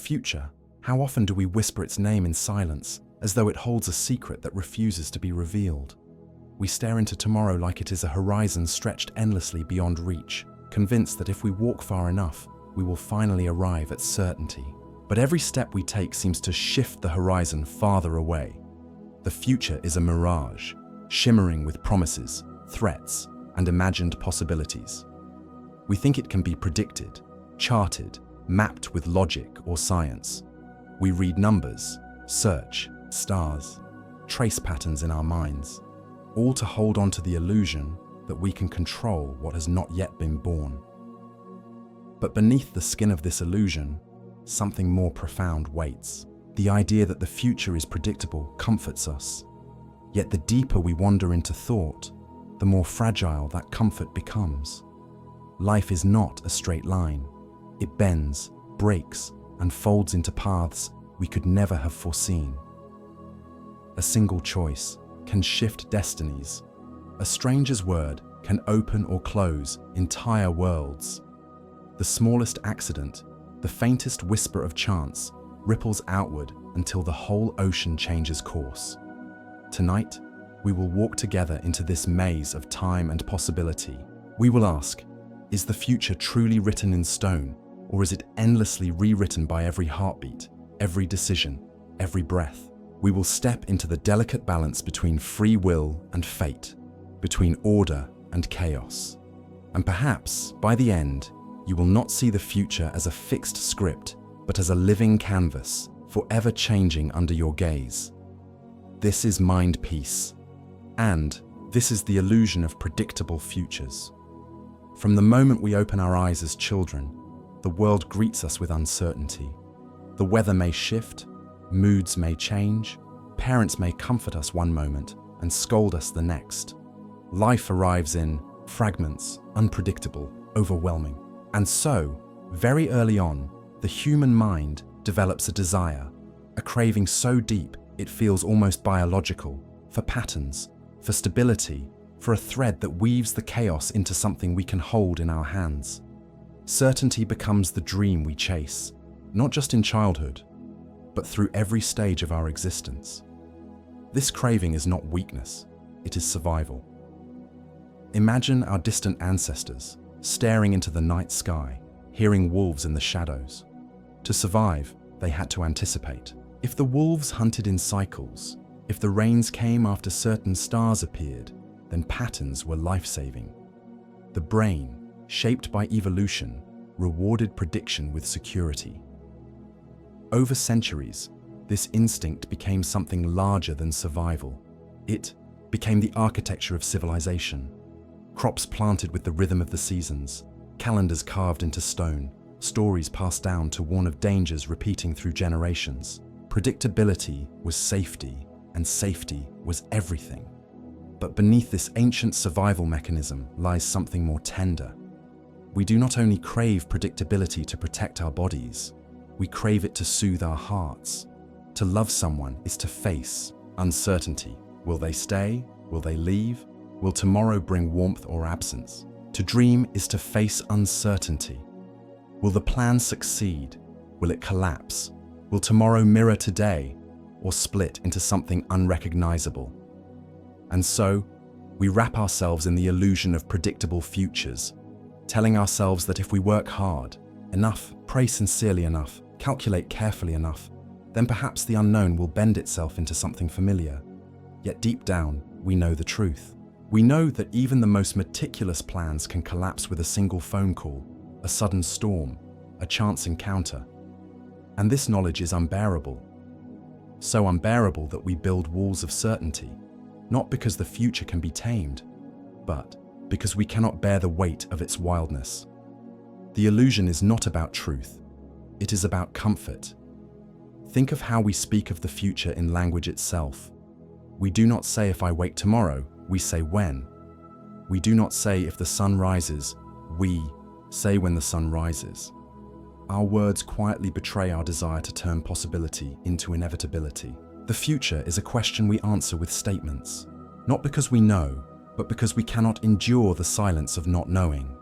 future, how often do we whisper its name in silence, as though it holds a secret that refuses to be revealed? We stare into tomorrow like it is a horizon stretched endlessly beyond reach, convinced that if we walk far enough, we will finally arrive at certainty. But every step we take seems to shift the horizon farther away. The future is a mirage, shimmering with promises, threats, and imagined possibilities. We think it can be predicted, charted, mapped with logic or science. We read numbers, search stars, trace patterns in our minds, all to hold on to the illusion that we can control what has not yet been born. But beneath the skin of this illusion, something more profound waits. The idea that the future is predictable comforts us. Yet the deeper we wander into thought, the more fragile that comfort becomes. Life is not a straight line. It bends, breaks, and folds into paths we could never have foreseen. A single choice can shift destinies. A stranger's word can open or close entire worlds. The smallest accident, the faintest whisper of chance, ripples outward until the whole ocean changes course. Tonight, we will walk together into this maze of time and possibility. We will ask, is the future truly written in stone, or is it endlessly rewritten by every heartbeat, every decision, every breath? We will step into the delicate balance between free will and fate, between order and chaos. And perhaps, by the end, you will not see the future as a fixed script, but as a living canvas, forever changing under your gaze. This is mind peace, and this is the illusion of predictable futures. From the moment we open our eyes as children, the world greets us with uncertainty. The weather may shift, moods may change, parents may comfort us one moment and scold us the next. Life arrives in fragments, unpredictable, overwhelming. And so, very early on, the human mind develops a desire, a craving so deep it feels almost biological, for patterns, for stability, for a thread that weaves the chaos into something we can hold in our hands. Certainty becomes the dream we chase, not just in childhood, but through every stage of our existence. This craving is not weakness, it is survival. Imagine our distant ancestors, staring into the night sky, hearing wolves in the shadows. To survive, they had to anticipate. If the wolves hunted in cycles, if the rains came after certain stars appeared, then patterns were life-saving. The brain, shaped by evolution, rewarded prediction with security. Over centuries, this instinct became something larger than survival. It became the architecture of civilization. Crops planted with the rhythm of the seasons, calendars carved into stone, stories passed down to warn of dangers repeating through generations. Predictability was safety, and safety was everything. But beneath this ancient survival mechanism lies something more tender. We do not only crave predictability to protect our bodies, we crave it to soothe our hearts. To love someone is to face uncertainty. Will they stay? Will they leave? Will tomorrow bring warmth or absence? To dream is to face uncertainty. Will the plan succeed? Will it collapse? Will tomorrow mirror today or split into something unrecognizable? And so, we wrap ourselves in the illusion of predictable futures, telling ourselves that if we work hard, enough, pray sincerely enough, calculate carefully enough, then perhaps the unknown will bend itself into something familiar. Yet deep down, we know the truth. We know that even the most meticulous plans can collapse with a single phone call, a sudden storm, a chance encounter. And this knowledge is unbearable. So unbearable that we build walls of certainty, not because the future can be tamed, but because we cannot bear the weight of its wildness. The illusion is not about truth, it is about comfort. Think of how we speak of the future in language itself. We do not say if I wake tomorrow, we say when. We do not say if the sun rises, we say when the sun rises. Our words quietly betray our desire to turn possibility into inevitability. The future is a question we answer with statements, not because we know, but because we cannot endure the silence of not knowing.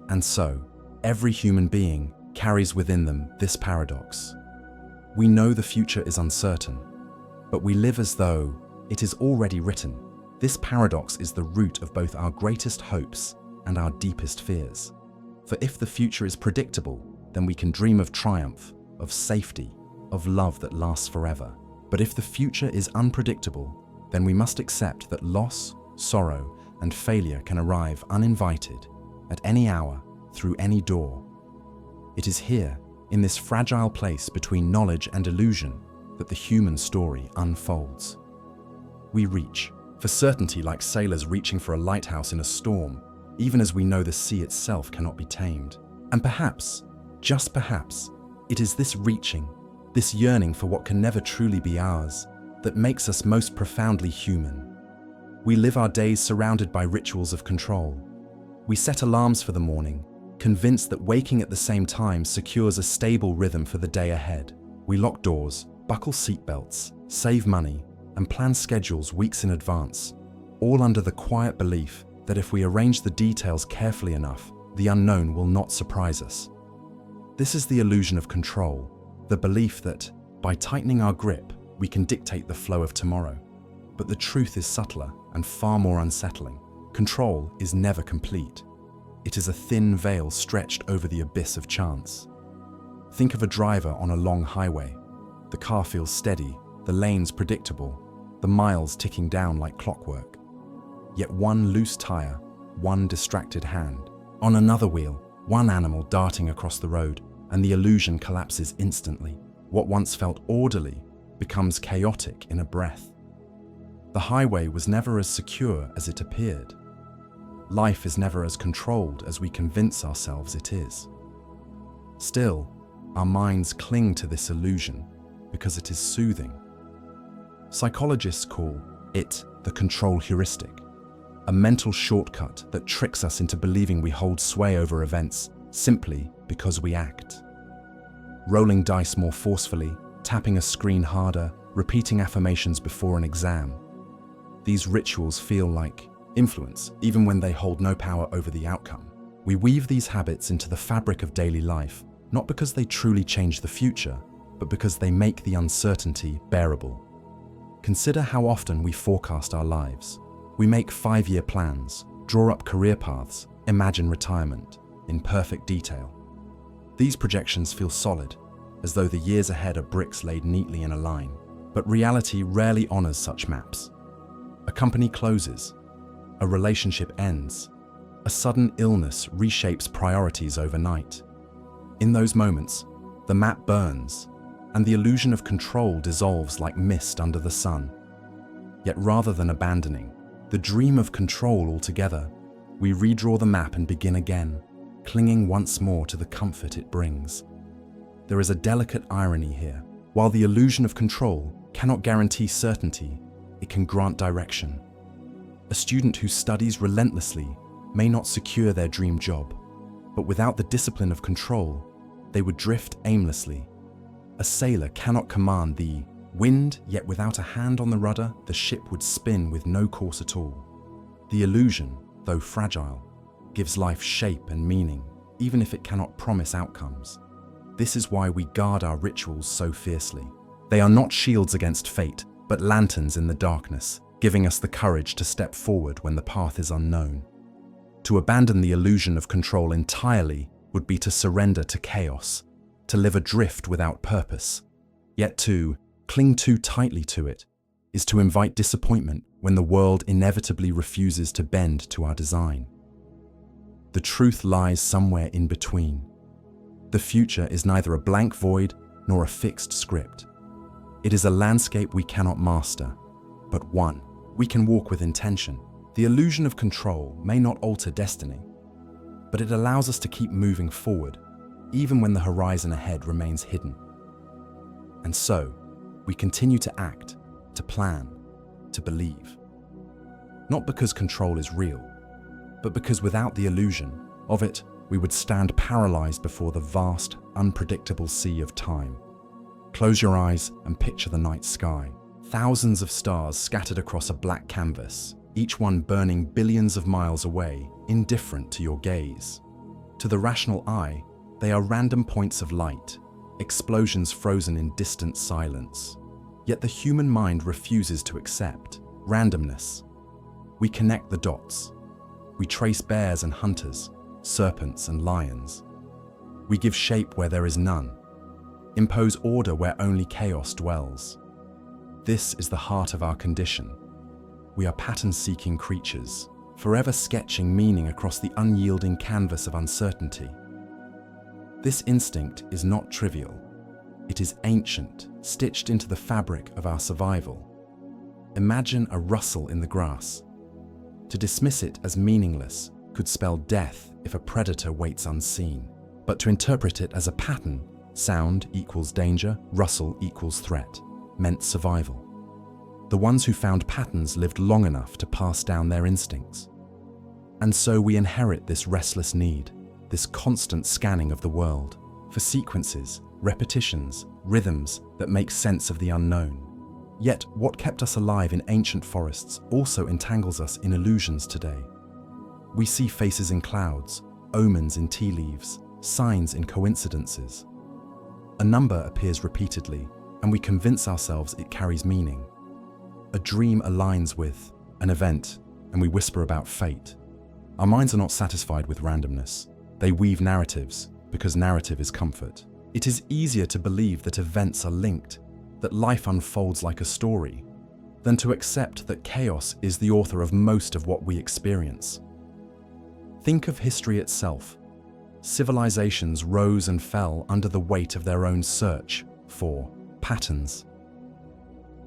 And so, every human being carries within them this paradox. We know the future is uncertain, but we live as though it is already written. This paradox is the root of both our greatest hopes and our deepest fears. For if the future is predictable, then we can dream of triumph, of safety, of love that lasts forever. But if the future is unpredictable, then we must accept that loss, sorrow, and failure can arrive uninvited, at any hour, through any door. It is here, in this fragile place between knowledge and illusion, that the human story unfolds. We reach for certainty like sailors reaching for a lighthouse in a storm, even as we know the sea itself cannot be tamed. And perhaps, just perhaps, it is this reaching, this yearning for what can never truly be ours, that makes us most profoundly human. We live our days surrounded by rituals of control. We set alarms for the morning, convinced that waking at the same time secures a stable rhythm for the day ahead. We lock doors, buckle seatbelts, save money, and plan schedules weeks in advance, all under the quiet belief that if we arrange the details carefully enough, the unknown will not surprise us. This is the illusion of control, the belief that, by tightening our grip, we can dictate the flow of tomorrow. But the truth is subtler and far more unsettling. Control is never complete. It is a thin veil stretched over the abyss of chance. Think of a driver on a long highway. The car feels steady, the lanes predictable, the miles ticking down like clockwork. Yet one loose tire, one distracted hand, on another wheel, one animal darting across the road, and the illusion collapses instantly. What once felt orderly becomes chaotic in a breath. The highway was never as secure as it appeared. Life is never as controlled as we convince ourselves it is. Still, our minds cling to this illusion because it is soothing. Psychologists call it the control heuristic, a mental shortcut that tricks us into believing we hold sway over events simply because we act. Rolling dice more forcefully, tapping a screen harder, repeating affirmations before an exam. These rituals feel like influence, even when they hold no power over the outcome. We weave these habits into the fabric of daily life, not because they truly change the future, but because they make the uncertainty bearable. Consider how often we forecast our lives. We make 5-year plans, draw up career paths, imagine retirement in perfect detail. These projections feel solid, as though the years ahead are bricks laid neatly in a line. But reality rarely honors such maps. A company closes, a relationship ends, a sudden illness reshapes priorities overnight. In those moments, the map burns, and the illusion of control dissolves like mist under the sun. Yet rather than abandoning the dream of control altogether, we redraw the map and begin again, clinging once more to the comfort it brings. There is a delicate irony here. While the illusion of control cannot guarantee certainty, it can grant direction. A student who studies relentlessly may not secure their dream job, but without the discipline of control, they would drift aimlessly. A sailor cannot command the wind, yet without a hand on the rudder, the ship would spin with no course at all. The illusion, though fragile, gives life shape and meaning, even if it cannot promise outcomes. This is why we guard our rituals so fiercely. They are not shields against fate, but lanterns in the darkness, giving us the courage to step forward when the path is unknown. To abandon the illusion of control entirely would be to surrender to chaos, to live adrift without purpose. Yet to cling too tightly to it is to invite disappointment when the world inevitably refuses to bend to our design. The truth lies somewhere in between. The future is neither a blank void nor a fixed script. It is a landscape we cannot master, but one we can walk with intention. The illusion of control may not alter destiny, but it allows us to keep moving forward, even when the horizon ahead remains hidden. And so, we continue to act, to plan, to believe. Not because control is real, but because without the illusion of it, we would stand paralyzed before the vast, unpredictable sea of time. Close your eyes and picture the night sky. Thousands of stars scattered across a black canvas, each one burning billions of miles away, indifferent to your gaze. To the rational eye, they are random points of light, explosions frozen in distant silence. Yet the human mind refuses to accept randomness. We connect the dots. We trace bears and hunters, serpents and lions. We give shape where there is none, impose order where only chaos dwells. This is the heart of our condition. We are pattern-seeking creatures, forever sketching meaning across the unyielding canvas of uncertainty. This instinct is not trivial. It is ancient, stitched into the fabric of our survival. Imagine a rustle in the grass. To dismiss it as meaningless could spell death if a predator waits unseen. But to interpret it as a pattern, sound equals danger, rustle equals threat, meant survival. The ones who found patterns lived long enough to pass down their instincts. And so we inherit this restless need, this constant scanning of the world, for sequences, repetitions, rhythms that make sense of the unknown. Yet what kept us alive in ancient forests also entangles us in illusions today. We see faces in clouds, omens in tea leaves, signs in coincidences. A number appears repeatedly, and we convince ourselves it carries meaning. A dream aligns with an event, and we whisper about fate. Our minds are not satisfied with randomness. They weave narratives, because narrative is comfort. It is easier to believe that events are linked, that life unfolds like a story, than to accept that chaos is the author of most of what we experience. Think of history itself. Civilizations rose and fell under the weight of their own search for patterns.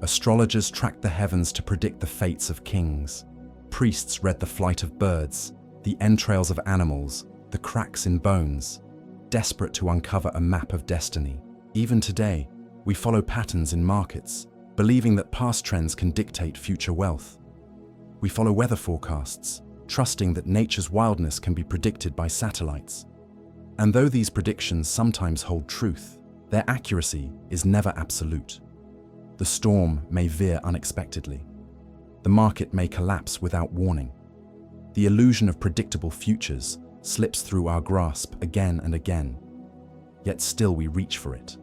Astrologers tracked the heavens to predict the fates of kings. Priests read the flight of birds, the entrails of animals, the cracks in bones, desperate to uncover a map of destiny. Even today, we follow patterns in markets, believing that past trends can dictate future wealth. We follow weather forecasts, trusting that nature's wildness can be predicted by satellites. And though these predictions sometimes hold truth, their accuracy is never absolute. The storm may veer unexpectedly. The market may collapse without warning. The illusion of predictable futures slips through our grasp again and again, yet still we reach for it.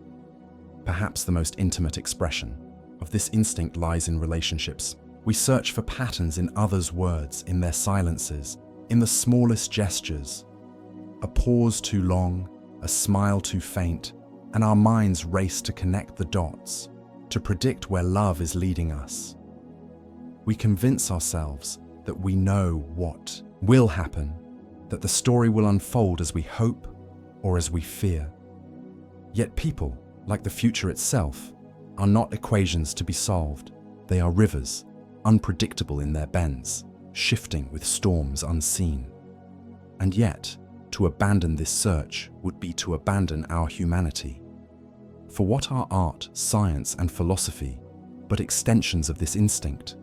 Perhaps the most intimate expression of this instinct lies in relationships. We search for patterns in others' words, in their silences, in the smallest gestures. A pause too long, a smile too faint, and our minds race to connect the dots, to predict where love is leading us. We convince ourselves that we know what will happen, that the story will unfold as we hope or as we fear. Yet people, like the future itself, are not equations to be solved. They are rivers, unpredictable in their bends, shifting with storms unseen. And yet, to abandon this search would be to abandon our humanity. For what are art, science, and philosophy but extensions of this instinct?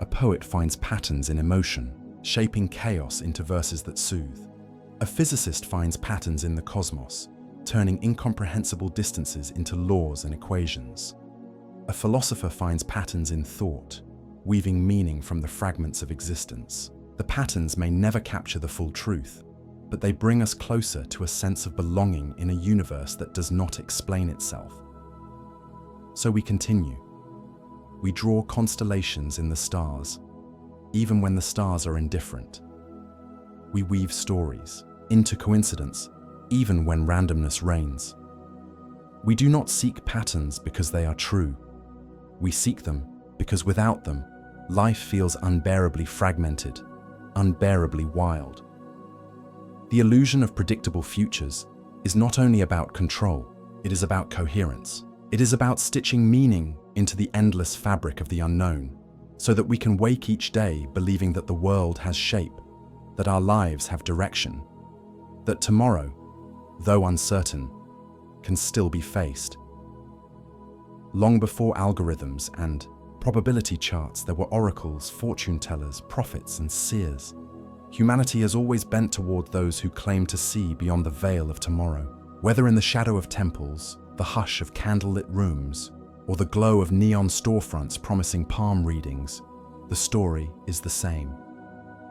A poet finds patterns in emotion, shaping chaos into verses that soothe. A physicist finds patterns in the cosmos, turning incomprehensible distances into laws and equations. A philosopher finds patterns in thought, weaving meaning from the fragments of existence. The patterns may never capture the full truth, but they bring us closer to a sense of belonging in a universe that does not explain itself. So we continue. We draw constellations in the stars, even when the stars are indifferent. We weave stories into coincidence, even when randomness reigns. We do not seek patterns because they are true. We seek them because without them, life feels unbearably fragmented, unbearably wild. The illusion of predictable futures is not only about control, it is about coherence. It is about stitching meaning into the endless fabric of the unknown, so that we can wake each day believing that the world has shape, that our lives have direction, that tomorrow, though uncertain, can still be faced. Long before algorithms and probability charts, there were oracles, fortune tellers, prophets, and seers. Humanity has always bent toward those who claim to see beyond the veil of tomorrow. Whether in the shadow of temples, the hush of candlelit rooms, or the glow of neon storefronts promising palm readings, the story is the same.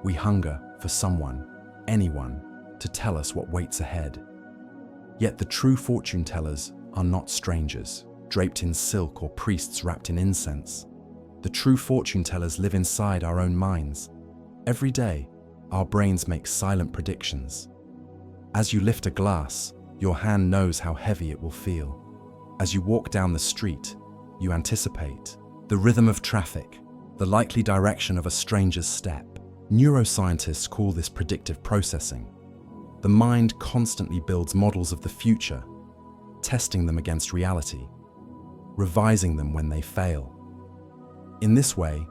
We hunger for someone, anyone, to tell us what waits ahead. Yet the true fortune tellers are not strangers, draped in silk or priests wrapped in incense. The true fortune tellers live inside our own minds. Every day, our brains make silent predictions. As you lift a glass, your hand knows how heavy it will feel. As you walk down the street, you anticipate the rhythm of traffic, the likely direction of a stranger's step. Neuroscientists call this predictive processing. The mind constantly builds models of the future, testing them against reality, revising them when they fail. In this way,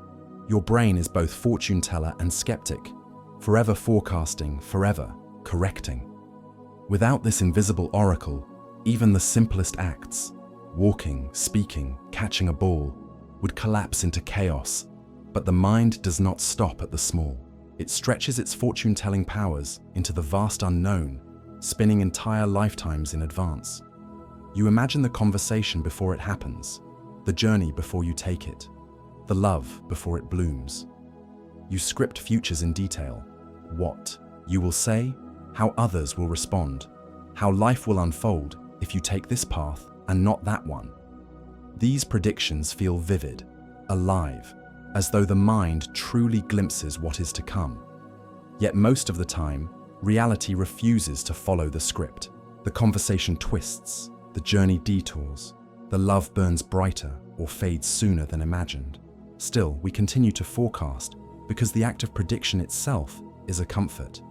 your brain is both fortune teller and skeptic, forever forecasting, forever correcting. Without this invisible oracle, even the simplest acts, walking, speaking, catching a ball, would collapse into chaos. But the mind does not stop at the small. It stretches its fortune-telling powers into the vast unknown, spinning entire lifetimes in advance. You imagine the conversation before it happens, the journey before you take it, the love before it blooms. You script futures in detail. What you will say, how others will respond, how life will unfold if you take this path and not that one. These predictions feel vivid, alive, as though the mind truly glimpses what is to come. Yet most of the time, reality refuses to follow the script. The conversation twists, the journey detours, the love burns brighter or fades sooner than imagined. Still, we continue to forecast because the act of prediction itself is a comfort.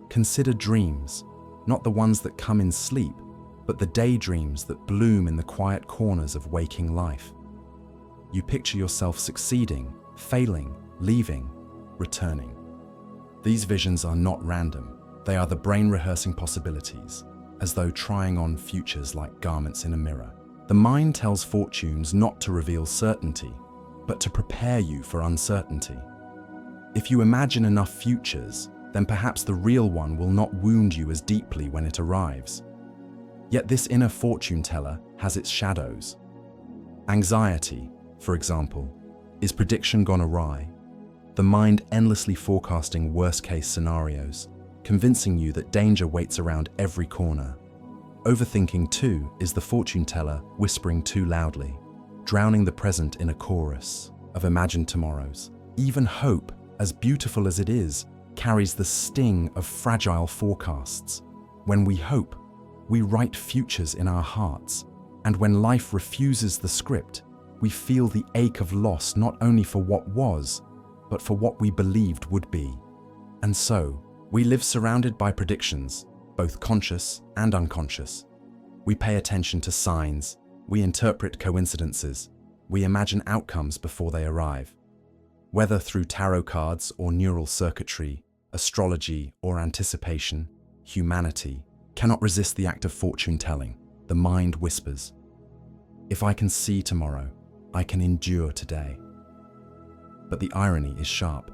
Consider dreams, not the ones that come in sleep, but the daydreams that bloom in the quiet corners of waking life. You picture yourself succeeding, failing, leaving, returning. These visions are not random. They are the brain rehearsing possibilities, as though trying on futures like garments in a mirror. The mind tells fortunes not to reveal certainty, but to prepare you for uncertainty. If you imagine enough futures, then perhaps the real one will not wound you as deeply when it arrives. Yet this inner fortune teller has its shadows. Anxiety, for example, is prediction gone awry? The mind endlessly forecasting worst-case scenarios, convincing you that danger waits around every corner. Overthinking, too, is the fortune teller whispering too loudly, drowning the present in a chorus of imagined tomorrows. Even hope, as beautiful as it is, carries the sting of fragile forecasts. When we hope, we write futures in our hearts, and when life refuses the script, we feel the ache of loss not only for what was, but for what we believed would be. And so, we live surrounded by predictions, both conscious and unconscious. We pay attention to signs, we interpret coincidences, we imagine outcomes before they arrive. Whether through tarot cards or neural circuitry, astrology or anticipation, humanity cannot resist the act of fortune telling. The mind whispers, "If I can see tomorrow, I can endure today." But the irony is sharp.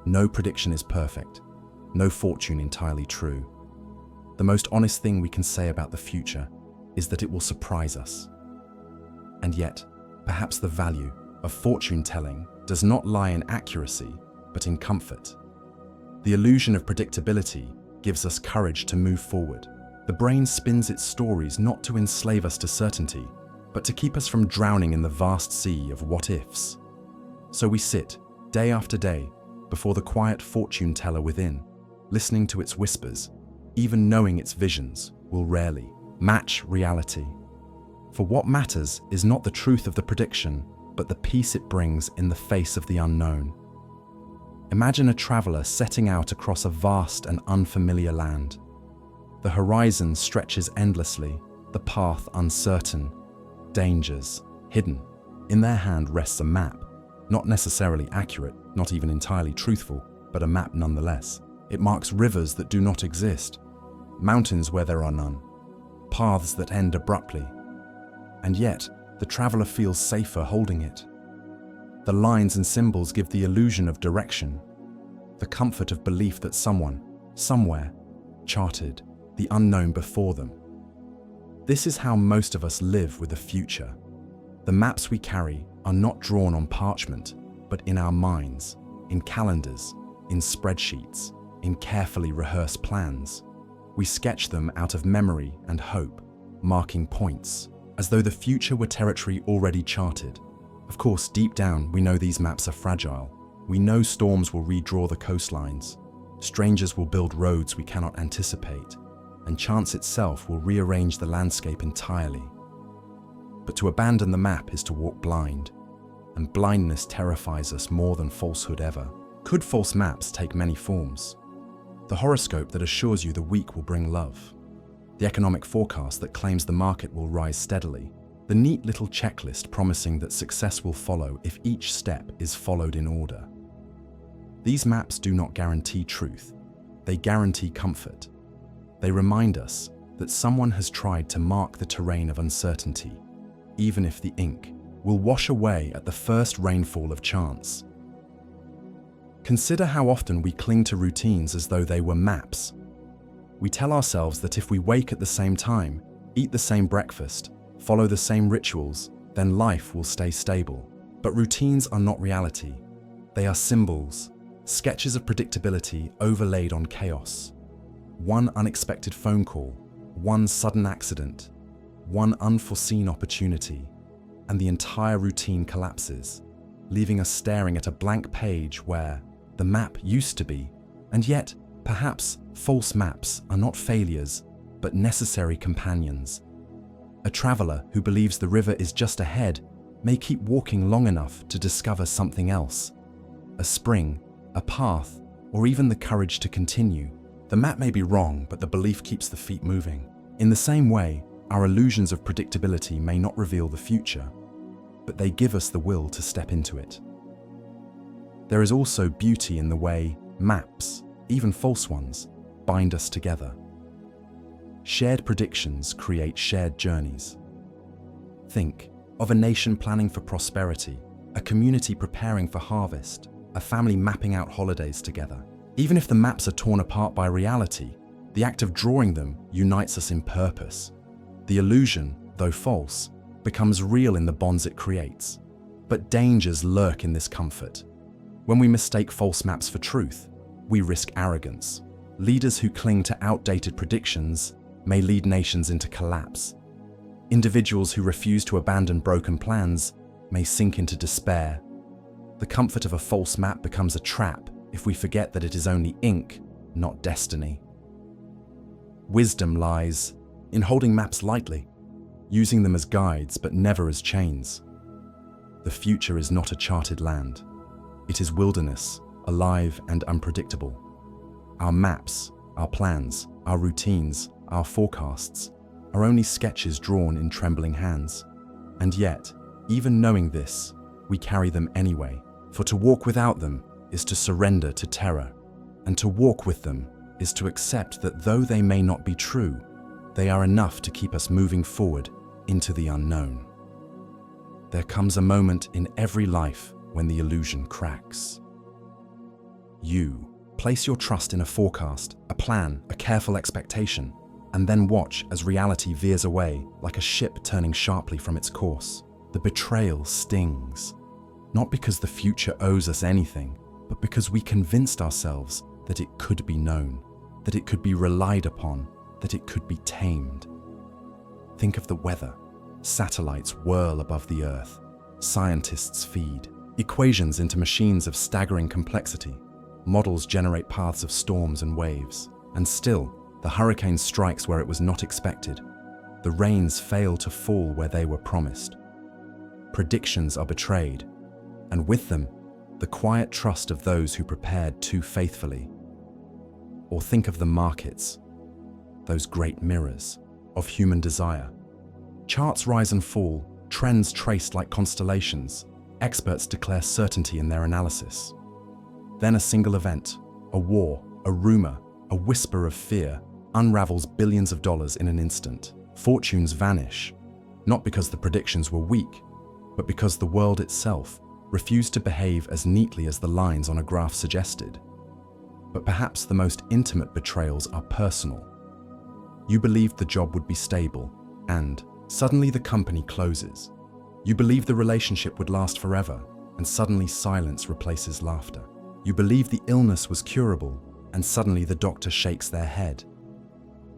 No prediction is perfect, no fortune entirely true. The most honest thing we can say about the future is that it will surprise us. And yet, perhaps the value of fortune telling does not lie in accuracy, but in comfort. The illusion of predictability gives us courage to move forward. The brain spins its stories not to enslave us to certainty, but to keep us from drowning in the vast sea of what-ifs. So we sit, day after day, before the quiet fortune teller within, listening to its whispers, even knowing its visions will rarely match reality. For what matters is not the truth of the prediction, but the peace it brings in the face of the unknown. Imagine a traveler setting out across a vast and unfamiliar land. The horizon stretches endlessly, the path uncertain, dangers hidden. In their hand rests a map, not necessarily accurate, not even entirely truthful, but a map nonetheless. It marks rivers that do not exist, mountains where there are none, paths that end abruptly. And yet, the traveler feels safer holding it. The lines and symbols give the illusion of direction, the comfort of belief that someone, somewhere, charted the unknown before them. This is how most of us live with the future. The maps we carry are not drawn on parchment, but in our minds, in calendars, in spreadsheets, in carefully rehearsed plans. We sketch them out of memory and hope, marking points, as though the future were territory already charted. Of course, deep down, we know these maps are fragile. We know storms will redraw the coastlines, strangers will build roads we cannot anticipate, and chance itself will rearrange the landscape entirely. But to abandon the map is to walk blind, and blindness terrifies us more than falsehood ever. Could false maps take many forms? The horoscope that assures you the week will bring love, the economic forecast that claims the market will rise steadily, the neat little checklist promising that success will follow if each step is followed in order. These maps do not guarantee truth, they guarantee comfort. They remind us that someone has tried to mark the terrain of uncertainty, even if the ink will wash away at the first rainfall of chance. Consider how often we cling to routines as though they were maps. We tell ourselves that if we wake at the same time, eat the same breakfast, follow the same rituals, then life will stay stable. But routines are not reality. They are symbols, sketches of predictability overlaid on chaos. One unexpected phone call, one sudden accident, one unforeseen opportunity, and the entire routine collapses, leaving us staring at a blank page where the map used to be. And yet, perhaps false maps are not failures, but necessary companions. A traveler who believes the river is just ahead may keep walking long enough to discover something else. A spring, a path, or even the courage to continue. The map may be wrong, but the belief keeps the feet moving. In the same way, our illusions of predictability may not reveal the future, but they give us the will to step into it. There is also beauty in the way maps, even false ones, bind us together. Shared predictions create shared journeys. Think of a nation planning for prosperity, a community preparing for harvest, a family mapping out holidays together. Even if the maps are torn apart by reality, the act of drawing them unites us in purpose. The illusion, though false, becomes real in the bonds it creates. But dangers lurk in this comfort. When we mistake false maps for truth, we risk arrogance. Leaders who cling to outdated predictions may lead nations into collapse. Individuals who refuse to abandon broken plans may sink into despair. The comfort of a false map becomes a trap if we forget that it is only ink, not destiny. Wisdom lies in holding maps lightly, using them as guides but never as chains. The future is not a charted land. It is wilderness, alive and unpredictable. Our maps, our plans, our routines, our forecasts are only sketches drawn in trembling hands. And yet, even knowing this, we carry them anyway. For to walk without them is to surrender to terror, and to walk with them is to accept that though they may not be true, they are enough to keep us moving forward into the unknown. There comes a moment in every life when the illusion cracks. You place your trust in a forecast, a plan, a careful expectation, and then watch as reality veers away like a ship turning sharply from its course. The betrayal stings, not because the future owes us anything, but because we convinced ourselves that it could be known, that it could be relied upon, that it could be tamed. Think of the weather. Satellites whirl above the Earth. Scientists feed equations into machines of staggering complexity. Models generate paths of storms and waves. And still, the hurricane strikes where it was not expected. The rains fail to fall where they were promised. Predictions are betrayed, and with them, the quiet trust of those who prepared too faithfully. Or think of the markets, those great mirrors of human desire. Charts rise and fall, trends traced like constellations. Experts declare certainty in their analysis. Then a single event, a war, a rumor, a whisper of fear, unravels billions of dollars in an instant. Fortunes vanish, not because the predictions were weak, but because the world itself refused to behave as neatly as the lines on a graph suggested. But perhaps the most intimate betrayals are personal. You believed the job would be stable, and suddenly the company closes. You believed the relationship would last forever, and suddenly silence replaces laughter. You believed the illness was curable, and suddenly the doctor shakes their head.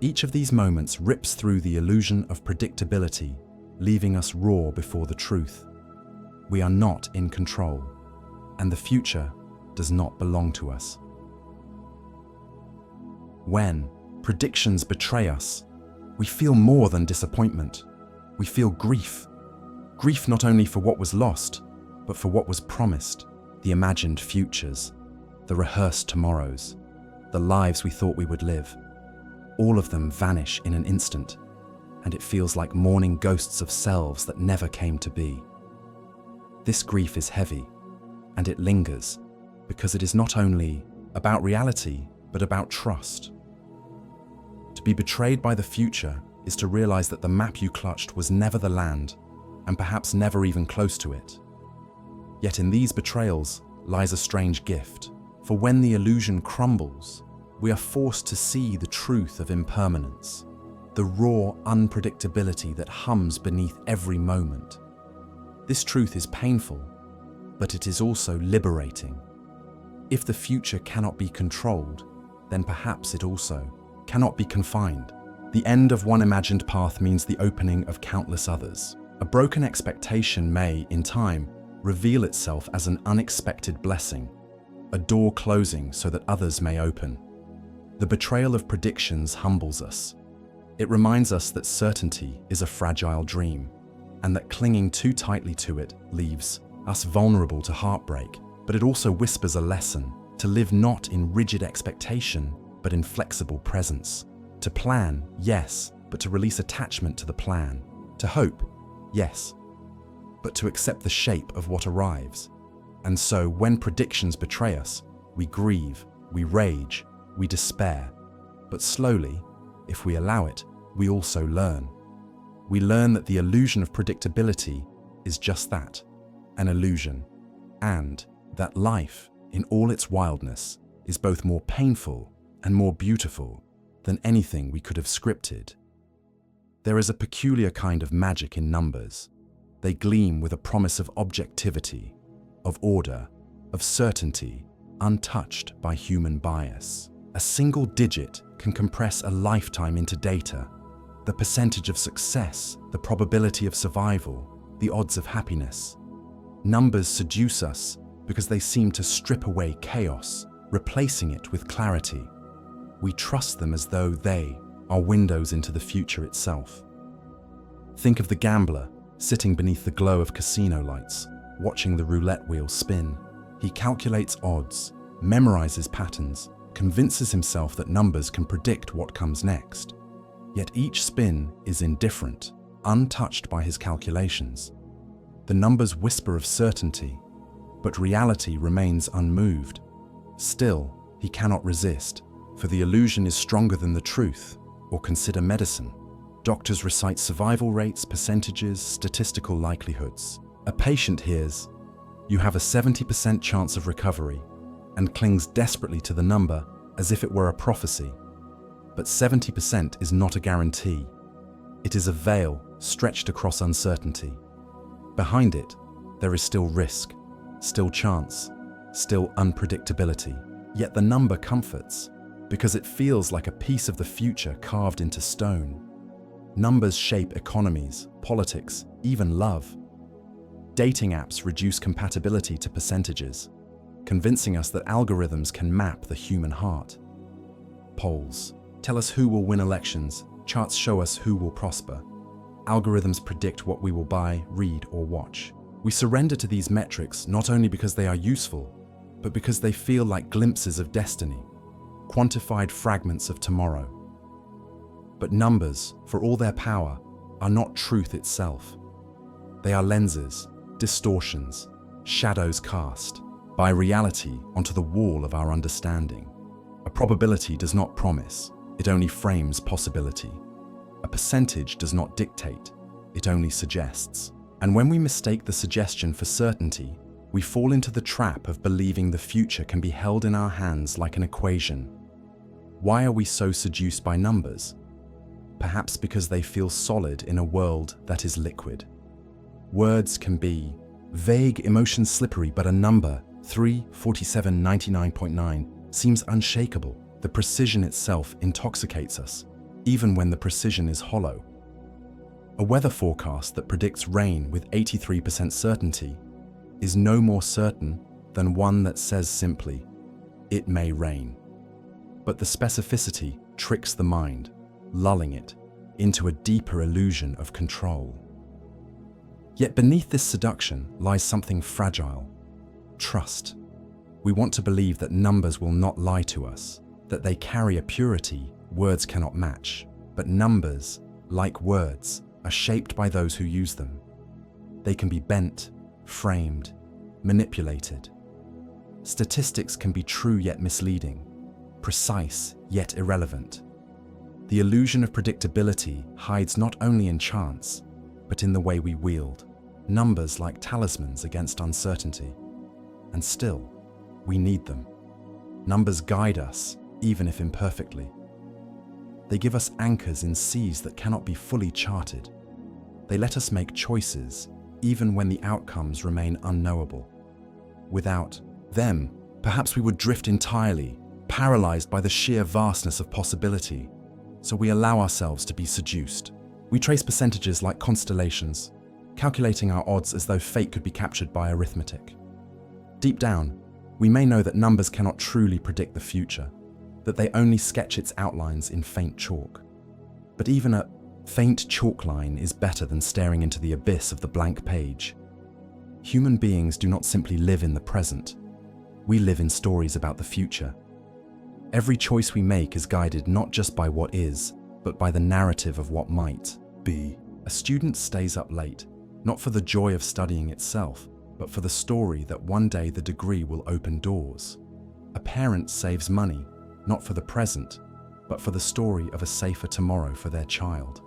Each of these moments rips through the illusion of predictability, leaving us raw before the truth. We are not in control, and the future does not belong to us. When predictions betray us, we feel more than disappointment. We feel grief. Grief not only for what was lost, but for what was promised, the imagined futures, the rehearsed tomorrows, the lives we thought we would live. All of them vanish in an instant, and it feels like mourning ghosts of selves that never came to be. This grief is heavy, and it lingers, because it is not only about reality, but about trust. To be betrayed by the future is to realize that the map you clutched was never the land, and perhaps never even close to it. Yet in these betrayals lies a strange gift, for when the illusion crumbles, we are forced to see the truth of impermanence, the raw unpredictability that hums beneath every moment. This truth is painful, but it is also liberating. If the future cannot be controlled, then perhaps it also cannot be confined. The end of one imagined path means the opening of countless others. A broken expectation may, in time, reveal itself as an unexpected blessing, a door closing so that others may open. The betrayal of predictions humbles us. It reminds us that certainty is a fragile dream, and that clinging too tightly to it leaves us vulnerable to heartbreak. But it also whispers a lesson, to live not in rigid expectation, but in flexible presence. To plan, yes, but to release attachment to the plan. To hope, yes, but to accept the shape of what arrives. And so, when predictions betray us, we grieve, we rage, we despair. But slowly, if we allow it, we also learn. We learn that the illusion of predictability is just that, an illusion, and that life, in all its wildness, is both more painful and more beautiful than anything we could have scripted. There is a peculiar kind of magic in numbers. They gleam with a promise of objectivity, of order, of certainty, untouched by human bias. A single digit can compress a lifetime into data. The percentage of success, the probability of survival, the odds of happiness. Numbers seduce us because they seem to strip away chaos, replacing it with clarity. We trust them as though they are windows into the future itself. Think of the gambler sitting beneath the glow of casino lights, watching the roulette wheel spin. He calculates odds, memorizes patterns, convinces himself that numbers can predict what comes next. Yet each spin is indifferent, untouched by his calculations. The numbers whisper of certainty, but reality remains unmoved. Still, he cannot resist, for the illusion is stronger than the truth. Or consider medicine. Doctors recite survival rates, percentages, statistical likelihoods. A patient hears, "You have a 70% chance of recovery," and clings desperately to the number as if it were a prophecy. But 70% is not a guarantee. It is a veil stretched across uncertainty. Behind it, there is still risk, still chance, still unpredictability. Yet the number comforts, because it feels like a piece of the future carved into stone. Numbers shape economies, politics, even love. Dating apps reduce compatibility to percentages, convincing us that algorithms can map the human heart. Polls tell us who will win elections, charts show us who will prosper. Algorithms predict what we will buy, read, or watch. We surrender to these metrics not only because they are useful, but because they feel like glimpses of destiny, quantified fragments of tomorrow. But numbers, for all their power, are not truth itself. They are lenses, distortions, shadows cast by reality onto the wall of our understanding. A probability does not promise, it only frames possibility. A percentage does not dictate, it only suggests. And when we mistake the suggestion for certainty, we fall into the trap of believing the future can be held in our hands like an equation. Why are we so seduced by numbers? Perhaps because they feel solid in a world that is liquid. Words can be vague, emotions slippery, but a number, 34799.9, seems unshakable. The precision itself intoxicates us. even when the precision is hollow. A weather forecast that predicts rain with 83% certainty is no more certain than one that says simply, "It may rain." But the specificity tricks the mind, lulling it into a deeper illusion of control. Yet beneath this seduction lies something fragile: trust. We want to believe that numbers will not lie to us, that they carry a purity words cannot match. But numbers, like words, are shaped by those who use them. They can be bent, framed, manipulated. Statistics can be true yet misleading, precise yet irrelevant. The illusion of predictability hides not only in chance, but in the way we wield numbers like talismans against uncertainty. And still, we need them. Numbers guide us, even if imperfectly. They give us anchors in seas that cannot be fully charted. They let us make choices, even when the outcomes remain unknowable. Without them, perhaps we would drift entirely, paralyzed by the sheer vastness of possibility. So we allow ourselves to be seduced. We trace percentages like constellations, calculating our odds as though fate could be captured by arithmetic. Deep down, we may know that numbers cannot truly predict the future, that they only sketch its outlines in faint chalk. But even a faint chalk line is better than staring into the abyss of the blank page. Human beings do not simply live in the present. We live in stories about the future. Every choice we make is guided not just by what is, but by the narrative of what might be. A student stays up late, not for the joy of studying itself, but for the story that one day the degree will open doors. A parent saves money, not for the present, but for the story of a safer tomorrow for their child.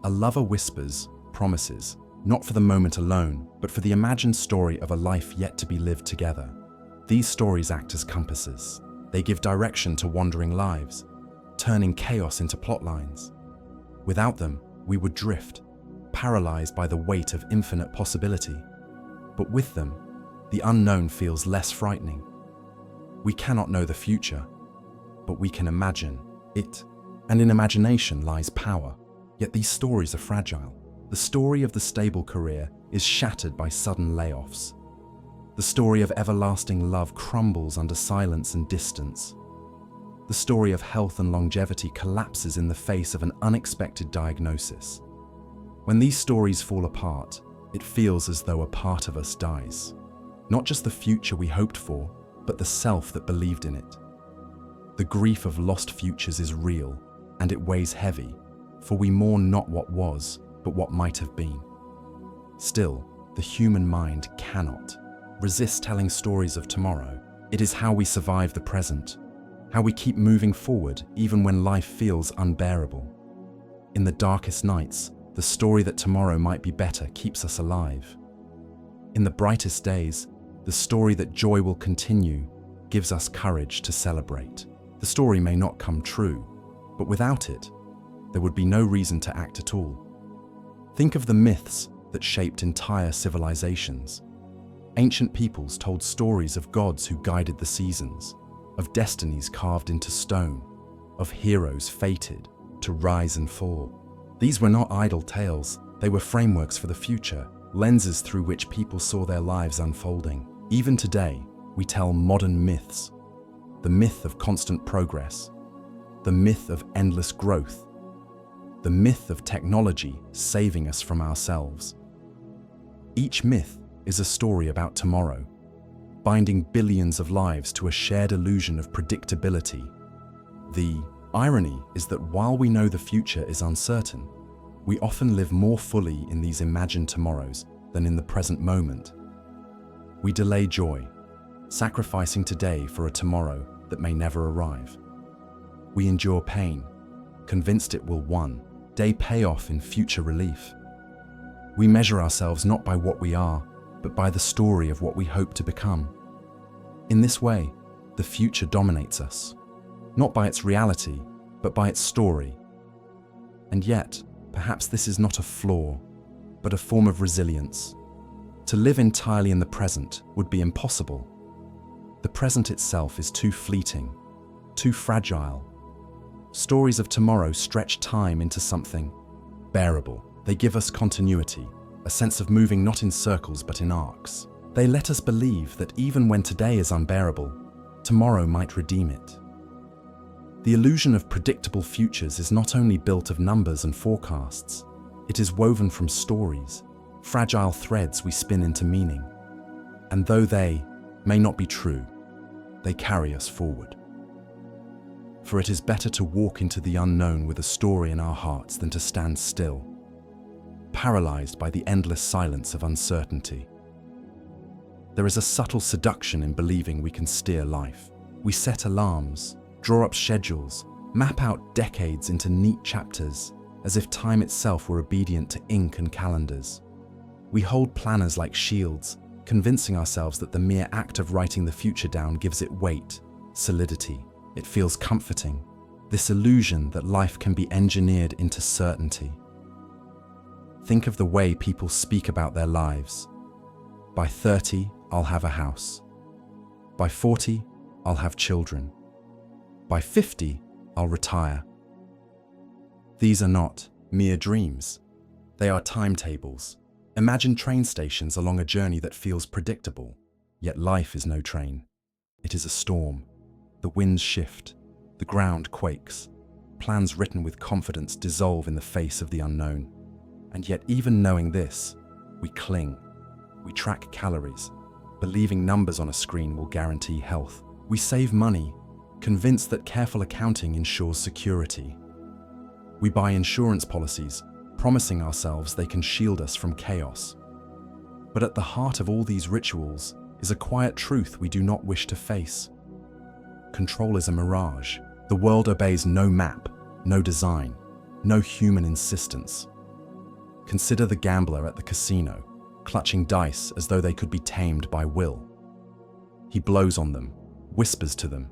A lover whispers promises, not for the moment alone, but for the imagined story of a life yet to be lived together. These stories act as compasses. They give direction to wandering lives, turning chaos into plot lines. Without them, we would drift, paralyzed by the weight of infinite possibility. But with them, the unknown feels less frightening. We cannot know the future, but we can imagine it. And in imagination lies power. Yet these stories are fragile. The story of the stable career is shattered by sudden layoffs. The story of everlasting love crumbles under silence and distance. The story of health and longevity collapses in the face of an unexpected diagnosis. When these stories fall apart, it feels as though a part of us dies. Not just the future we hoped for, but the self that believed in it. The grief of lost futures is real, and it weighs heavy, for we mourn not what was, but what might have been. Still, the human mind cannot resist telling stories of tomorrow. It is how we survive the present, how we keep moving forward even when life feels unbearable. In the darkest nights, the story that tomorrow might be better keeps us alive. In the brightest days, the story that joy will continue gives us courage to celebrate. The story may not come true, but without it, there would be no reason to act at all. Think of the myths that shaped entire civilizations. Ancient peoples told stories of gods who guided the seasons, of destinies carved into stone, of heroes fated to rise and fall. These were not idle tales, they were frameworks for the future, lenses through which people saw their lives unfolding. Even today, we tell modern myths. The myth of constant progress, the myth of endless growth, the myth of technology saving us from ourselves. Each myth is a story about tomorrow, binding billions of lives to a shared illusion of predictability. The irony is that while we know the future is uncertain, we often live more fully in these imagined tomorrows than in the present moment. We delay joy, sacrificing today for a tomorrow that may never arrive. We endure pain, convinced it will one day pay off in future relief. We measure ourselves not by what we are, but by the story of what we hope to become. In this way, the future dominates us, not by its reality, but by its story. And yet, perhaps this is not a flaw, but a form of resilience. To live entirely in the present would be impossible. The present itself is too fleeting, too fragile. Stories of tomorrow stretch time into something bearable. They give us continuity, a sense of moving not in circles but in arcs. They let us believe that even when today is unbearable, tomorrow might redeem it. The illusion of predictable futures is not only built of numbers and forecasts, it is woven from stories, fragile threads we spin into meaning. And though they may not be true, they carry us forward. For it is better to walk into the unknown with a story in our hearts than to stand still, paralyzed by the endless silence of uncertainty. There is a subtle seduction in believing we can steer life. We set alarms, draw up schedules, map out decades into neat chapters, as if time itself were obedient to ink and calendars. We hold planners like shields, convincing ourselves that the mere act of writing the future down gives it weight, solidity. It feels comforting, this illusion that life can be engineered into certainty. Think of the way people speak about their lives. By 30, I'll have a house. By 40, I'll have children. By 50, I'll retire. These are not mere dreams. They are timetables. Imagine train stations along a journey that feels predictable, yet life is no train. It is a storm. The winds shift, the ground quakes. Plans written with confidence dissolve in the face of the unknown. And yet even knowing this, we cling. We track calories, believing numbers on a screen will guarantee health. We save money, convinced that careful accounting ensures security. We buy insurance policies, promising ourselves they can shield us from chaos. But at the heart of all these rituals is a quiet truth we do not wish to face. Control is a mirage. The world obeys no map, no design, no human insistence. Consider the gambler at the casino, clutching dice as though they could be tamed by will. He blows on them, whispers to them,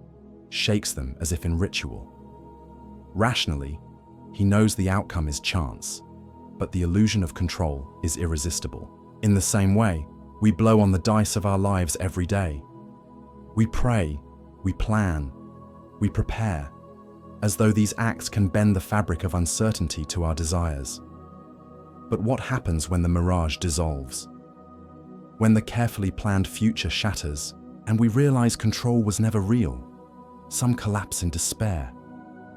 shakes them as if in ritual. Rationally, he knows the outcome is chance, but the illusion of control is irresistible. In the same way, we blow on the dice of our lives every day. We pray, we plan, we prepare, as though these acts can bend the fabric of uncertainty to our desires. But what happens when the mirage dissolves? When the carefully planned future shatters and we realize control was never real? Some collapse in despair.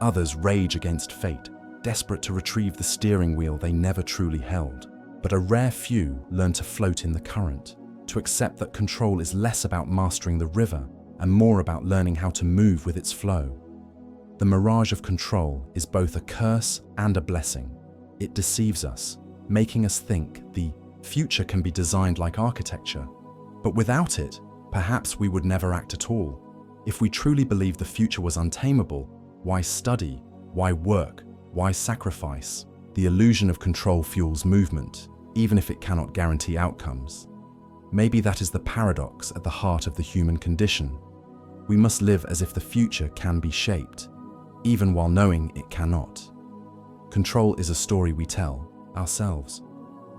Others rage against fate, desperate to retrieve the steering wheel they never truly held. But a rare few learn to float in the current, to accept that control is less about mastering the river and more about learning how to move with its flow. The mirage of control is both a curse and a blessing. It deceives us, making us think the future can be designed like architecture. But without it, perhaps we would never act at all. If we truly believe the future was untamable, why study? Why work? Why sacrifice? The illusion of control fuels movement, even if it cannot guarantee outcomes. Maybe that is the paradox at the heart of the human condition. We must live as if the future can be shaped, even while knowing it cannot. Control is a story we tell ourselves,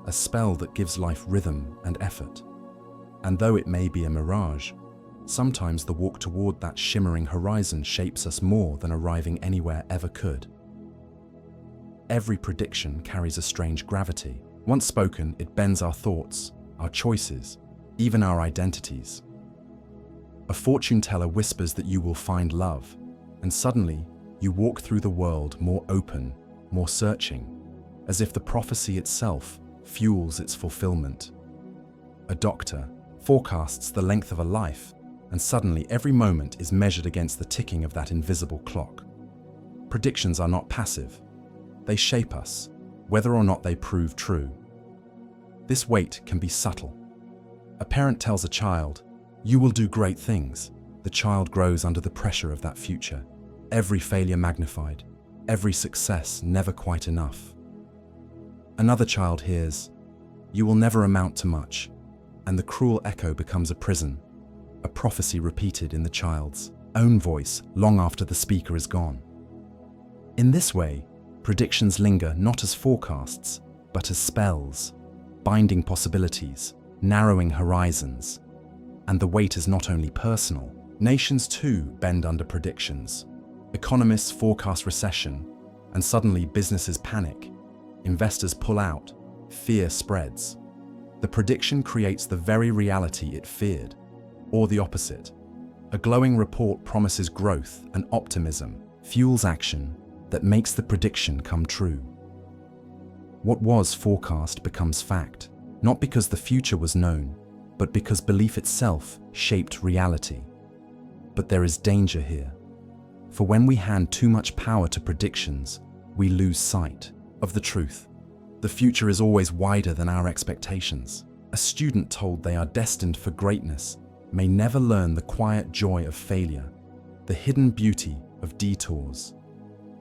a spell that gives life rhythm and effort. And though it may be a mirage, sometimes the walk toward that shimmering horizon shapes us more than arriving anywhere ever could. Every prediction carries a strange gravity. Once spoken, it bends our thoughts, our choices, even our identities. A fortune teller whispers that you will find love, and suddenly you walk through the world more open, more searching, as if the prophecy itself fuels its fulfillment. A doctor forecasts the length of a life, and suddenly every moment is measured against the ticking of that invisible clock. Predictions are not passive. They shape us, whether or not they prove true. This weight can be subtle. A parent tells a child, "You will do great things." The child grows under the pressure of that future. Every failure magnified, every success never quite enough. Another child hears, "You will never amount to much," and the cruel echo becomes a prison, a prophecy repeated in the child's own voice long after the speaker is gone. In this way, predictions linger not as forecasts, but as spells, binding possibilities, narrowing horizons. And the weight is not only personal. Nations too bend under predictions. Economists forecast recession, and suddenly businesses panic. Investors pull out, fear spreads. The prediction creates the very reality it feared, or the opposite. A glowing report promises growth and optimism, fuels action that makes the prediction come true. What was forecast becomes fact, not because the future was known, but because belief itself shaped reality. But there is danger here. For when we hand too much power to predictions, we lose sight of the truth. The future is always wider than our expectations. A student told they are destined for greatness may never learn the quiet joy of failure, the hidden beauty of detours.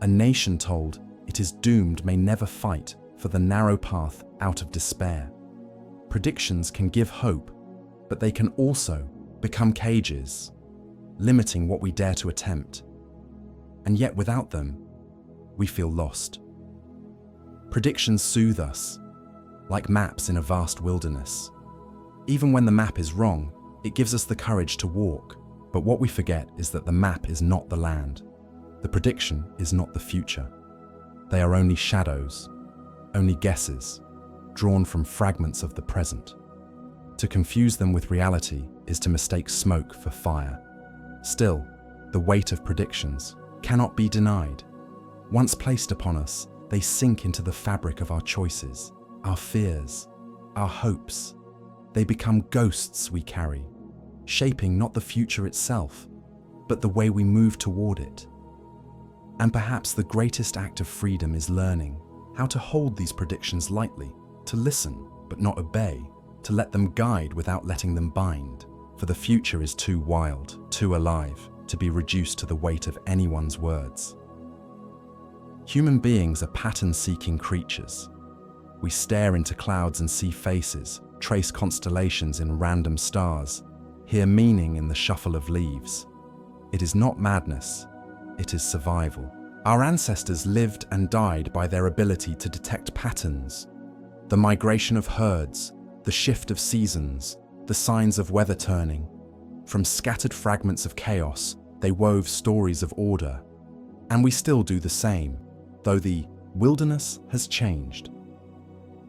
A nation told it is doomed may never fight for the narrow path out of despair. Predictions can give hope, but they can also become cages, limiting what we dare to attempt. And yet without them, we feel lost. Predictions soothe us, like maps in a vast wilderness. Even when the map is wrong, it gives us the courage to walk. But what we forget is that the map is not the land. The prediction is not the future. They are only shadows, only guesses, drawn from fragments of the present. To confuse them with reality is to mistake smoke for fire. Still, the weight of predictions cannot be denied. Once placed upon us, they sink into the fabric of our choices, our fears, our hopes. They become ghosts we carry, shaping not the future itself, but the way we move toward it. And perhaps the greatest act of freedom is learning how to hold these predictions lightly, to listen but not obey, to let them guide without letting them bind. For the future is too wild, too alive, to be reduced to the weight of anyone's words. Human beings are pattern-seeking creatures. We stare into clouds and see faces, trace constellations in random stars, hear meaning in the shuffle of leaves. It is not madness, it is survival. Our ancestors lived and died by their ability to detect patterns. The migration of herds, the shift of seasons, the signs of weather turning. From scattered fragments of chaos, they wove stories of order. And we still do the same, though the wilderness has changed.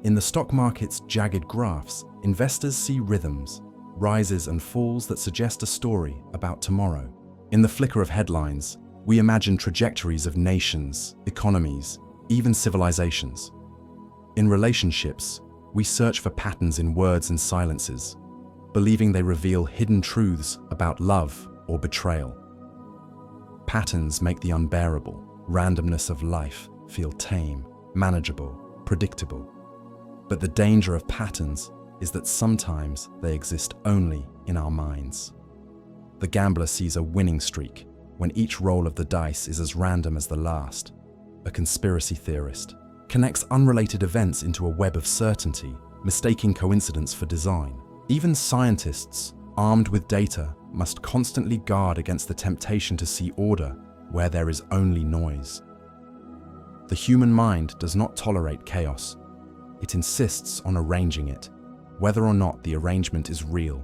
In the stock market's jagged graphs, investors see rhythms, rises and falls that suggest a story about tomorrow. In the flicker of headlines, we imagine trajectories of nations, economies, even civilizations. In relationships, we search for patterns in words and silences, believing they reveal hidden truths about love or betrayal. Patterns make the unbearable randomness of life feel tame, manageable, predictable. But the danger of patterns is that sometimes they exist only in our minds. The gambler sees a winning streak when each roll of the dice is as random as the last. A conspiracy theorist connects unrelated events into a web of certainty, mistaking coincidence for design. Even scientists, armed with data, must constantly guard against the temptation to see order where there is only noise. The human mind does not tolerate chaos. It insists on arranging it, whether or not the arrangement is real.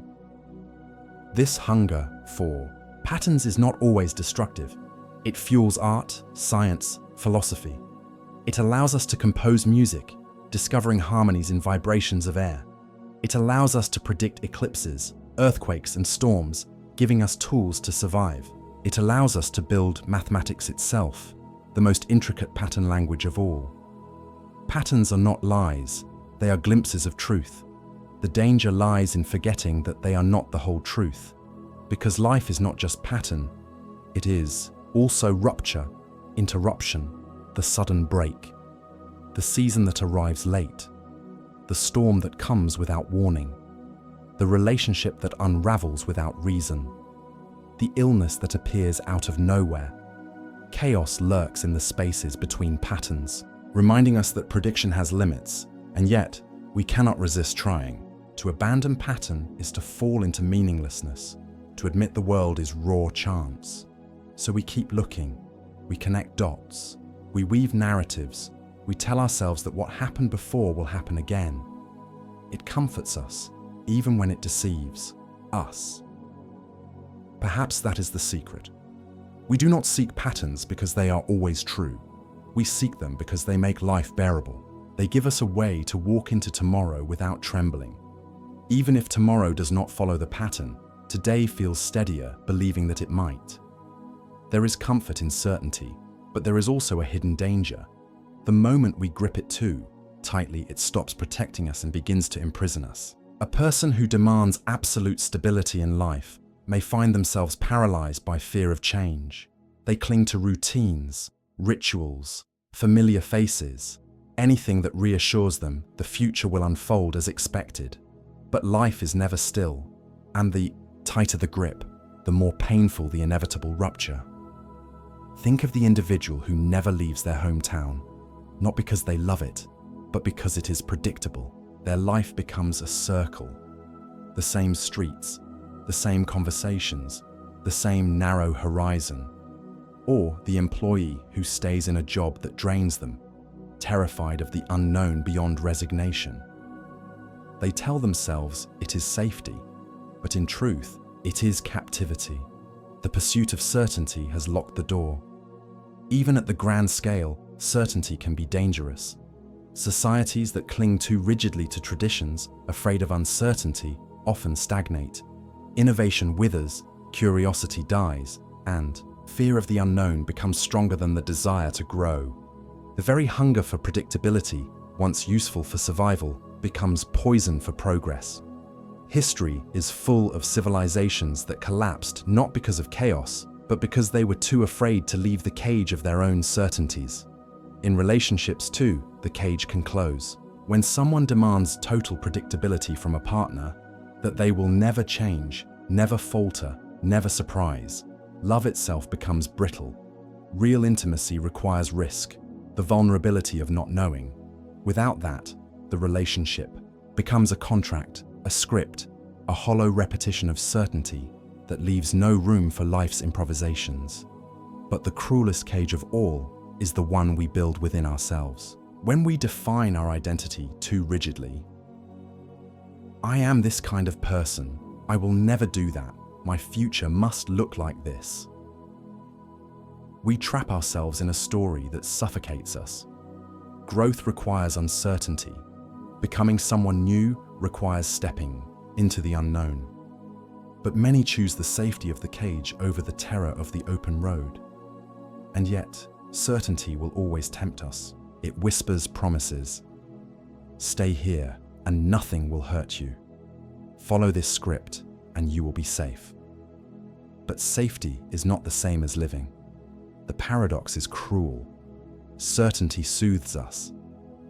This hunger for patterns is not always destructive. It fuels art, science, philosophy. It allows us to compose music, discovering harmonies in vibrations of air. It allows us to predict eclipses, earthquakes, and storms, giving us tools to survive. It allows us to build mathematics itself, the most intricate pattern language of all. Patterns are not lies, they are glimpses of truth. The danger lies in forgetting that they are not the whole truth, because life is not just pattern, it is also rupture, interruption, the sudden break, the season that arrives late, the storm that comes without warning, the relationship that unravels without reason, the illness that appears out of nowhere. Chaos lurks in the spaces between patterns, reminding us that prediction has limits, and yet we cannot resist trying. To abandon pattern is to fall into meaninglessness, to admit the world is raw chance. So we keep looking, we connect dots, we weave narratives, we tell ourselves that what happened before will happen again. It comforts us, even when it deceives us. Perhaps that is the secret. We do not seek patterns because they are always true. We seek them because they make life bearable. They give us a way to walk into tomorrow without trembling. Even if tomorrow does not follow the pattern, today feels steadier, believing that it might. There is comfort in certainty, but there is also a hidden danger. The moment we grip it too tightly, it stops protecting us and begins to imprison us. A person who demands absolute stability in life may find themselves paralyzed by fear of change. They cling to routines, rituals, familiar faces, anything that reassures them the future will unfold as expected. But life is never still, and the tighter the grip, the more painful the inevitable rupture. Think of the individual who never leaves their hometown, not because they love it, but because it is predictable. Their life becomes a circle. The same streets, the same conversations, the same narrow horizon. Or the employee who stays in a job that drains them, terrified of the unknown beyond resignation. They tell themselves it is safety, but in truth, it is captivity. The pursuit of certainty has locked the door. Even at the grand scale, certainty can be dangerous. Societies that cling too rigidly to traditions, afraid of uncertainty, often stagnate. Innovation withers, curiosity dies, and fear of the unknown becomes stronger than the desire to grow. The very hunger for predictability, once useful for survival, becomes poison for progress. History is full of civilizations that collapsed not because of chaos, but because they were too afraid to leave the cage of their own certainties. In relationships too, the cage can close. When someone demands total predictability from a partner, that they will never change, never falter, never surprise, love itself becomes brittle. Real intimacy requires risk, the vulnerability of not knowing. Without that, the relationship becomes a contract, a script, a hollow repetition of certainty that leaves no room for life's improvisations. But the cruelest cage of all is the one we build within ourselves. When we define our identity too rigidly, I am this kind of person, I will never do that, my future must look like this. We trap ourselves in a story that suffocates us. Growth requires uncertainty. Becoming someone new requires stepping into the unknown. But many choose the safety of the cage over the terror of the open road. And yet, certainty will always tempt us. It whispers promises. Stay here and nothing will hurt you. Follow this script and you will be safe. But safety is not the same as living. The paradox is cruel. Certainty soothes us,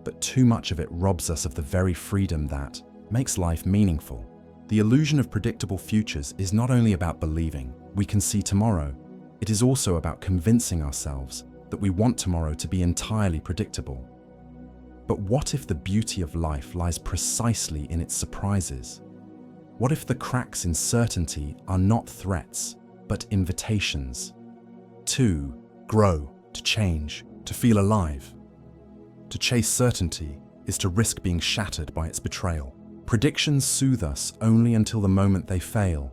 but too much of it robs us of the very freedom that makes life meaningful. The illusion of predictable futures is not only about believing we can see tomorrow, it is also about convincing ourselves that we want tomorrow to be entirely predictable. But what if the beauty of life lies precisely in its surprises? What if the cracks in certainty are not threats, but invitations? To grow, to change, to feel alive. To chase certainty is to risk being shattered by its betrayal. Predictions soothe us only until the moment they fail.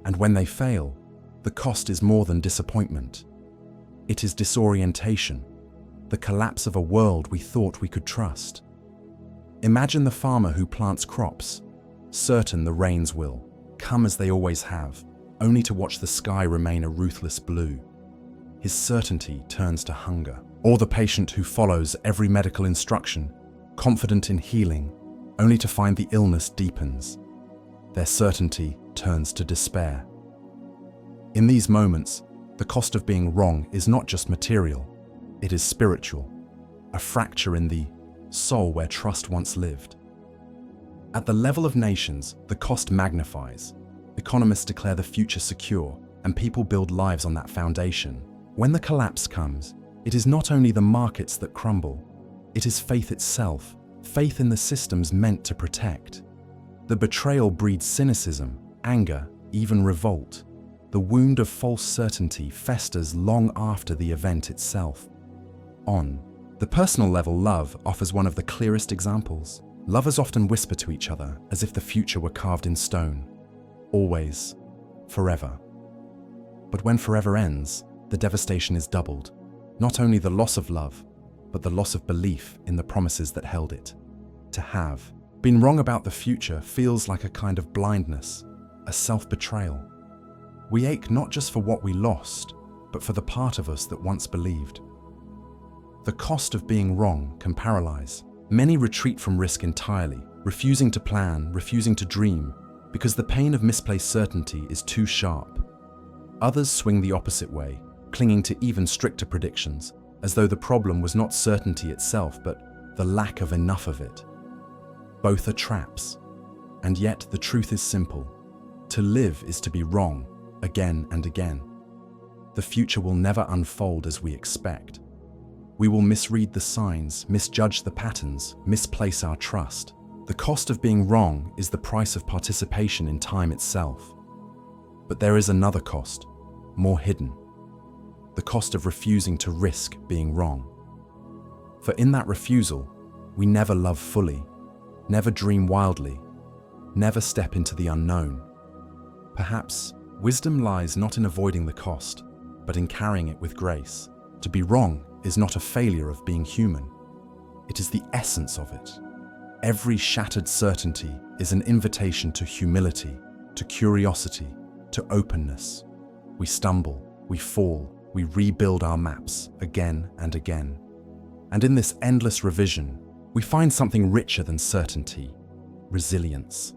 And when they fail, the cost is more than disappointment. It is disorientation, the collapse of a world we thought we could trust. Imagine the farmer who plants crops, certain the rains will come as they always have, only to watch the sky remain a ruthless blue. His certainty turns to hunger. Or the patient who follows every medical instruction, confident in healing, only to find the illness deepens. Their certainty turns to despair. In these moments, the cost of being wrong is not just material, it is spiritual, a fracture in the soul where trust once lived. At the level of nations, the cost magnifies. Economists declare the future secure, and people build lives on that foundation. When the collapse comes, it is not only the markets that crumble, it is faith itself, faith in the systems meant to protect. The betrayal breeds cynicism, anger, even revolt. The wound of false certainty festers long after the event itself. On the personal level, love offers one of the clearest examples. Lovers often whisper to each other as if the future were carved in stone. Always, forever. But when forever ends, the devastation is doubled. Not only the loss of love, but the loss of belief in the promises that held it. To have been wrong about the future feels like a kind of blindness, a self-betrayal. We ache not just for what we lost, but for the part of us that once believed. The cost of being wrong can paralyze. Many retreat from risk entirely, refusing to plan, refusing to dream, because the pain of misplaced certainty is too sharp. Others swing the opposite way, clinging to even stricter predictions, as though the problem was not certainty itself, but the lack of enough of it. Both are traps, and yet the truth is simple. To live is to be wrong, again and again. The future will never unfold as we expect. We will misread the signs, misjudge the patterns, misplace our trust. The cost of being wrong is the price of participation in time itself. But there is another cost, more hidden. The cost of refusing to risk being wrong. For in that refusal, we never love fully, never dream wildly, never step into the unknown. Perhaps wisdom lies not in avoiding the cost, but in carrying it with grace. To be wrong is not a failure of being human. It is the essence of it. Every shattered certainty is an invitation to humility, to curiosity, to openness. We stumble, we fall, we rebuild our maps again and again. And in this endless revision, we find something richer than certainty: resilience.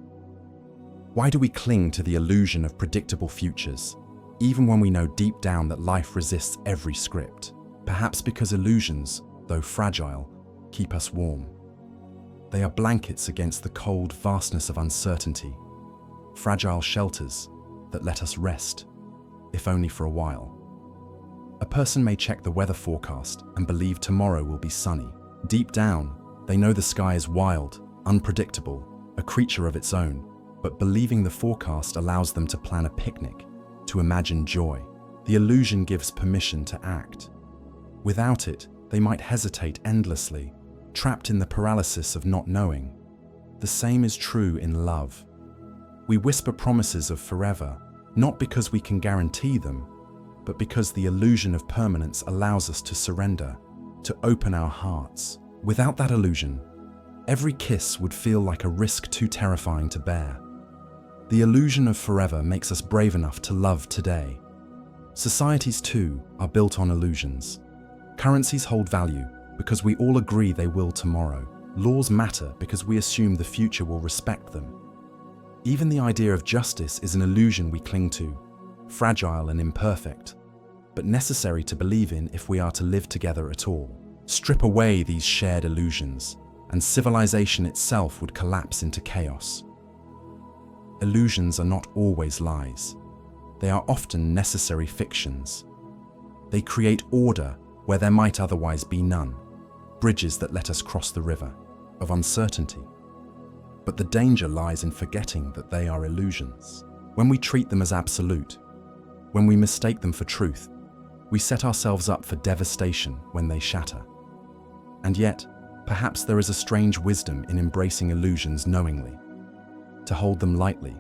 Why do we cling to the illusion of predictable futures, even when we know deep down that life resists every script? Perhaps because illusions, though fragile, keep us warm. They are blankets against the cold vastness of uncertainty, fragile shelters that let us rest, if only for a while. A person may check the weather forecast and believe tomorrow will be sunny. Deep down, they know the sky is wild, unpredictable, a creature of its own, but believing the forecast allows them to plan a picnic, to imagine joy. The illusion gives permission to act. Without it, they might hesitate endlessly, trapped in the paralysis of not knowing. The same is true in love. We whisper promises of forever, not because we can guarantee them, but because the illusion of permanence allows us to surrender, to open our hearts. Without that illusion, every kiss would feel like a risk too terrifying to bear. The illusion of forever makes us brave enough to love today. Societies, too, are built on illusions. Currencies hold value because we all agree they will tomorrow. Laws matter because we assume the future will respect them. Even the idea of justice is an illusion we cling to, fragile and imperfect, but necessary to believe in if we are to live together at all. Strip away these shared illusions, and civilization itself would collapse into chaos. Illusions are not always lies. They are often necessary fictions. They create order where there might otherwise be none, bridges that let us cross the river of uncertainty. But the danger lies in forgetting that they are illusions. When we treat them as absolute, when we mistake them for truth, we set ourselves up for devastation when they shatter. And yet, perhaps there is a strange wisdom in embracing illusions knowingly, to hold them lightly,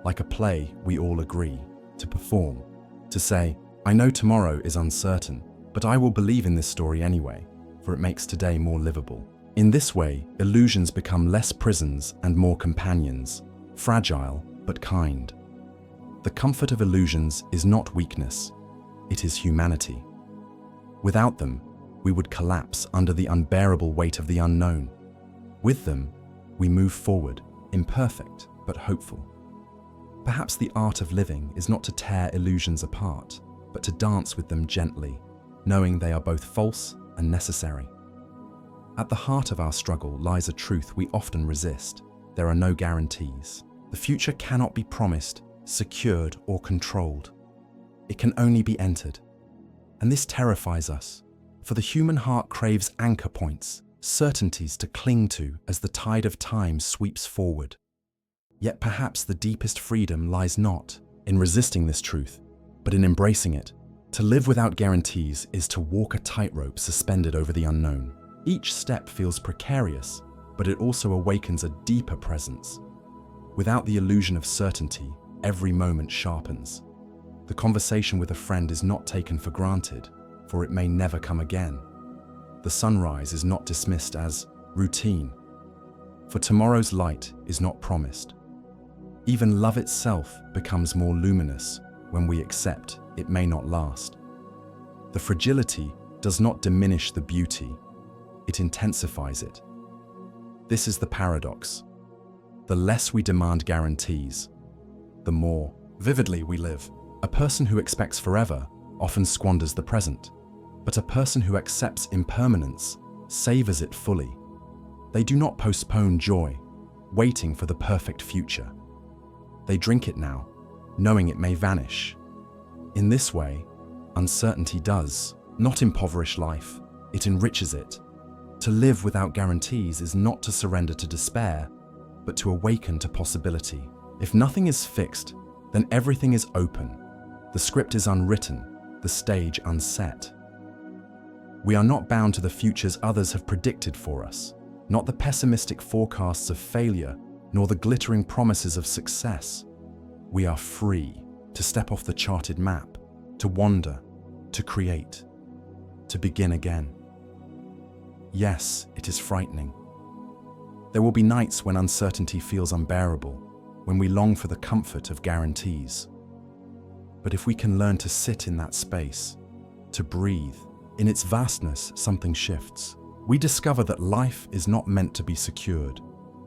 like a play we all agree, to perform, to say, I know tomorrow is uncertain, but I will believe in this story anyway, for it makes today more livable. In this way, illusions become less prisons and more companions, fragile but kind. The comfort of illusions is not weakness, it is humanity. Without them, we would collapse under the unbearable weight of the unknown. With them, we move forward, imperfect but hopeful. Perhaps the art of living is not to tear illusions apart, but to dance with them gently, knowing they are both false and necessary. At the heart of our struggle lies a truth we often resist. There are no guarantees. The future cannot be promised, secured, or controlled. It can only be entered. And this terrifies us, for the human heart craves anchor points, certainties to cling to as the tide of time sweeps forward. Yet perhaps the deepest freedom lies not in resisting this truth, but in embracing it. To live without guarantees is to walk a tightrope suspended over the unknown. Each step feels precarious, but it also awakens a deeper presence. Without the illusion of certainty, every moment sharpens. The conversation with a friend is not taken for granted, for it may never come again. The sunrise is not dismissed as routine, for tomorrow's light is not promised. Even love itself becomes more luminous when we accept it may not last. The fragility does not diminish the beauty, it intensifies it. This is the paradox. The less we demand guarantees, the more vividly we live. A person who expects forever often squanders the present, but a person who accepts impermanence savors it fully. They do not postpone joy, waiting for the perfect future. They drink it now, knowing it may vanish. In this way, uncertainty does not impoverish life, it enriches it. To live without guarantees is not to surrender to despair, but to awaken to possibility. If nothing is fixed, then everything is open. The script is unwritten, the stage unset. We are not bound to the futures others have predicted for us, not the pessimistic forecasts of failure, nor the glittering promises of success. We are free to step off the charted map, to wander, to create, to begin again. Yes, it is frightening. There will be nights when uncertainty feels unbearable, when we long for the comfort of guarantees. But if we can learn to sit in that space, to breathe, in its vastness something shifts. We discover that life is not meant to be secured,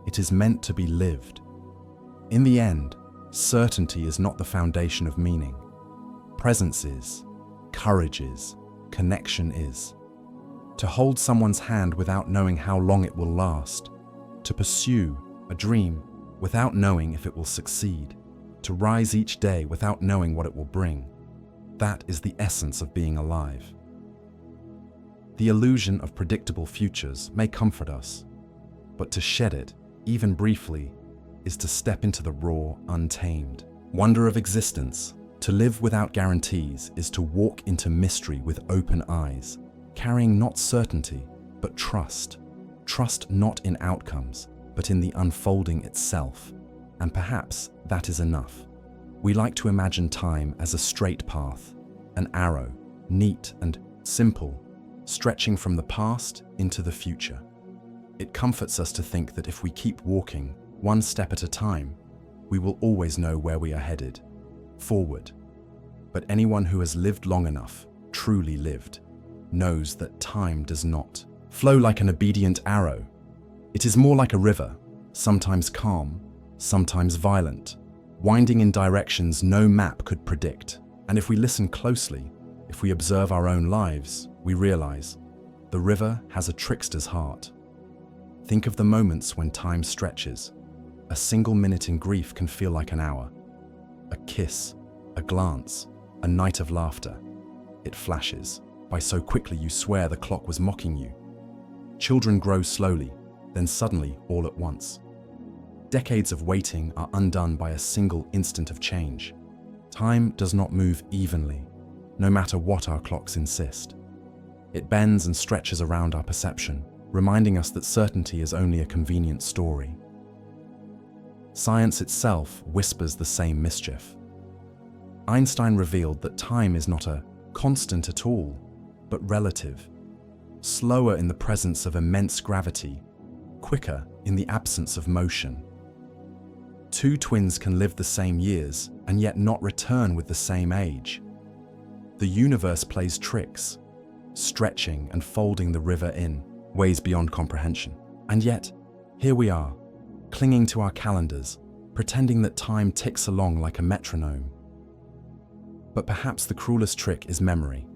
it is meant to be lived. In the end, certainty is not the foundation of meaning. Presence is, courage is, connection is. To hold someone's hand without knowing how long it will last, to pursue a dream without knowing if it will succeed, to rise each day without knowing what it will bring. That is the essence of being alive. The illusion of predictable futures may comfort us, but to shed it, even briefly, is to step into the raw, untamed wonder of existence. To live without guarantees is to walk into mystery with open eyes, carrying not certainty, but trust. Trust not in outcomes, but in the unfolding itself. And perhaps that is enough. We like to imagine time as a straight path, an arrow, neat and simple, stretching from the past into the future. It comforts us to think that if we keep walking, one step at a time, we will always know where we are headed, forward. But anyone who has lived long enough, truly lived, knows that time does not flow like an obedient arrow. It is more like a river, sometimes calm, sometimes violent, winding in directions no map could predict. And if we listen closely, if we observe our own lives, we realize the river has a trickster's heart. Think of the moments when time stretches. A single minute in grief can feel like an hour. A kiss, a glance, a night of laughter. It flashes by so quickly you swear the clock was mocking you. Children grow slowly, then suddenly all at once. Decades of waiting are undone by a single instant of change. Time does not move evenly, no matter what our clocks insist. It bends and stretches around our perception, reminding us that certainty is only a convenient story. Science itself whispers the same mischief. Einstein revealed that time is not a constant at all, but relative. Slower in the presence of immense gravity, quicker in the absence of motion. Two twins can live the same years and yet not return with the same age. The universe plays tricks, stretching and folding the river in ways beyond comprehension. And yet, here we are, clinging to our calendars, pretending that time ticks along like a metronome. But perhaps the cruelest trick is memory.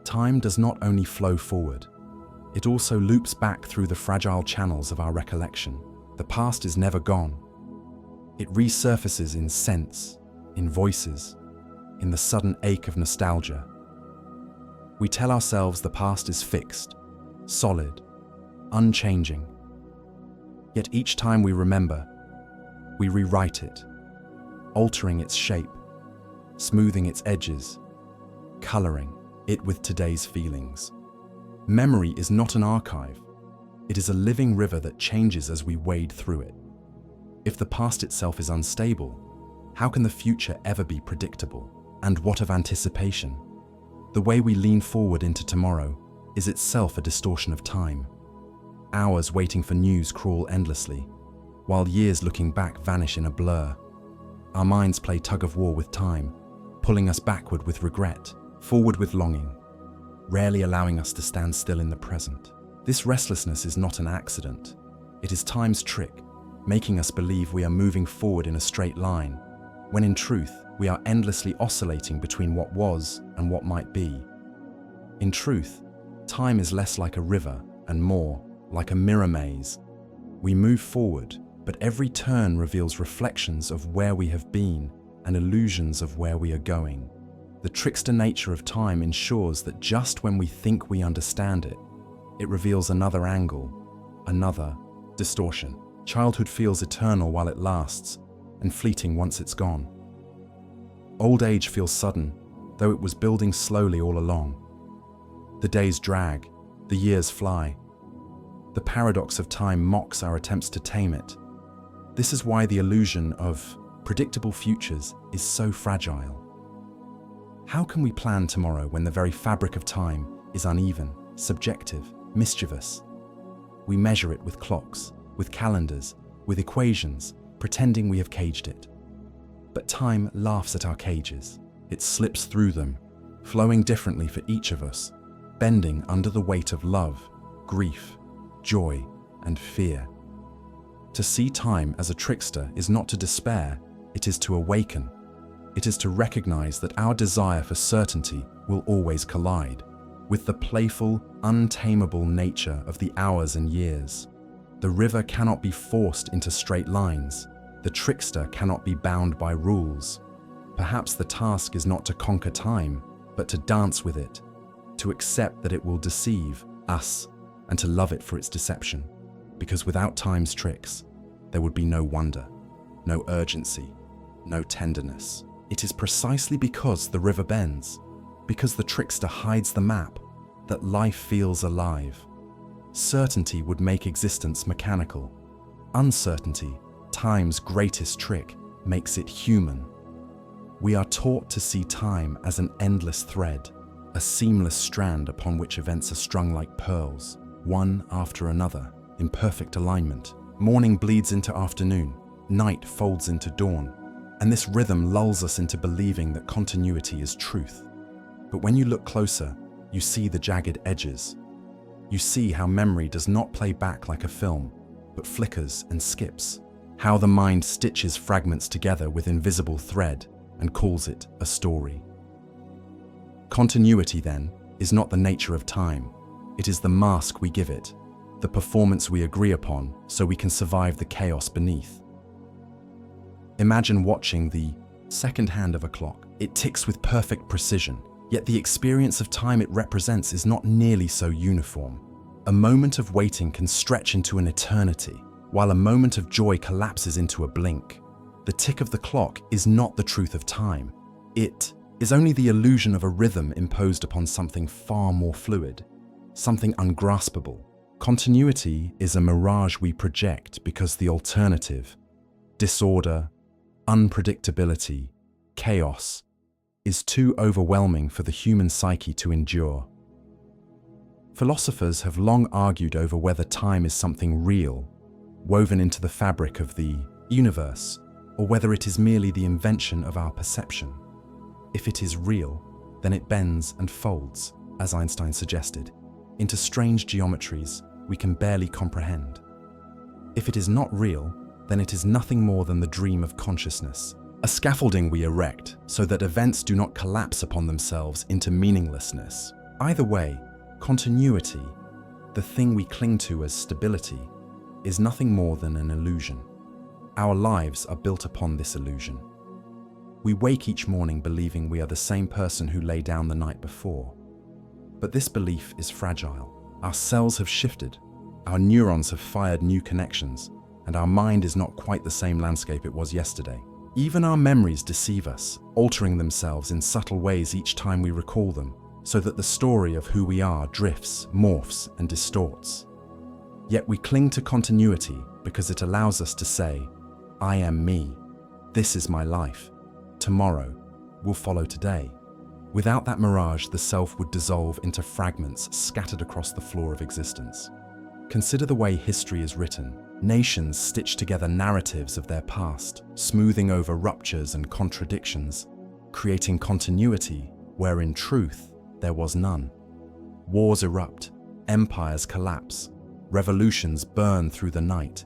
Time does not only flow forward, it also loops back through the fragile channels of our recollection. The past is never gone. It resurfaces in scents, in voices, in the sudden ache of nostalgia. We tell ourselves the past is fixed, solid, unchanging. Yet each time we remember, we rewrite it, altering its shape, smoothing its edges, coloring it with today's feelings. Memory is not an archive. It is a living river that changes as we wade through it. If the past itself is unstable, how can the future ever be predictable? And what of anticipation? The way we lean forward into tomorrow is itself a distortion of time. Hours waiting for news crawl endlessly, while years looking back vanish in a blur. Our minds play tug-of-war with time, pulling us backward with regret, forward with longing, rarely allowing us to stand still in the present. This restlessness is not an accident. It is time's trick, making us believe we are moving forward in a straight line, when in truth, we are endlessly oscillating between what was and what might be. In truth, time is less like a river and more like a mirror maze. We move forward, but every turn reveals reflections of where we have been and illusions of where we are going. The trickster nature of time ensures that just when we think we understand it, it reveals another angle, another distortion. Childhood feels eternal while it lasts, and fleeting once it's gone. Old age feels sudden, though it was building slowly all along. The days drag, the years fly. The paradox of time mocks our attempts to tame it. This is why the illusion of predictable futures is so fragile. How can we plan tomorrow when the very fabric of time is uneven, subjective, mischievous? We measure it with clocks, with calendars, with equations, pretending we have caged it. But time laughs at our cages. It slips through them, flowing differently for each of us, bending under the weight of love, grief, joy, and fear. To see time as a trickster is not to despair, it is to awaken. It is to recognize that our desire for certainty will always collide with the playful, untamable nature of the hours and years. The river cannot be forced into straight lines. The trickster cannot be bound by rules. Perhaps the task is not to conquer time, but to dance with it, to accept that it will deceive us, and to love it for its deception. Because without time's tricks, there would be no wonder, no urgency, no tenderness. It is precisely because the river bends, because the trickster hides the map, that life feels alive. Certainty would make existence mechanical. Uncertainty, time's greatest trick, makes it human. We are taught to see time as an endless thread, a seamless strand upon which events are strung like pearls, one after another, in perfect alignment. Morning bleeds into afternoon, night folds into dawn, and this rhythm lulls us into believing that continuity is truth. But when you look closer, you see the jagged edges. You see how memory does not play back like a film, but flickers and skips. How the mind stitches fragments together with invisible thread and calls it a story. Continuity, then, is not the nature of time. It is the mask we give it, the performance we agree upon so we can survive the chaos beneath. Imagine watching the second hand of a clock. It ticks with perfect precision, yet the experience of time it represents is not nearly so uniform. A moment of waiting can stretch into an eternity, while a moment of joy collapses into a blink. The tick of the clock is not the truth of time. It is only the illusion of a rhythm imposed upon something far more fluid, something ungraspable. Continuity is a mirage we project because the alternative, disorder, unpredictability, chaos, is too overwhelming for the human psyche to endure. Philosophers have long argued over whether time is something real, woven into the fabric of the universe, or whether it is merely the invention of our perception. If it is real, then it bends and folds, as Einstein suggested, into strange geometries we can barely comprehend. If it is not real, then it is nothing more than the dream of consciousness, a scaffolding we erect so that events do not collapse upon themselves into meaninglessness. Either way, continuity, the thing we cling to as stability, is nothing more than an illusion. Our lives are built upon this illusion. We wake each morning believing we are the same person who lay down the night before. But this belief is fragile. Our cells have shifted, our neurons have fired new connections, and our mind is not quite the same landscape it was yesterday. Even our memories deceive us, altering themselves in subtle ways each time we recall them, so that the story of who we are drifts, morphs, and distorts. Yet we cling to continuity because it allows us to say, I am me, this is my life, tomorrow, will follow today. Without that mirage, the self would dissolve into fragments scattered across the floor of existence. Consider the way history is written. Nations stitch together narratives of their past, smoothing over ruptures and contradictions, creating continuity where in truth there was none. Wars erupt, empires collapse, revolutions burn through the night.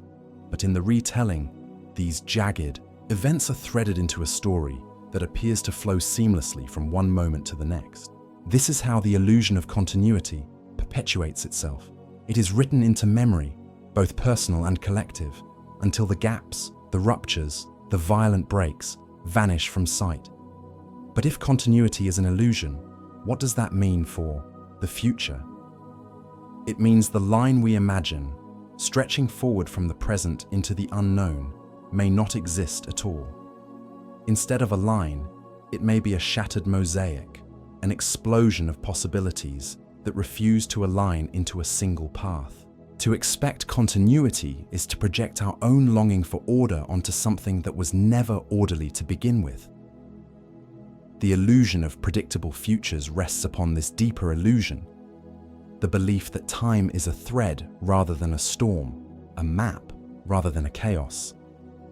But in the retelling, these jagged events are threaded into a story that appears to flow seamlessly from one moment to the next. This is how the illusion of continuity perpetuates itself. It is written into memory, both personal and collective, until the gaps, the ruptures, the violent breaks vanish from sight. But if continuity is an illusion, what does that mean for the future? It means the line we imagine, stretching forward from the present into the unknown, may not exist at all. Instead of a line, it may be a shattered mosaic, an explosion of possibilities that refuse to align into a single path. To expect continuity is to project our own longing for order onto something that was never orderly to begin with. The illusion of predictable futures rests upon this deeper illusion, the belief that time is a thread rather than a storm, a map rather than a chaos.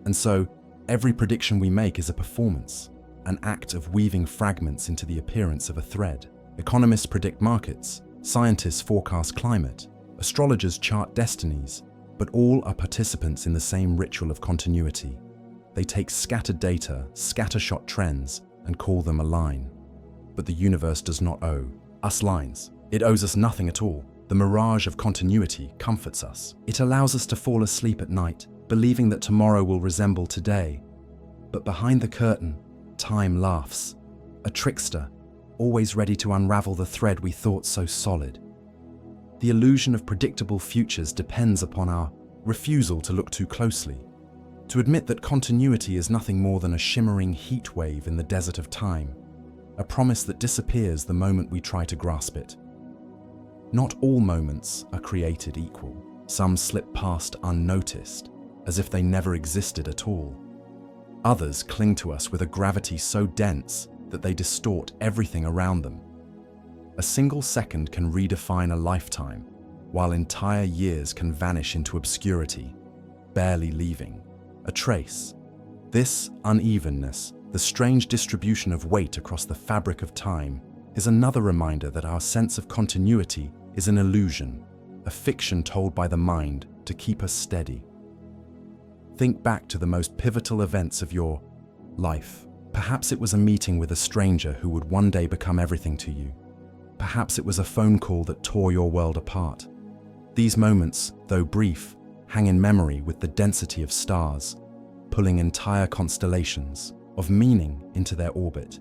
And so, every prediction we make is a performance, an act of weaving fragments into the appearance of a thread. Economists predict markets, scientists forecast climate, astrologers chart destinies, but all are participants in the same ritual of continuity. They take scattered data, scattershot trends, and call them a line. But the universe does not owe us lines. It owes us nothing at all. The mirage of continuity comforts us. It allows us to fall asleep at night, believing that tomorrow will resemble today. But behind the curtain, time laughs, a trickster, always ready to unravel the thread we thought so solid. The illusion of predictable futures depends upon our refusal to look too closely, to admit that continuity is nothing more than a shimmering heat wave in the desert of time, a promise that disappears the moment we try to grasp it. Not all moments are created equal. Some slip past unnoticed, as if they never existed at all. Others cling to us with a gravity so dense that they distort everything around them. A single second can redefine a lifetime, while entire years can vanish into obscurity, barely leaving a trace. This unevenness, the strange distribution of weight across the fabric of time, is another reminder that our sense of continuity is an illusion, a fiction told by the mind to keep us steady. Think back to the most pivotal events of your life. Perhaps it was a meeting with a stranger who would one day become everything to you. Perhaps it was a phone call that tore your world apart. These moments, though brief, hang in memory with the density of stars, pulling entire constellations of meaning into their orbit.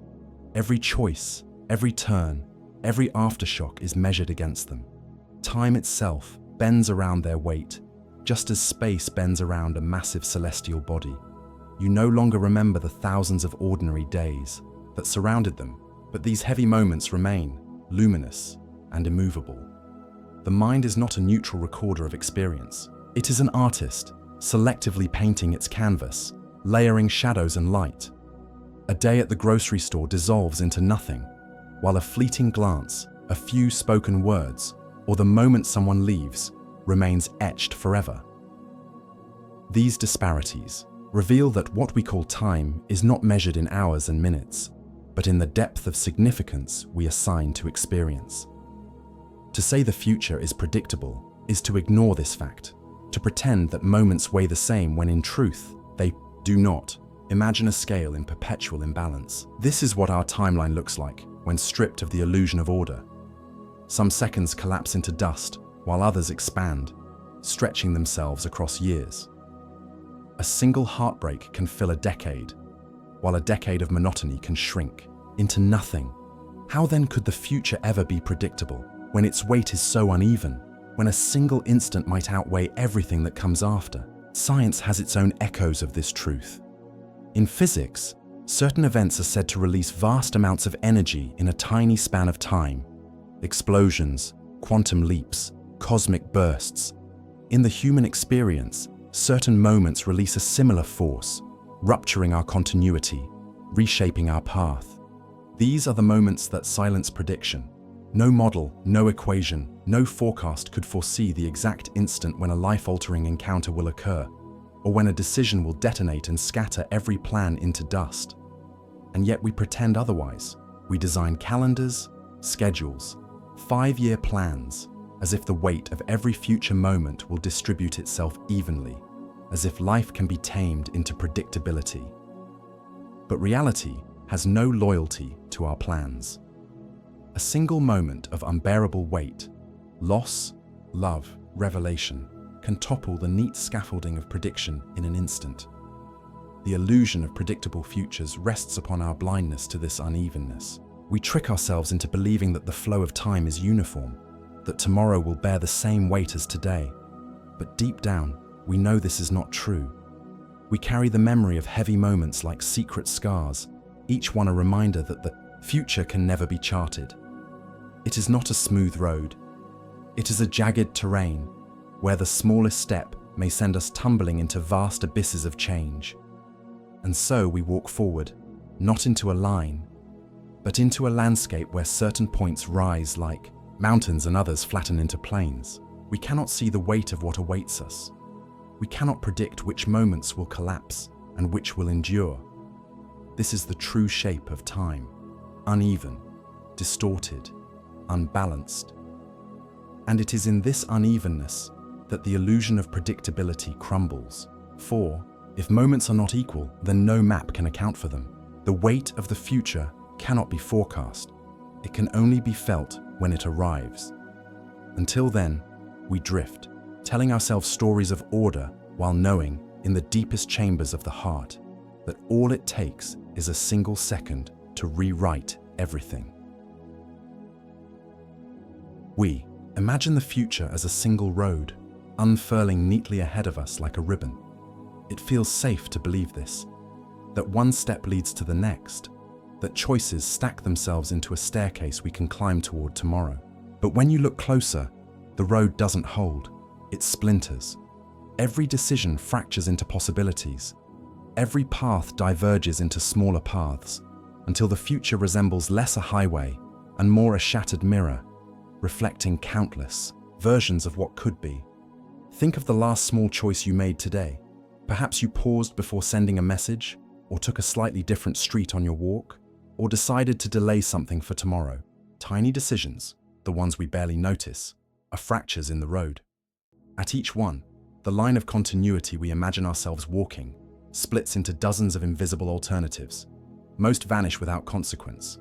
Every choice, every turn, every aftershock is measured against them. Time itself bends around their weight, just as space bends around a massive celestial body. You no longer remember the thousands of ordinary days that surrounded them, but these heavy moments remain, luminous and immovable. The mind is not a neutral recorder of experience. It is an artist, selectively painting its canvas, layering shadows and light. A day at the grocery store dissolves into nothing, while a fleeting glance, a few spoken words, or the moment someone leaves remains etched forever. These disparities reveal that what we call time is not measured in hours and minutes, but in the depth of significance we assign to experience. To say the future is predictable is to ignore this fact, to pretend that moments weigh the same when in truth they do not. Imagine a scale in perpetual imbalance. This is what our timeline looks like when stripped of the illusion of order. Some seconds collapse into dust, while others expand, stretching themselves across years. A single heartbreak can fill a decade, while a decade of monotony can shrink into nothing. How then could the future ever be predictable, when its weight is so uneven, when a single instant might outweigh everything that comes after? Science has its own echoes of this truth. In physics, certain events are said to release vast amounts of energy in a tiny span of time. Explosions, quantum leaps, cosmic bursts. In the human experience, certain moments release a similar force, rupturing our continuity, reshaping our path. These are the moments that silence prediction. No model, no equation, no forecast could foresee the exact instant when a life-altering encounter will occur, or when a decision will detonate and scatter every plan into dust. And yet we pretend otherwise. We design calendars, schedules, 5-year plans, as if the weight of every future moment will distribute itself evenly, as if life can be tamed into predictability. But reality has no loyalty to our plans. A single moment of unbearable weight, loss, love, revelation, can topple the neat scaffolding of prediction in an instant. The illusion of predictable futures rests upon our blindness to this unevenness. We trick ourselves into believing that the flow of time is uniform, that tomorrow will bear the same weight as today. But deep down, we know this is not true. We carry the memory of heavy moments like secret scars, each one a reminder that the future can never be charted. It is not a smooth road. It is a jagged terrain, where the smallest step may send us tumbling into vast abysses of change. And so we walk forward, not into a line, but into a landscape where certain points rise like mountains and others flatten into plains. We cannot see the weight of what awaits us. We cannot predict which moments will collapse and which will endure. This is the true shape of time, uneven, distorted, unbalanced. And it is in this unevenness that the illusion of predictability crumbles. For, if moments are not equal, then no map can account for them. The weight of the future cannot be forecast. It can only be felt when it arrives. Until then, we drift, telling ourselves stories of order while knowing, in the deepest chambers of the heart, that all it takes is a single second to rewrite everything. We imagine the future as a single road, unfurling neatly ahead of us like a ribbon. It feels safe to believe this, that one step leads to the next, that choices stack themselves into a staircase we can climb toward tomorrow. But when you look closer, the road doesn't hold, it splinters. Every decision fractures into possibilities. Every path diverges into smaller paths, until the future resembles less a highway and more a shattered mirror, reflecting countless versions of what could be. Think of the last small choice you made today. Perhaps you paused before sending a message, or took a slightly different street on your walk, or decided to delay something for tomorrow. Tiny decisions, the ones we barely notice, are fractures in the road. At each one, the line of continuity we imagine ourselves walking splits into dozens of invisible alternatives. Most vanish without consequence,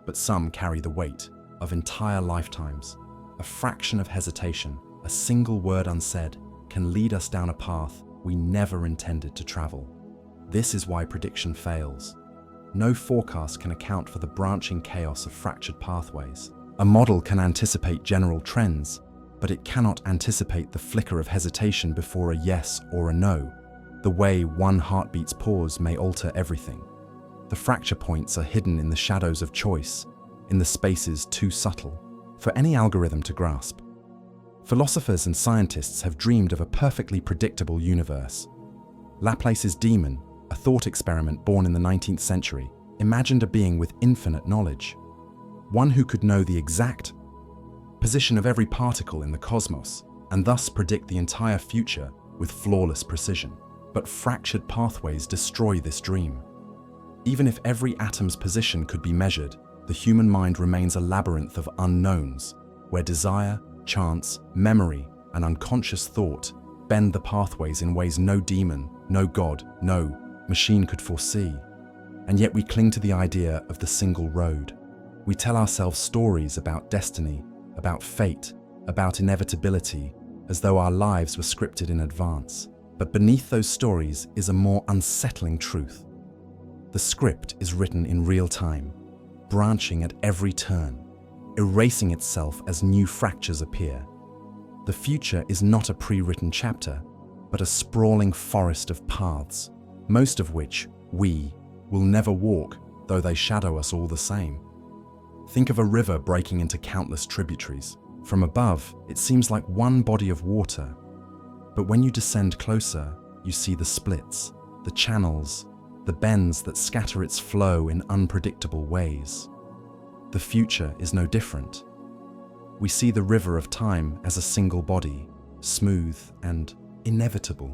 but some carry the weight of entire lifetimes. A fraction of hesitation, a single word unsaid, can lead us down a path we never intended to travel. This is why prediction fails. No forecast can account for the branching chaos of fractured pathways. A model can anticipate general trends, but it cannot anticipate the flicker of hesitation before a yes or a no. The way one heartbeat's pause may alter everything. The fracture points are hidden in the shadows of choice, in the spaces too subtle for any algorithm to grasp. Philosophers and scientists have dreamed of a perfectly predictable universe. Laplace's demon, a thought experiment born in the 19th century, imagined a being with infinite knowledge, one who could know the exact position of every particle in the cosmos and thus predict the entire future with flawless precision. But fractured pathways destroy this dream. Even if every atom's position could be measured, the human mind remains a labyrinth of unknowns, where desire, chance, memory, and unconscious thought bend the pathways in ways no demon, no god, no machine could foresee. And yet we cling to the idea of the single road. We tell ourselves stories about destiny, about fate, about inevitability, as though our lives were scripted in advance. But beneath those stories is a more unsettling truth. The script is written in real time, branching at every turn, erasing itself as new fractures appear. The future is not a pre-written chapter, but a sprawling forest of paths, most of which we will never walk, though they shadow us all the same. Think of a river breaking into countless tributaries. From above, it seems like one body of water. But when you descend closer, you see the splits, the channels, the bends that scatter its flow in unpredictable ways. The future is no different. We see the river of time as a single body, smooth and inevitable.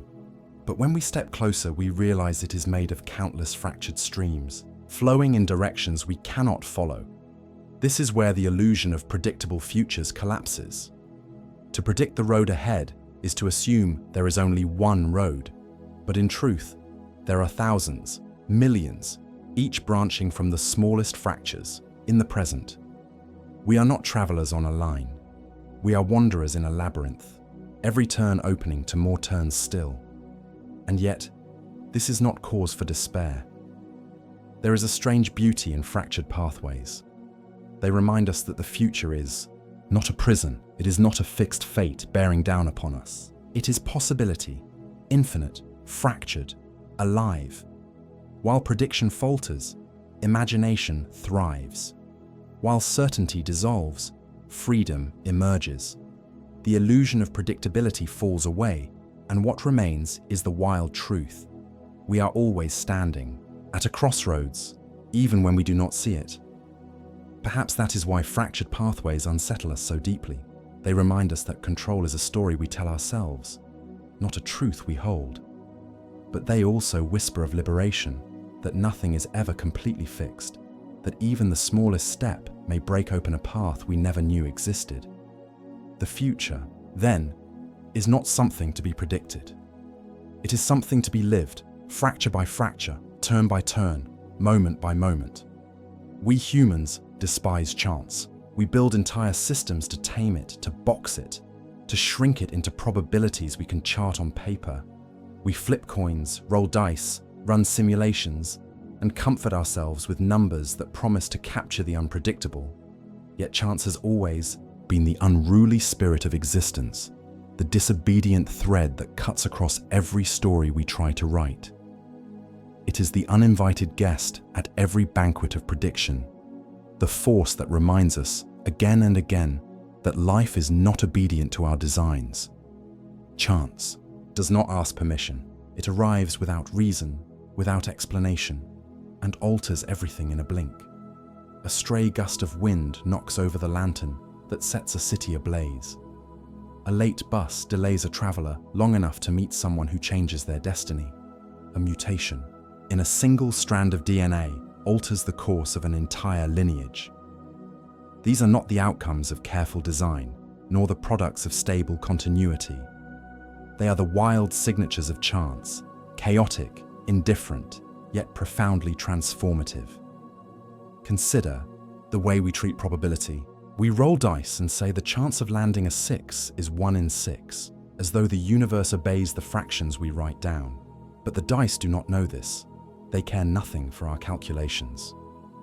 But when we step closer, we realize it is made of countless fractured streams, flowing in directions we cannot follow. This is where the illusion of predictable futures collapses. To predict the road ahead is to assume there is only one road. But in truth, there are thousands, millions, each branching from the smallest fractures in the present. We are not travelers on a line. We are wanderers in a labyrinth, every turn opening to more turns still. And yet, this is not cause for despair. There is a strange beauty in fractured pathways. They remind us that the future is not a prison. It is not a fixed fate bearing down upon us. It is possibility, infinite, fractured, alive. While prediction falters, imagination thrives. While certainty dissolves, freedom emerges. The illusion of predictability falls away, and what remains is the wild truth. We are always standing at a crossroads, even when we do not see it. Perhaps that is why fractured pathways unsettle us so deeply. They remind us that control is a story we tell ourselves, not a truth we hold. But they also whisper of liberation, that nothing is ever completely fixed, that even the smallest step may break open a path we never knew existed. The future, then, is not something to be predicted. It is something to be lived, fracture by fracture, turn by turn, moment by moment. We humans despise chance. We build entire systems to tame it, to box it, to shrink it into probabilities we can chart on paper. We flip coins, roll dice, run simulations, and comfort ourselves with numbers that promise to capture the unpredictable. Yet chance has always been the unruly spirit of existence, the disobedient thread that cuts across every story we try to write. It is the uninvited guest at every banquet of prediction, the force that reminds us again and again that life is not obedient to our designs. Chance does not ask permission. It arrives without reason, without explanation, and alters everything in a blink. A stray gust of wind knocks over the lantern that sets a city ablaze. A late bus delays a traveler long enough to meet someone who changes their destiny. A mutation in a single strand of DNA alters the course of an entire lineage. These are not the outcomes of careful design, nor the products of stable continuity. They are the wild signatures of chance, chaotic, indifferent, yet profoundly transformative. Consider the way we treat probability. We roll dice and say the chance of landing a 6 is 1 in 6, as though the universe obeys the fractions we write down. But the dice do not know this. They care nothing for our calculations.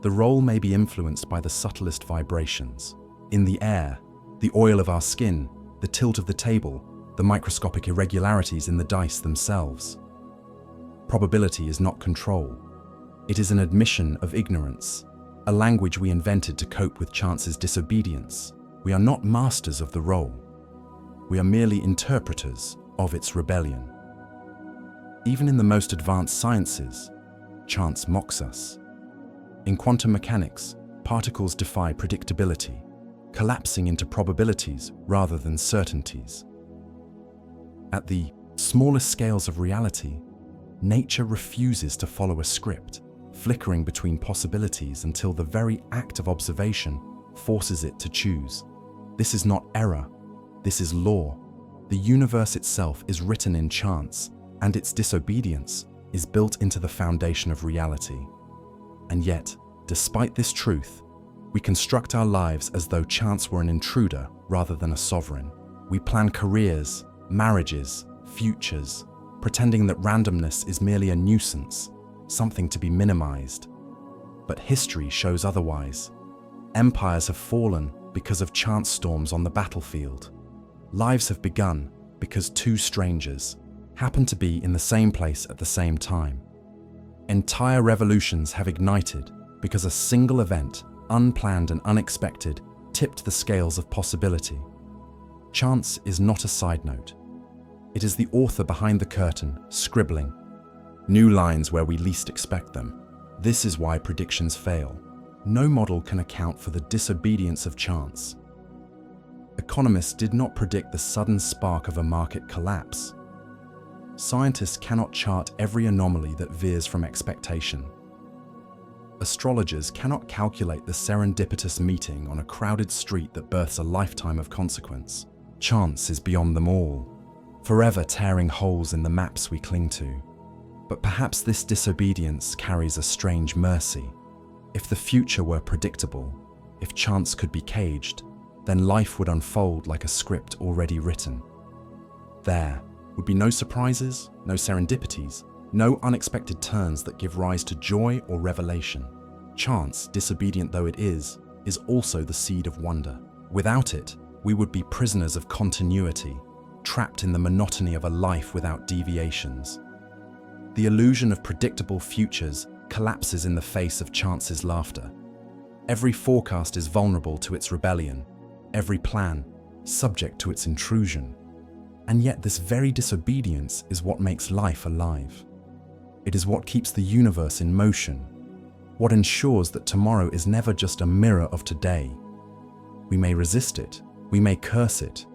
The roll may be influenced by the subtlest vibrations. In the air, the oil of our skin, the tilt of the table, the microscopic irregularities in the dice themselves. Probability is not control. It is an admission of ignorance, a language we invented to cope with chance's disobedience. We are not masters of the roll. We are merely interpreters of its rebellion. Even in the most advanced sciences, chance mocks us. In quantum mechanics, particles defy predictability, collapsing into probabilities rather than certainties. At the smallest scales of reality, nature refuses to follow a script, flickering between possibilities until the very act of observation forces it to choose. This is not error, this is law. The universe itself is written in chance, and its disobedience is built into the foundation of reality. And yet, despite this truth, we construct our lives as though chance were an intruder rather than a sovereign. We plan careers, marriages, futures, pretending that randomness is merely a nuisance, something to be minimized. But history shows otherwise. Empires have fallen because of chance storms on the battlefield. Lives have begun because two strangers happen to be in the same place at the same time. Entire revolutions have ignited because a single event, unplanned and unexpected, tipped the scales of possibility. Chance is not a side note. It is the author behind the curtain, scribbling new lines where we least expect them. This is why predictions fail. no model can account for the disobedience of chance. Economists did not predict the sudden spark of a market collapse. Scientists cannot chart every anomaly that veers from expectation. Astrologers cannot calculate the serendipitous meeting on a crowded street that births a lifetime of consequence. Chance is beyond them all, forever tearing holes in the maps we cling to. But perhaps this disobedience carries a strange mercy. If the future were predictable, if chance could be caged, then life would unfold like a script already written. There would be no surprises, no serendipities, no unexpected turns that give rise to joy or revelation. Chance, disobedient though it is also the seed of wonder. Without it, we would be prisoners of continuity, trapped in the monotony of a life without deviations. The illusion of predictable futures collapses in the face of chance's laughter. Every forecast is vulnerable to its rebellion, every plan subject to its intrusion. And yet this very disobedience is what makes life alive. It is what keeps the universe in motion, what ensures that tomorrow is never just a mirror of today. We may resist it, we may curse it,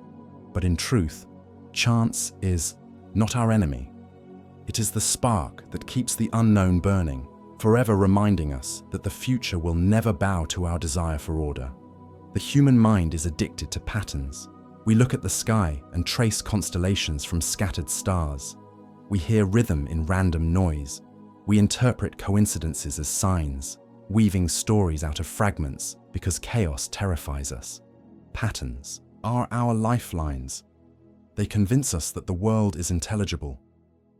but in truth, chance is not our enemy. It is the spark that keeps the unknown burning, forever reminding us that the future will never bow to our desire for order. The human mind is addicted to patterns. We look at the sky and trace constellations from scattered stars. We hear rhythm in random noise. We interpret coincidences as signs, weaving stories out of fragments because chaos terrifies us. Patterns are our lifelines. They convince us that the world is intelligible,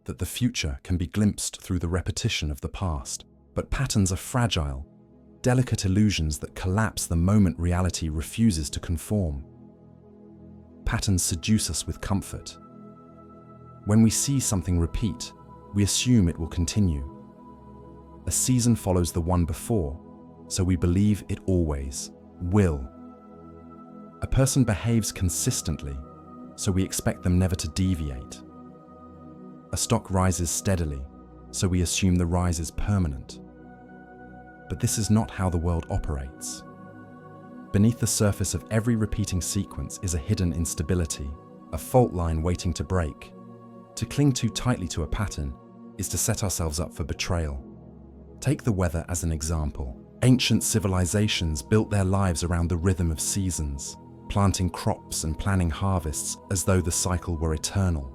that the future can be glimpsed through the repetition of the past. But patterns are fragile, delicate illusions that collapse the moment reality refuses to conform. Patterns seduce us with comfort. When we see something repeat, we assume it will continue. A season follows the one before, so we believe it always will. A person behaves consistently, so we expect them never to deviate. A stock rises steadily, so we assume the rise is permanent. But this is not how the world operates. Beneath the surface of every repeating sequence is a hidden instability, a fault line waiting to break. To cling too tightly to a pattern is to set ourselves up for betrayal. Take the weather as an example. Ancient civilizations built their lives around the rhythm of seasons, planting crops and planning harvests as though the cycle were eternal.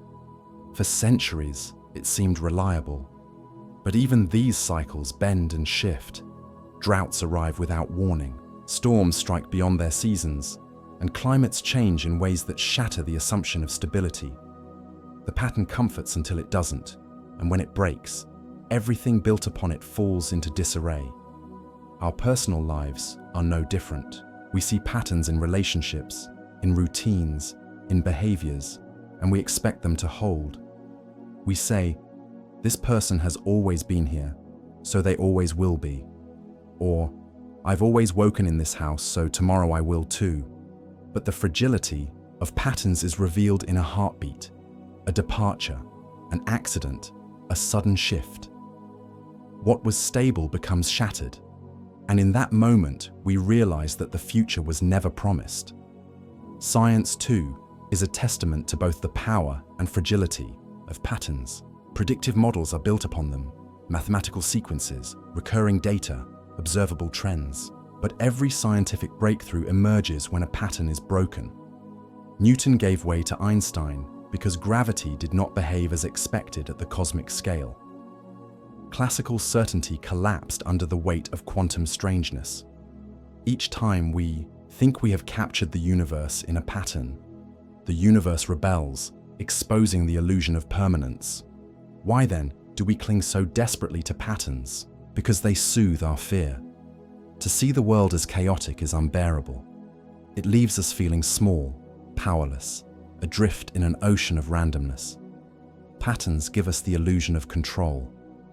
For centuries, it seemed reliable. But even these cycles bend and shift. Droughts arrive without warning, storms strike beyond their seasons, and climates change in ways that shatter the assumption of stability. The pattern comforts until it doesn't, and when it breaks, everything built upon it falls into disarray. Our personal lives are no different. We see patterns in relationships, in routines, in behaviors, and we expect them to hold. We say, "This person has always been here, so they always will be." Or, "I've always woken in this house, so tomorrow I will too." But the fragility of patterns is revealed in a heartbeat, a departure, an accident, a sudden shift. What was stable becomes shattered, and in that moment we realize that the future was never promised. Science, too, is a testament to both the power and fragility of patterns. Predictive models are built upon them, mathematical sequences, recurring data, observable trends. But every scientific breakthrough emerges when a pattern is broken. Newton gave way to Einstein because gravity did not behave as expected at the cosmic scale. Classical certainty collapsed under the weight of quantum strangeness. Each time we think we have captured the universe in a pattern, the universe rebels, exposing the illusion of permanence. Why then do we cling so desperately to patterns? Because they soothe our fear. To see the world as chaotic is unbearable. It leaves us feeling small, powerless, adrift in an ocean of randomness. Patterns give us the illusion of control,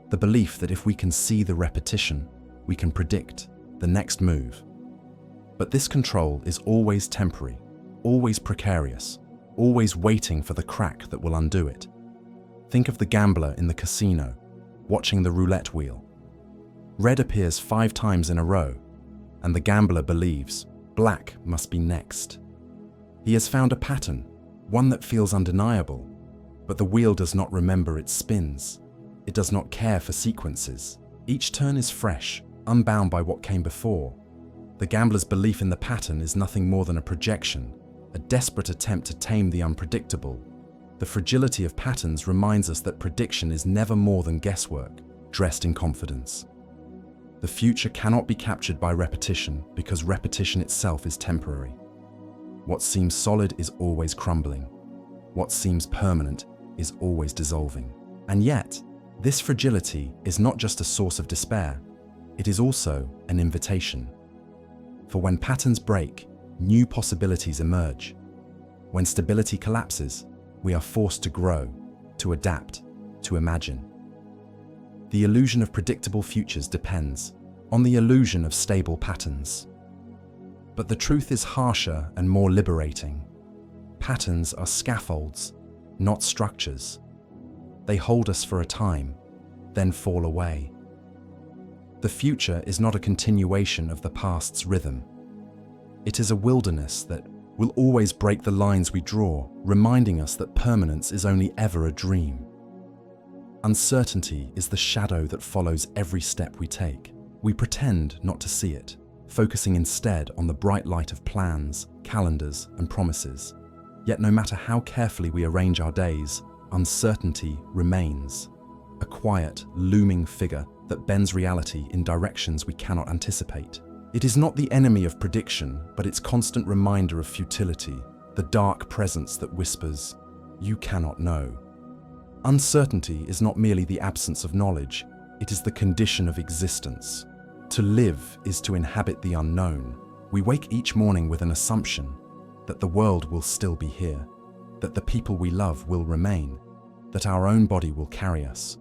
the belief that if we can see the repetition, we can predict the next move. But this control is always temporary, always precarious, always waiting for the crack that will undo it. Think of the gambler in the casino, watching the roulette wheel. Red appears 5 times in a row, and the gambler believes black must be next. He has found a pattern, one that feels undeniable, but the wheel does not remember its spins. It does not care for sequences. Each turn is fresh, unbound by what came before. The gambler's belief in the pattern is nothing more than a projection, a desperate attempt to tame the unpredictable. The fragility of patterns reminds us that prediction is never more than guesswork, dressed in confidence. The future cannot be captured by repetition because repetition itself is temporary. What seems solid is always crumbling. What seems permanent is always dissolving. And yet, this fragility is not just a source of despair, it is also an invitation. For when patterns break, new possibilities emerge. When stability collapses, we are forced to grow, to adapt, to imagine. The illusion of predictable futures depends on the illusion of stable patterns. But the truth is harsher and more liberating. Patterns are scaffolds, not structures. They hold us for a time, then fall away. The future is not a continuation of the past's rhythm. It is a wilderness that will always break the lines we draw, reminding us that permanence is only ever a dream. Uncertainty is the shadow that follows every step we take. We pretend not to see it, focusing instead on the bright light of plans, calendars, and promises. Yet no matter how carefully we arrange our days, uncertainty remains, a quiet, looming figure that bends reality in directions we cannot anticipate. It is not the enemy of prediction, but its constant reminder of futility, the dark presence that whispers, "You cannot know." Uncertainty is not merely the absence of knowledge, it is the condition of existence. To live is to inhabit the unknown. We wake each morning with an assumption that the world will still be here, that the people we love will remain, that our own body will carry us.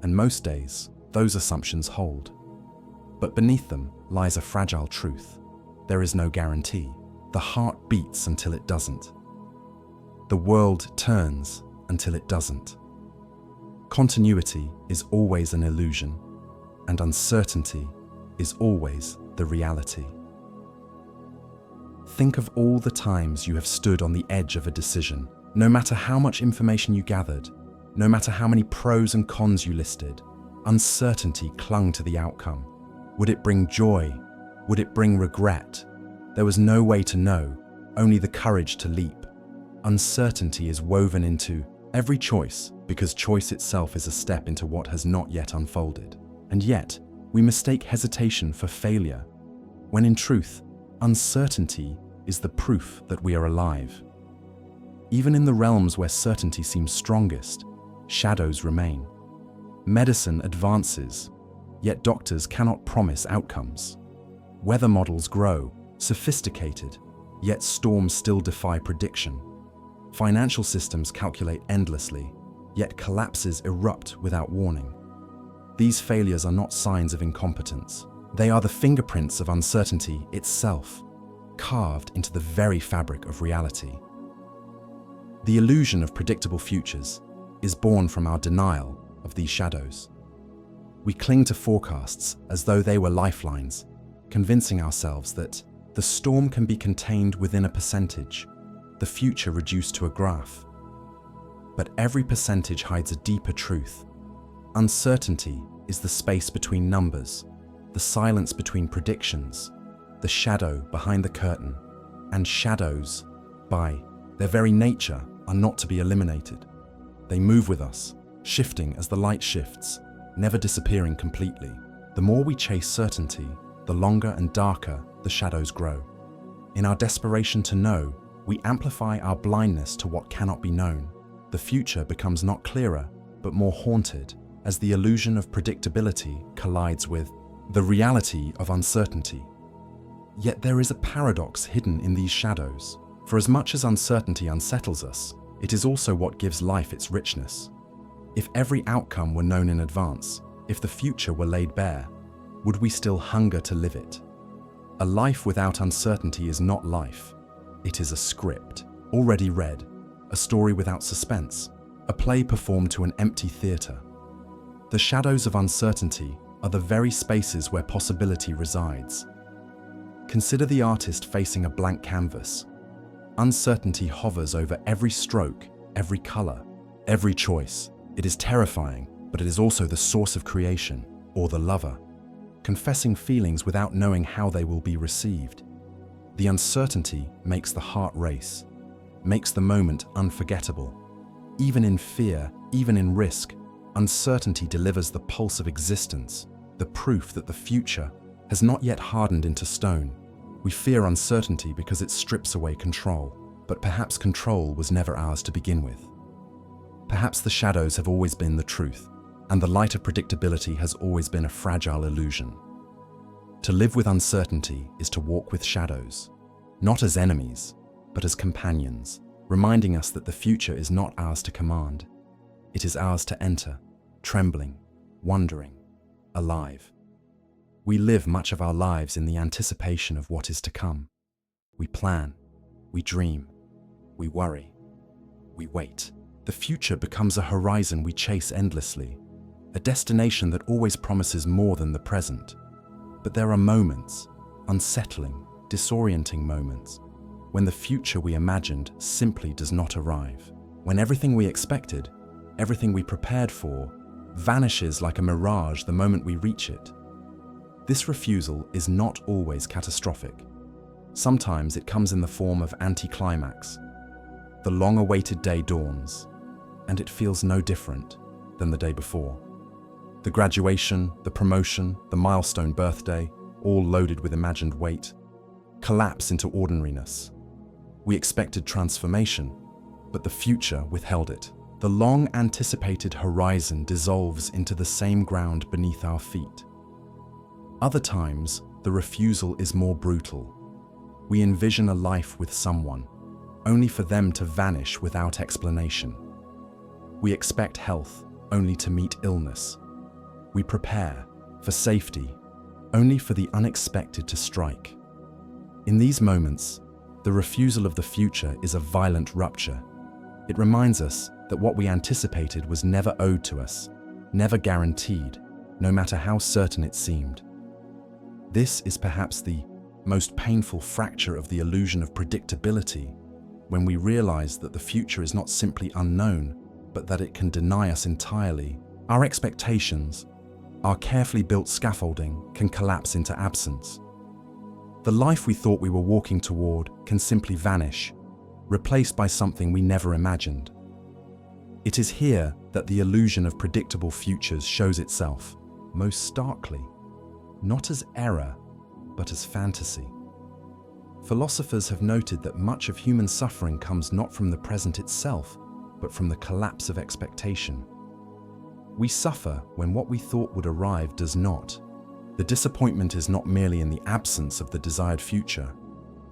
And most days, those assumptions hold. But beneath them lies a fragile truth. There is no guarantee. The heart beats until it doesn't. The world turns until it doesn't. Continuity is always an illusion, and uncertainty is always the reality. Think of all the times you have stood on the edge of a decision. No matter how much information you gathered, no matter how many pros and cons you listed, uncertainty clung to the outcome. Would it bring joy? Would it bring regret? There was no way to know, only the courage to leap. Uncertainty is woven into every choice because choice itself is a step into what has not yet unfolded. And yet, we mistake hesitation for failure, when in truth, uncertainty is the proof that we are alive. Even in the realms where certainty seems strongest, shadows remain. Medicine advances, yet doctors cannot promise outcomes. Weather models grow, sophisticated, yet storms still defy prediction. Financial systems calculate endlessly, yet collapses erupt without warning. These failures are not signs of incompetence. They are the fingerprints of uncertainty itself, carved into the very fabric of reality. The illusion of predictable futures is born from our denial of these shadows. We cling to forecasts as though they were lifelines, convincing ourselves that the storm can be contained within a percentage, the future reduced to a graph. But every percentage hides a deeper truth. Uncertainty is the space between numbers, the silence between predictions, the shadow behind the curtain, and shadows, by their very nature, are not to be eliminated. They move with us, shifting as the light shifts, never disappearing completely. The more we chase certainty, the longer and darker the shadows grow. In our desperation to know, we amplify our blindness to what cannot be known. The future becomes not clearer, but more haunted, as the illusion of predictability collides with the reality of uncertainty. Yet there is a paradox hidden in these shadows. For as much as uncertainty unsettles us, it is also what gives life its richness. If every outcome were known in advance, if the future were laid bare, would we still hunger to live it? A life without uncertainty is not life. It is a script, already read, a story without suspense, a play performed to an empty theatre. The shadows of uncertainty are the very spaces where possibility resides. Consider the artist facing a blank canvas. Uncertainty hovers over every stroke, every color, every choice. It is terrifying, but it is also the source of creation, or the lover, confessing feelings without knowing how they will be received. The uncertainty makes the heart race, makes the moment unforgettable. Even in fear, even in risk, uncertainty delivers the pulse of existence, the proof that the future has not yet hardened into stone. We fear uncertainty because it strips away control, but perhaps control was never ours to begin with. Perhaps the shadows have always been the truth, and the light of predictability has always been a fragile illusion. To live with uncertainty is to walk with shadows, not as enemies, but as companions, reminding us that the future is not ours to command. It is ours to enter, trembling, wondering, alive. We live much of our lives in the anticipation of what is to come. We plan, we dream, we worry, we wait. The future becomes a horizon we chase endlessly, a destination that always promises more than the present. But there are moments, unsettling, disorienting moments, when the future we imagined simply does not arrive. When everything we expected, everything we prepared for, vanishes like a mirage the moment we reach it. This refusal is not always catastrophic. Sometimes it comes in the form of anticlimax. The long-awaited day dawns, and it feels no different than the day before. The graduation, the promotion, the milestone birthday, all loaded with imagined weight, collapse into ordinariness. We expected transformation, but the future withheld it. The long-anticipated horizon dissolves into the same ground beneath our feet. Other times, the refusal is more brutal. We envision a life with someone, only for them to vanish without explanation. We expect health, only to meet illness. We prepare for safety, only for the unexpected to strike. In these moments, the refusal of the future is a violent rupture. It reminds us that what we anticipated was never owed to us, never guaranteed, no matter how certain it seemed. This is perhaps the most painful fracture of the illusion of predictability, when we realize that the future is not simply unknown, but that it can deny us entirely. Our expectations, our carefully built scaffolding, can collapse into absence. The life we thought we were walking toward can simply vanish, replaced by something we never imagined. It is here that the illusion of predictable futures shows itself most starkly, not as error, but as fantasy. Philosophers have noted that much of human suffering comes not from the present itself, but from the collapse of expectation. We suffer when what we thought would arrive does not. The disappointment is not merely in the absence of the desired future,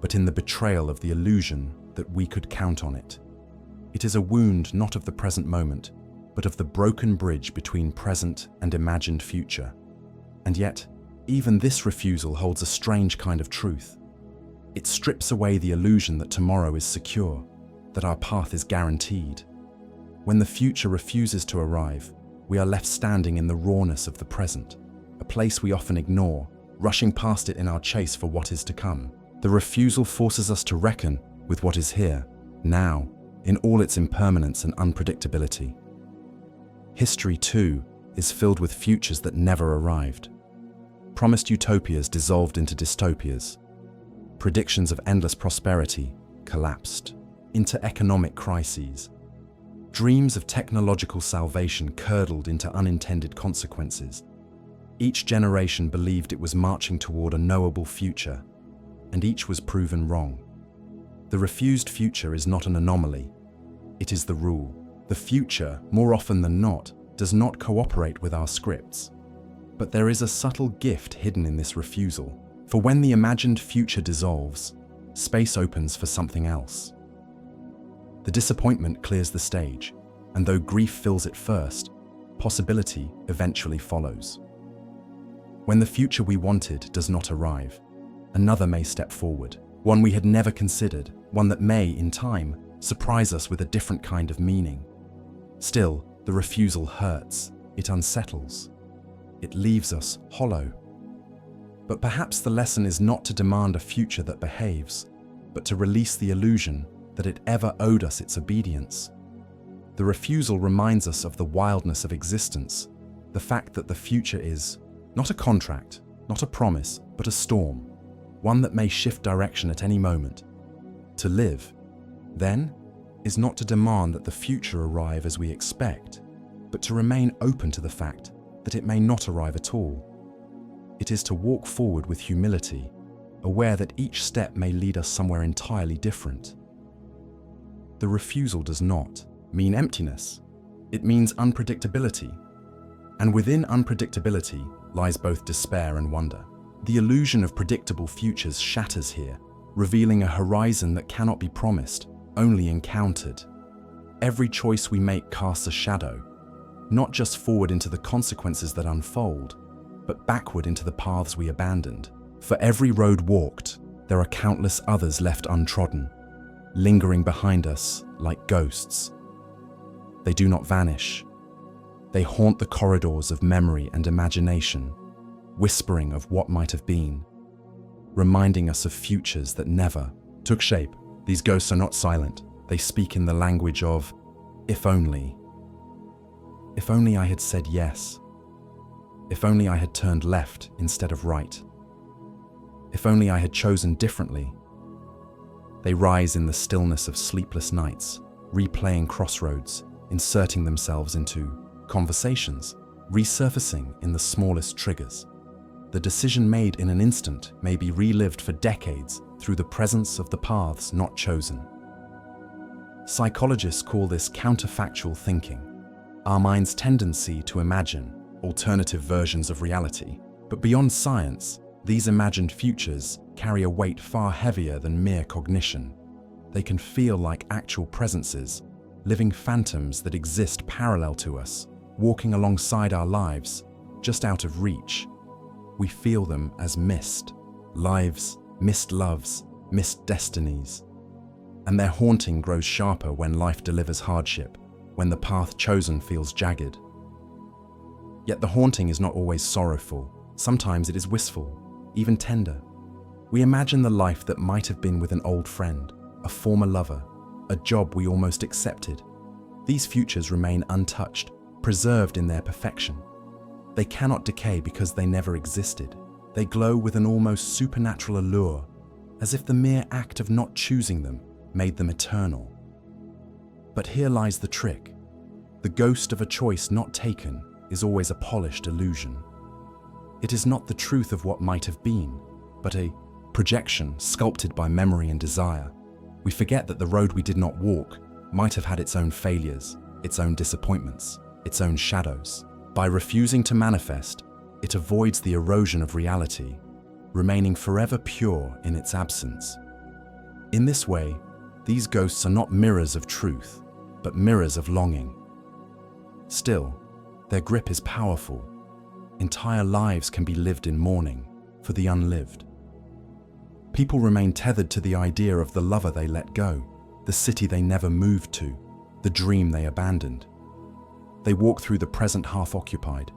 but in the betrayal of the illusion that we could count on it. It is a wound not of the present moment, but of the broken bridge between present and imagined future. And yet, even this refusal holds a strange kind of truth. It strips away the illusion that tomorrow is secure, that our path is guaranteed. When the future refuses to arrive, we are left standing in the rawness of the present, a place we often ignore, rushing past it in our chase for what is to come. The refusal forces us to reckon with what is here, now, in all its impermanence and unpredictability. History, too, is filled with futures that never arrived. Promised utopias dissolved into dystopias. Predictions of endless prosperity collapsed into economic crises. Dreams of technological salvation curdled into unintended consequences. Each generation believed it was marching toward a knowable future, and each was proven wrong. The refused future is not an anomaly. It is the rule. The future, more often than not, does not cooperate with our scripts. But there is a subtle gift hidden in this refusal. For when the imagined future dissolves, space opens for something else. The disappointment clears the stage, and though grief fills it first, possibility eventually follows. When the future we wanted does not arrive, another may step forward, one we had never considered, one that may, in time, surprise us with a different kind of meaning. Still, the refusal hurts, it unsettles, it leaves us hollow. But perhaps the lesson is not to demand a future that behaves, but to release the illusion that it ever owed us its obedience. The refusal reminds us of the wildness of existence, the fact that the future is not a contract, not a promise, but a storm, one that may shift direction at any moment. To live, then, is not to demand that the future arrive as we expect, but to remain open to the fact that it may not arrive at all. It is to walk forward with humility, aware that each step may lead us somewhere entirely different. The refusal does not mean emptiness. It means unpredictability. And within unpredictability lies both despair and wonder. The illusion of predictable futures shatters here, revealing a horizon that cannot be promised, only encountered. Every choice we make casts a shadow, not just forward into the consequences that unfold, but backward into the paths we abandoned. For every road walked, there are countless others left untrodden, lingering behind us like ghosts. They do not vanish. They haunt the corridors of memory and imagination, whispering of what might have been, reminding us of futures that never took shape. These ghosts are not silent. They speak in the language of, if only. If only I had said yes. If only I had turned left instead of right. If only I had chosen differently. They rise in the stillness of sleepless nights, replaying crossroads, inserting themselves into conversations, resurfacing in the smallest triggers. The decision made in an instant may be relived for decades through the presence of the paths not chosen. Psychologists call this counterfactual thinking, our mind's tendency to imagine alternative versions of reality. But beyond science, these imagined futures carry a weight far heavier than mere cognition. They can feel like actual presences, living phantoms that exist parallel to us, walking alongside our lives, just out of reach. We feel them as missed lives, missed loves, missed destinies. And their haunting grows sharper when life delivers hardship, when the path chosen feels jagged. Yet the haunting is not always sorrowful. Sometimes it is wistful, even tender. We imagine the life that might have been with an old friend, a former lover, a job we almost accepted. These futures remain untouched, preserved in their perfection. They cannot decay because they never existed. They glow with an almost supernatural allure, as if the mere act of not choosing them made them eternal. But here lies the trick. The ghost of a choice not taken is always a polished illusion. It is not the truth of what might have been, but a projection sculpted by memory and desire. We forget that the road we did not walk might have had its own failures, its own disappointments, its own shadows. By refusing to manifest, it avoids the erosion of reality, remaining forever pure in its absence. In this way, these ghosts are not mirrors of truth, but mirrors of longing. Still, their grip is powerful. Entire lives can be lived in mourning for the unlived. People remain tethered to the idea of the lover they let go, the city they never moved to, the dream they abandoned. They walk through the present half-occupied,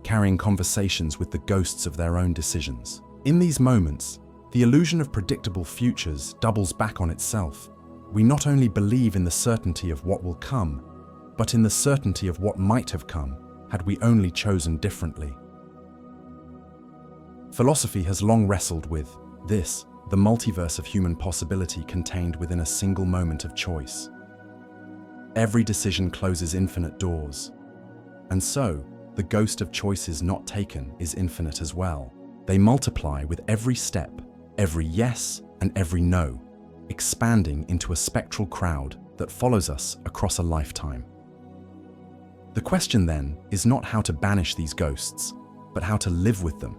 carrying conversations with the ghosts of their own decisions. In these moments, the illusion of predictable futures doubles back on itself. We not only believe in the certainty of what will come, but in the certainty of what might have come had we only chosen differently. Philosophy has long wrestled with this, the multiverse of human possibility contained within a single moment of choice. Every decision closes infinite doors. And so, the ghost of choices not taken is infinite as well. They multiply with every step, every yes and every no, expanding into a spectral crowd that follows us across a lifetime. The question then is not how to banish these ghosts, but how to live with them,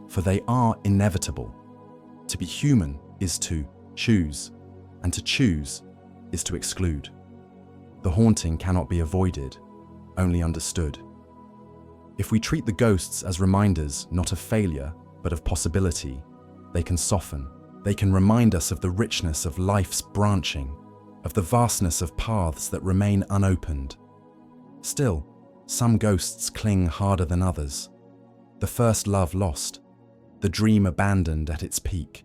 for they are inevitable. To be human is to choose, and to choose is to exclude. The haunting cannot be avoided, only understood. If we treat the ghosts as reminders not of failure, but of possibility, they can soften. They can remind us of the richness of life's branching, of the vastness of paths that remain unopened. Still, some ghosts cling harder than others. The first love lost, the dream abandoned at its peak,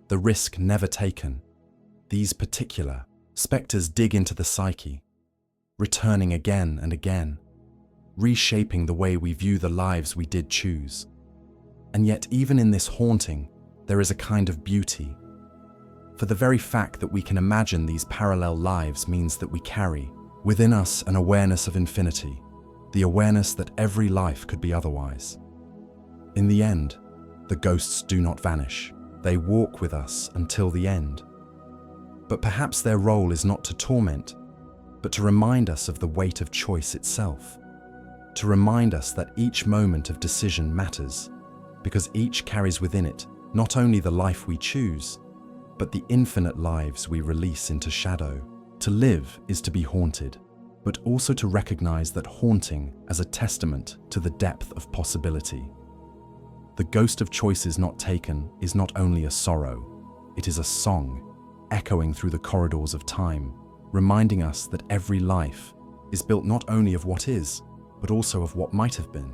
the risk never taken. These particular spectres dig into the psyche, returning again and again, reshaping the way we view the lives we did choose. And yet, even in this haunting, there is a kind of beauty. For the very fact that we can imagine these parallel lives means that we carry within us an awareness of infinity, the awareness that every life could be otherwise. In the end, the ghosts do not vanish. They walk with us until the end. But perhaps their role is not to torment, but to remind us of the weight of choice itself, to remind us that each moment of decision matters, because each carries within it not only the life we choose, but the infinite lives we release into shadow. To live is to be haunted, but also to recognize that haunting as a testament to the depth of possibility. The ghost of choices not taken is not only a sorrow, it is a song, echoing through the corridors of time, reminding us that every life is built not only of what is, but also of what might have been.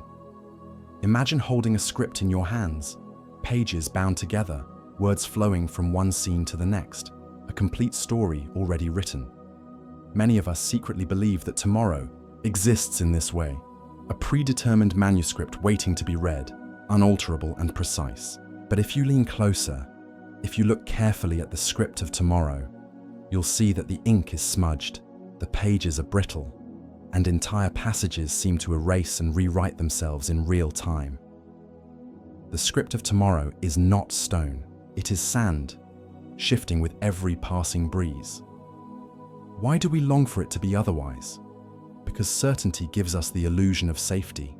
Imagine holding a script in your hands, pages bound together, words flowing from one scene to the next, a complete story already written. Many of us secretly believe that tomorrow exists in this way, a predetermined manuscript waiting to be read, unalterable and precise. But if you lean closer, if you look carefully at the script of tomorrow, you'll see that the ink is smudged, the pages are brittle, and entire passages seem to erase and rewrite themselves in real time. The script of tomorrow is not stone, it is sand, shifting with every passing breeze. Why do we long for it to be otherwise? Because certainty gives us the illusion of safety.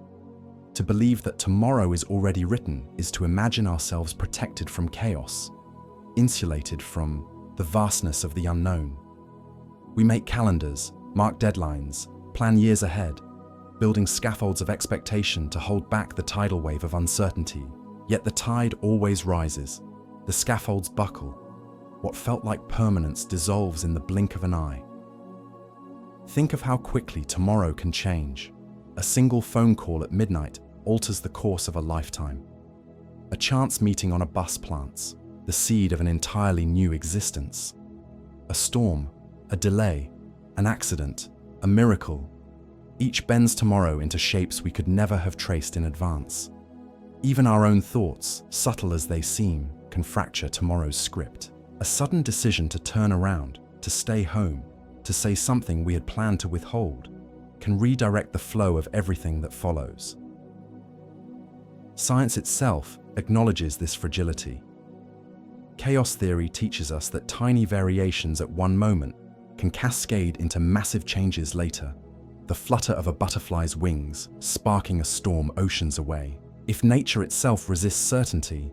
To believe that tomorrow is already written is to imagine ourselves protected from chaos, insulated from the vastness of the unknown. We make calendars, mark deadlines, plan years ahead, building scaffolds of expectation to hold back the tidal wave of uncertainty. Yet the tide always rises, the scaffolds buckle. What felt like permanence dissolves in the blink of an eye. Think of how quickly tomorrow can change. A single phone call at midnight alters the course of a lifetime. A chance meeting on a bus plants the seed of an entirely new existence. A storm, a delay, an accident, a miracle. Each bends tomorrow into shapes we could never have traced in advance. Even our own thoughts, subtle as they seem, can fracture tomorrow's script. A sudden decision to turn around, to stay home, to say something we had planned to withhold, can redirect the flow of everything that follows. Science itself acknowledges this fragility. Chaos theory teaches us that tiny variations at one moment can cascade into massive changes later. The flutter of a butterfly's wings, sparking a storm oceans away. If nature itself resists certainty,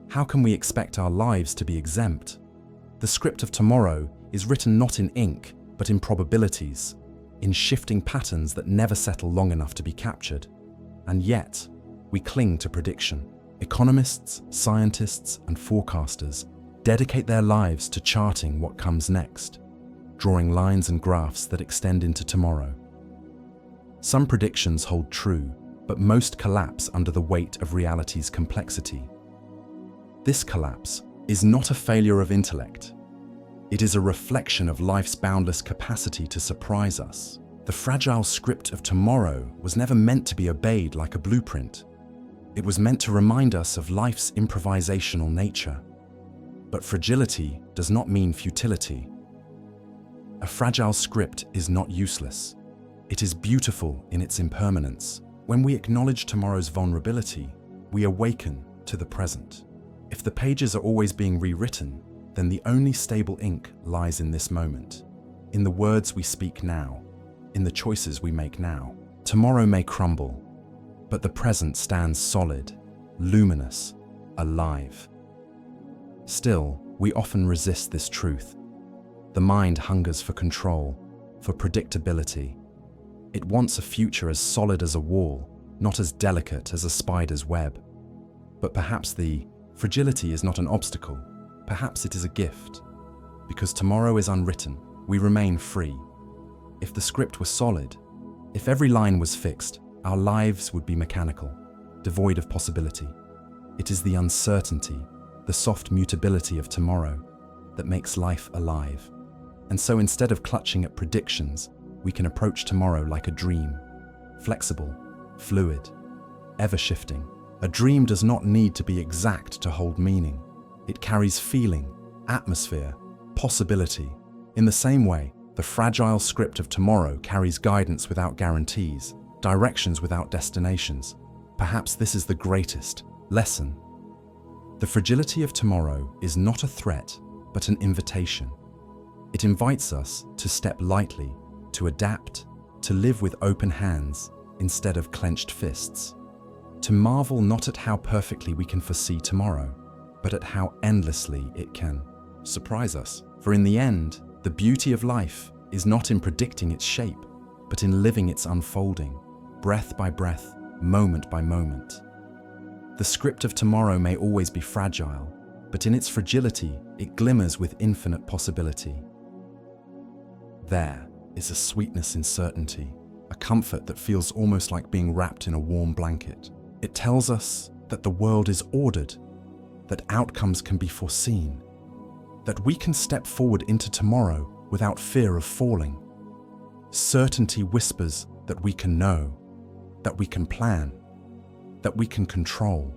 how can we expect our lives to be exempt? The script of tomorrow is written not in ink, but in probabilities, in shifting patterns that never settle long enough to be captured. And yet, we cling to prediction. Economists, scientists, and forecasters dedicate their lives to charting what comes next, drawing lines and graphs that extend into tomorrow. Some predictions hold true, but most collapse under the weight of reality's complexity. This collapse is not a failure of intellect. It is a reflection of life's boundless capacity to surprise us. The fragile script of tomorrow was never meant to be obeyed like a blueprint. It was meant to remind us of life's improvisational nature. But fragility does not mean futility. A fragile script is not useless. It is beautiful in its impermanence. When we acknowledge tomorrow's vulnerability, we awaken to the present. If the pages are always being rewritten, then the only stable ink lies in this moment, in the words we speak now, in the choices we make now. Tomorrow may crumble, but the present stands solid, luminous, alive. Still, we often resist this truth. The mind hungers for control, for predictability. It wants a future as solid as a wall, not as delicate as a spider's web. But perhaps the fragility is not an obstacle. Perhaps it is a gift. Because tomorrow is unwritten, we remain free. If the script were solid, if every line was fixed, our lives would be mechanical, devoid of possibility. It is the uncertainty, the soft mutability of tomorrow, that makes life alive. And so instead of clutching at predictions, we can approach tomorrow like a dream, flexible, fluid, ever-shifting. A dream does not need to be exact to hold meaning. It carries feeling, atmosphere, possibility. In the same way, the fragile script of tomorrow carries guidance without guarantees, directions without destinations. Perhaps this is the greatest lesson. The fragility of tomorrow is not a threat, but an invitation. It invites us to step lightly, to adapt, to live with open hands instead of clenched fists, to marvel not at how perfectly we can foresee tomorrow, but at how endlessly it can surprise us. For in the end, the beauty of life is not in predicting its shape, but in living its unfolding, breath by breath, moment by moment. The script of tomorrow may always be fragile, but in its fragility, it glimmers with infinite possibility. There is a sweetness in certainty, a comfort that feels almost like being wrapped in a warm blanket. It tells us that the world is ordered, that outcomes can be foreseen, that we can step forward into tomorrow without fear of falling. Certainty whispers that we can know, that we can plan, that we can control.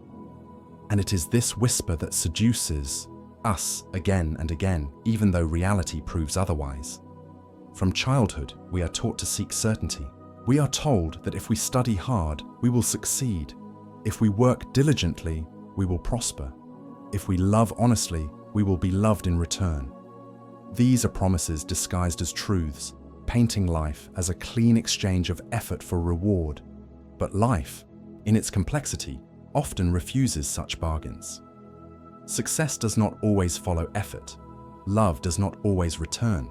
And it is this whisper that seduces us again and again, even though reality proves otherwise. From childhood, we are taught to seek certainty. We are told that if we study hard, we will succeed. If we work diligently, we will prosper. If we love honestly, we will be loved in return. These are promises disguised as truths, painting life as a clean exchange of effort for reward. But life, in its complexity, often refuses such bargains. Success does not always follow effort. Love does not always return.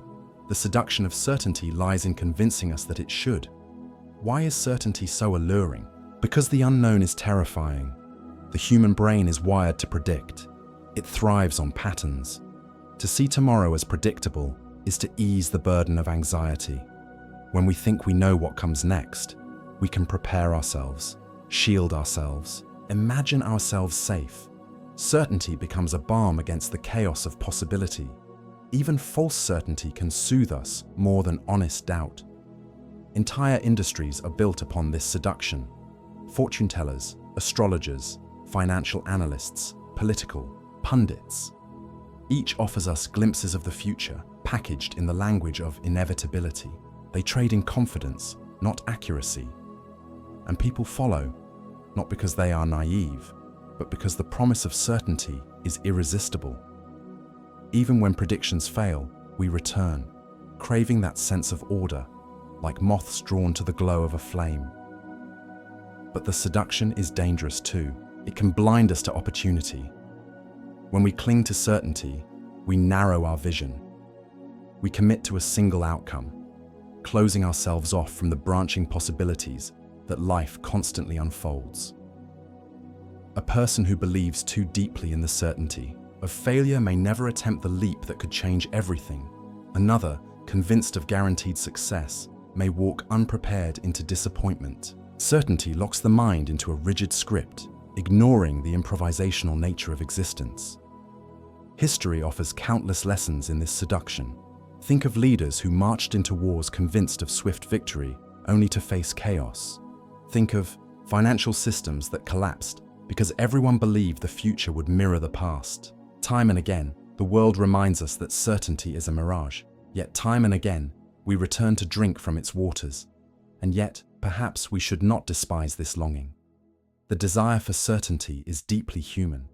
The seduction of certainty lies in convincing us that it should. Why is certainty so alluring? Because the unknown is terrifying. The human brain is wired to predict. It thrives on patterns. To see tomorrow as predictable is to ease the burden of anxiety. When we think we know what comes next, we can prepare ourselves, shield ourselves, imagine ourselves safe. Certainty becomes a balm against the chaos of possibility. Even false certainty can soothe us more than honest doubt. Entire industries are built upon this seduction. Fortune tellers, astrologers, financial analysts, political pundits. Each offers us glimpses of the future, packaged in the language of inevitability. They trade in confidence, not accuracy. And people follow, not because they are naive, but because the promise of certainty is irresistible. Even when predictions fail, we return, craving that sense of order, like moths drawn to the glow of a flame. But the seduction is dangerous too. It can blind us to opportunity. When we cling to certainty, we narrow our vision. We commit to a single outcome, closing ourselves off from the branching possibilities that life constantly unfolds. A person who believes too deeply in the certainty of failure may never attempt the leap that could change everything. Another, convinced of guaranteed success, may walk unprepared into disappointment. Certainty locks the mind into a rigid script, ignoring the improvisational nature of existence. History offers countless lessons in this seduction. Think of leaders who marched into wars convinced of swift victory, only to face chaos. Think of financial systems that collapsed because everyone believed the future would mirror the past. Time and again, the world reminds us that certainty is a mirage. Yet time and again, we return to drink from its waters. And yet, perhaps we should not despise this longing. The desire for certainty is deeply human.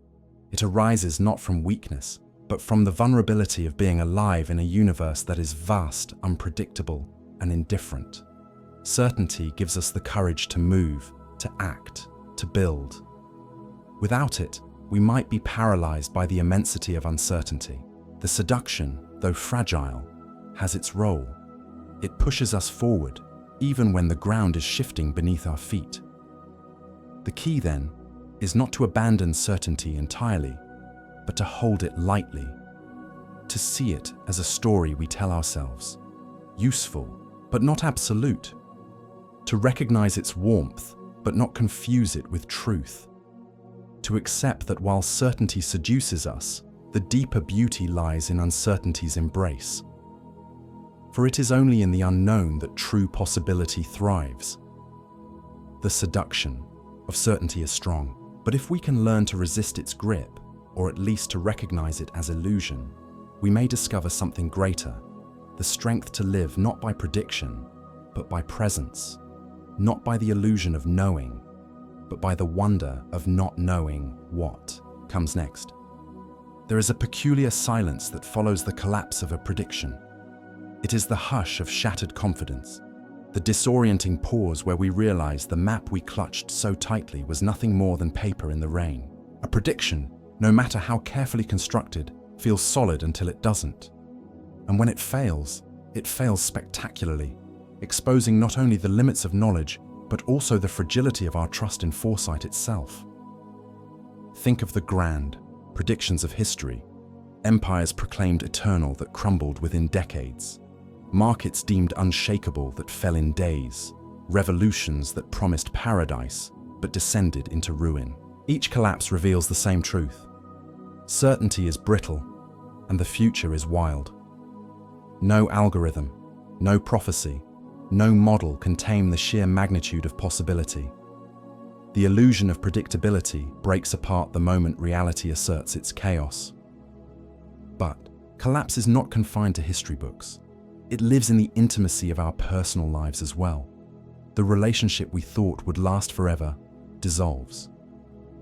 It arises not from weakness, but from the vulnerability of being alive in a universe that is vast, unpredictable, and indifferent. Certainty gives us the courage to move, to act, to build. Without it, we might be paralyzed by the immensity of uncertainty. The seduction, though fragile, has its role. It pushes us forward, even when the ground is shifting beneath our feet. The key, then, is not to abandon certainty entirely, but to hold it lightly, to see it as a story we tell ourselves, useful, but not absolute, to recognize its warmth, but not confuse it with truth. to accept that while certainty seduces us, the deeper beauty lies in uncertainty's embrace. For it is only in the unknown that true possibility thrives. The seduction of certainty is strong, but if we can learn to resist its grip, or at least to recognize it as illusion, we may discover something greater, the strength to live not by prediction, but by presence, not by the illusion of knowing, but by the wonder of not knowing what comes next. There is a peculiar silence that follows the collapse of a prediction. It is the hush of shattered confidence, the disorienting pause where we realize the map we clutched so tightly was nothing more than paper in the rain. A prediction, no matter how carefully constructed, feels solid until it doesn't. And when it fails spectacularly, exposing not only the limits of knowledge, but also the fragility of our trust in foresight itself. Think of the grand predictions of history, empires proclaimed eternal that crumbled within decades, markets deemed unshakable that fell in days, revolutions that promised paradise but descended into ruin. Each collapse reveals the same truth. Certainty is brittle, and the future is wild. No algorithm, no prophecy, no model can tame the sheer magnitude of possibility. The illusion of predictability breaks apart the moment reality asserts its chaos. But collapse is not confined to history books. It lives in the intimacy of our personal lives as well. The relationship we thought would last forever dissolves.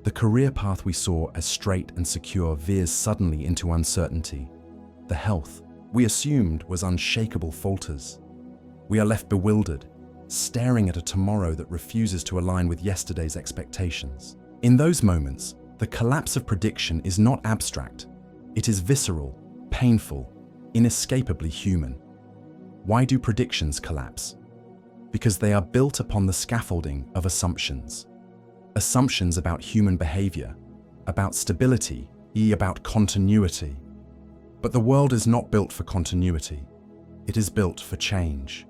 The career path we saw as straight and secure veers suddenly into uncertainty. The health we assumed was unshakable falters. We are left bewildered, staring at a tomorrow that refuses to align with yesterday's expectations. In those moments, the collapse of prediction is not abstract. It is visceral, painful, inescapably human. Why do predictions collapse? Because they are built upon the scaffolding of assumptions. Assumptions about human behavior, about stability, about continuity. But the world is not built for continuity. It is built for change.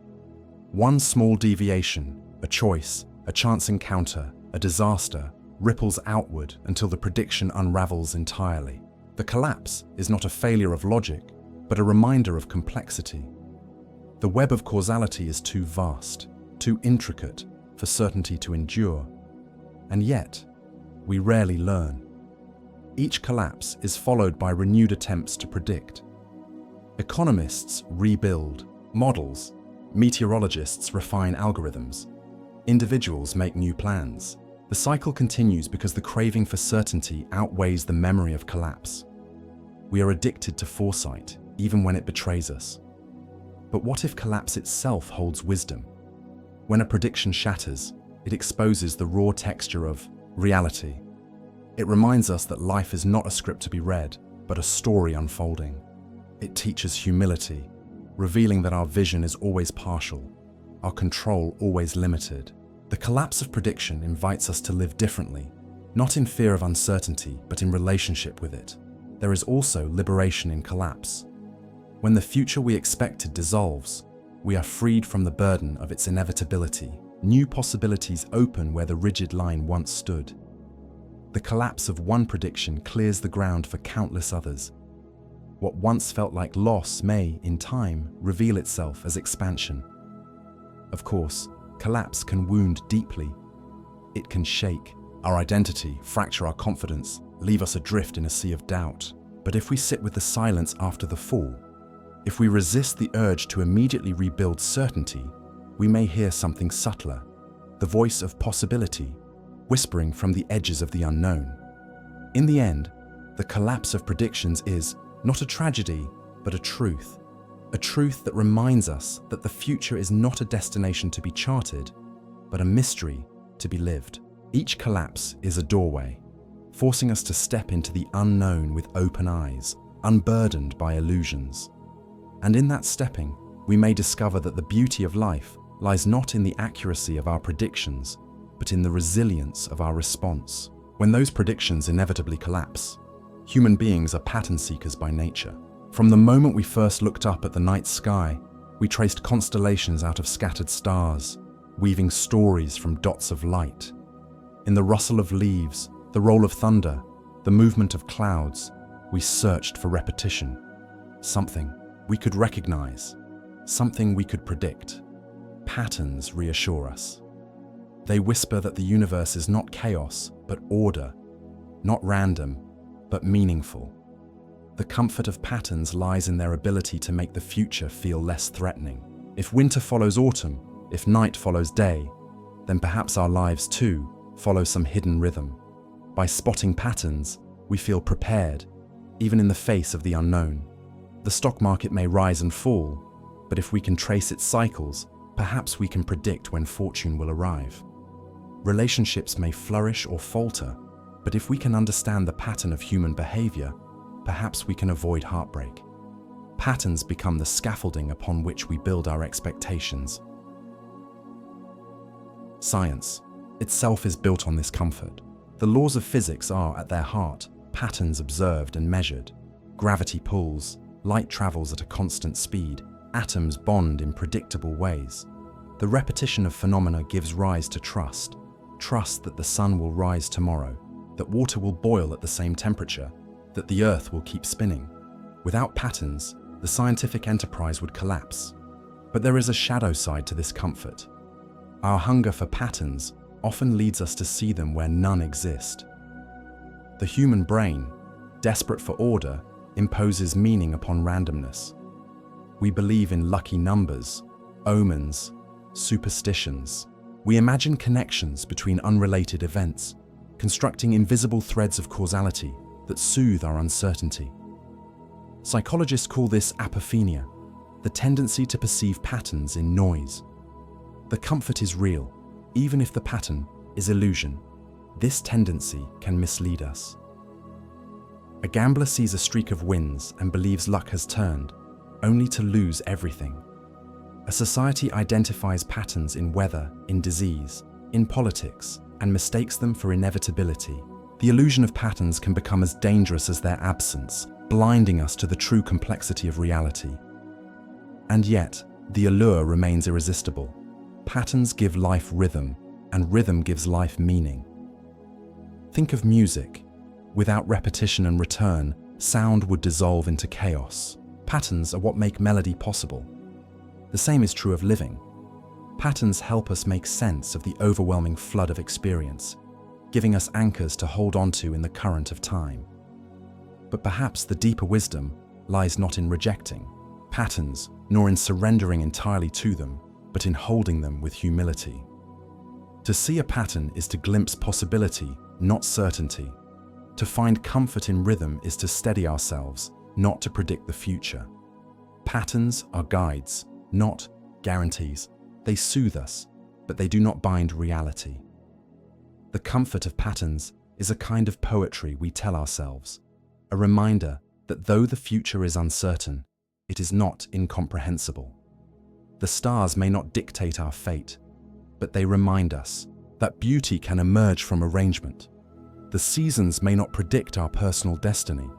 One small deviation, a choice, a chance encounter, a disaster, ripples outward until the prediction unravels entirely. The collapse is not a failure of logic, but a reminder of complexity. The web of causality is too vast, too intricate for certainty to endure. And yet, we rarely learn. Each collapse is followed by renewed attempts to predict. Economists rebuild models, meteorologists refine algorithms, individuals make new plans. The cycle continues because the craving for certainty outweighs the memory of collapse. We are addicted to foresight, even when it betrays us. But what if collapse itself holds wisdom? When a prediction shatters, it exposes the raw texture of reality. It reminds us that life is not a script to be read, but a story unfolding. It teaches humility, revealing that our vision is always partial, our control always limited. The collapse of prediction invites us to live differently, not in fear of uncertainty, but in relationship with it. There is also liberation in collapse. When the future we expected dissolves, we are freed from the burden of its inevitability. New possibilities open where the rigid line once stood. The collapse of one prediction clears the ground for countless others. What once felt like loss may, in time, reveal itself as expansion. Of course, collapse can wound deeply. It can shake our identity, fracture our confidence, leave us adrift in a sea of doubt. But if we sit with the silence after the fall, if we resist the urge to immediately rebuild certainty, we may hear something subtler, the voice of possibility, whispering from the edges of the unknown. In the end, the collapse of predictions is not a tragedy, but a truth that reminds us that the future is not a destination to be charted, but a mystery to be lived. Each collapse is a doorway, forcing us to step into the unknown with open eyes, unburdened by illusions. And in that stepping, we may discover that the beauty of life lies not in the accuracy of our predictions, but in the resilience of our response. When those predictions inevitably collapse, human beings are pattern seekers by nature. From the moment we first looked up at the night sky, we traced constellations out of scattered stars, weaving stories from dots of light. In the rustle of leaves, The roll of thunder, the movement of clouds, we searched for repetition. Something we could recognize, something we could predict. Patterns reassure us. They whisper that the universe is not chaos, but order, not random, but meaningful. The comfort of patterns lies in their ability to make the future feel less threatening. If winter follows autumn, if night follows day, then perhaps our lives too follow some hidden rhythm. By spotting patterns, we feel prepared, even in the face of the unknown. The stock market may rise and fall, but if we can trace its cycles, perhaps we can predict when fortune will arrive. Relationships may flourish or falter, but if we can understand the pattern of human behavior, perhaps we can avoid heartbreak. Patterns become the scaffolding upon which we build our expectations. Science itself is built on this comfort. The laws of physics are, at their heart, patterns observed and measured. Gravity pulls, light travels at a constant speed, atoms bond in predictable ways. The repetition of phenomena gives rise to trust. Trust that the sun will rise tomorrow, that water will boil at the same temperature, that the earth will keep spinning. Without patterns, the scientific enterprise would collapse. But there is a shadow side to this comfort. Our hunger for patterns often leads us to see them where none exist. The human brain, desperate for order, imposes meaning upon randomness. We believe in lucky numbers, omens, superstitions. We imagine connections between unrelated events, constructing invisible threads of causality that soothe our uncertainty. Psychologists call this apophenia, the tendency to perceive patterns in noise. The comfort is real, even if the pattern is illusion. This tendency can mislead us. A gambler sees a streak of wins and believes luck has turned, only to lose everything. A society identifies patterns in weather, in disease, in politics, and mistakes them for inevitability. The illusion of patterns can become as dangerous as their absence, blinding us to the true complexity of reality. And yet, the allure remains irresistible. Patterns give life rhythm, and rhythm gives life meaning. Think of music. Without repetition and return, sound would dissolve into chaos. Patterns are what make melody possible. The same is true of living. Patterns help us make sense of the overwhelming flood of experience, giving us anchors to hold onto in the current of time. But perhaps the deeper wisdom lies not in rejecting patterns, nor in surrendering entirely to them, but in holding them with humility. To see a pattern is to glimpse possibility, not certainty. To find comfort in rhythm is to steady ourselves, not to predict the future. Patterns are guides, not guarantees. They soothe us, but they do not bind reality. The comfort of patterns is a kind of poetry we tell ourselves, a reminder that though the future is uncertain, it is not incomprehensible. The stars may not dictate our fate, but they remind us that beauty can emerge from arrangement. The seasons may not predict our personal destiny,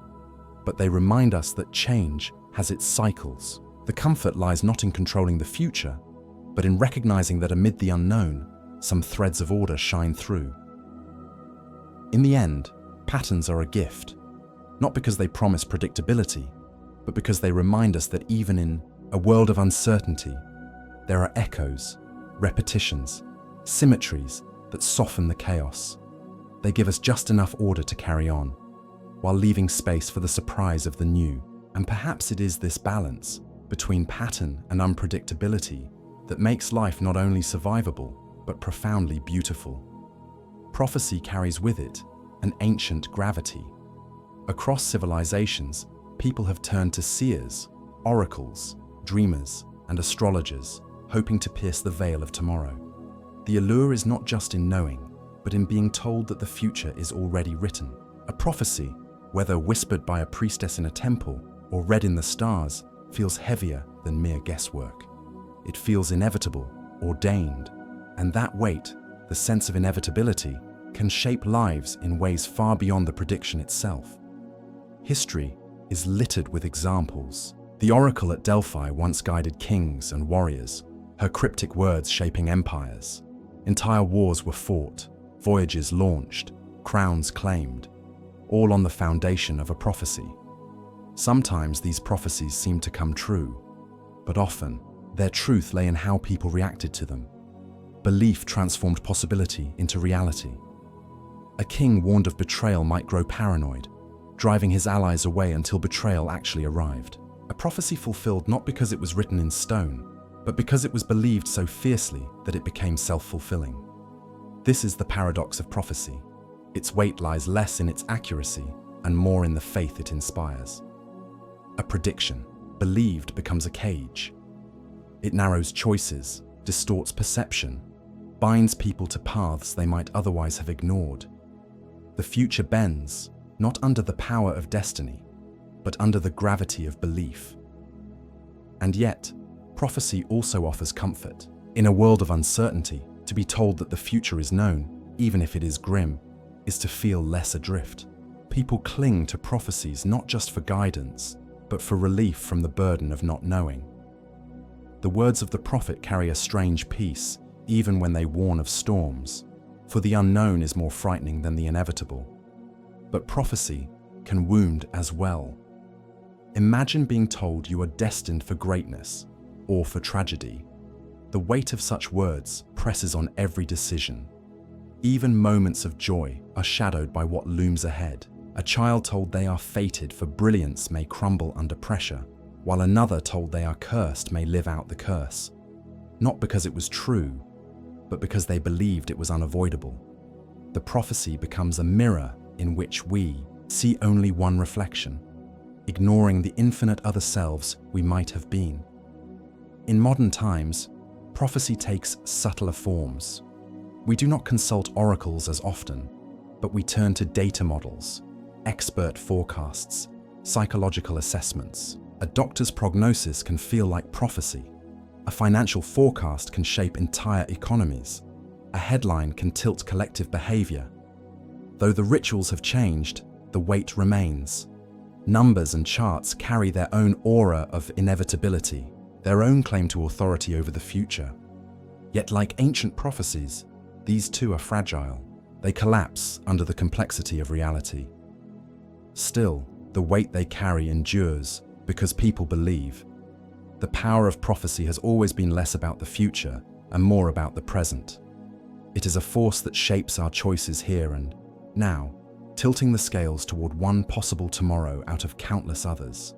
but they remind us that change has its cycles. The comfort lies not in controlling the future, but in recognizing that amid the unknown, some threads of order shine through. In the end, patterns are a gift, not because they promise predictability, but because they remind us that even in a world of uncertainty, there are echoes, repetitions, symmetries that soften the chaos. They give us just enough order to carry on, while leaving space for the surprise of the new. And perhaps it is this balance between pattern and unpredictability that makes life not only survivable, but profoundly beautiful. Prophecy carries with it an ancient gravity. Across civilizations, people have turned to seers, oracles, dreamers, and astrologers, hoping to pierce the veil of tomorrow. The allure is not just in knowing, but in being told that the future is already written. A prophecy, whether whispered by a priestess in a temple or read in the stars, feels heavier than mere guesswork. It feels inevitable, ordained, and that weight, the sense of inevitability, can shape lives in ways far beyond the prediction itself. History is littered with examples. The oracle at Delphi once guided kings and warriors, her cryptic words shaping empires. Entire wars were fought, voyages launched, crowns claimed, all on the foundation of a prophecy. Sometimes these prophecies seemed to come true, but often their truth lay in how people reacted to them. Belief transformed possibility into reality. A king warned of betrayal might grow paranoid, driving his allies away until betrayal actually arrived. A prophecy fulfilled not because it was written in stone, but because it was believed so fiercely that it became self-fulfilling. This is the paradox of prophecy. Its weight lies less in its accuracy and more in the faith it inspires. A prediction, believed, becomes a cage. It narrows choices, distorts perception, binds people to paths they might otherwise have ignored. The future bends, not under the power of destiny, but under the gravity of belief. And yet, prophecy also offers comfort. In a world of uncertainty, to be told that the future is known, even if it is grim, is to feel less adrift. People cling to prophecies not just for guidance, but for relief from the burden of not knowing. The words of the prophet carry a strange peace, even when they warn of storms, for the unknown is more frightening than the inevitable. But prophecy can wound as well. Imagine being told you are destined for greatness or for tragedy. The weight of such words presses on every decision. Even moments of joy are shadowed by what looms ahead. A child told they are fated for brilliance may crumble under pressure, while another told they are cursed may live out the curse. Not because it was true, but because they believed it was unavoidable. The prophecy becomes a mirror in which we see only one reflection, ignoring the infinite other selves we might have been. In modern times, prophecy takes subtler forms. We do not consult oracles as often, but we turn to data models, expert forecasts, psychological assessments. A doctor's prognosis can feel like prophecy. A financial forecast can shape entire economies. A headline can tilt collective behavior. Though the rituals have changed, the weight remains. Numbers and charts carry their own aura of inevitability, their own claim to authority over the future. Yet like ancient prophecies, these too are fragile. They collapse under the complexity of reality. Still, the weight they carry endures because people believe. The power of prophecy has always been less about the future and more about the present. It is a force that shapes our choices here and now, tilting the scales toward one possible tomorrow out of countless others.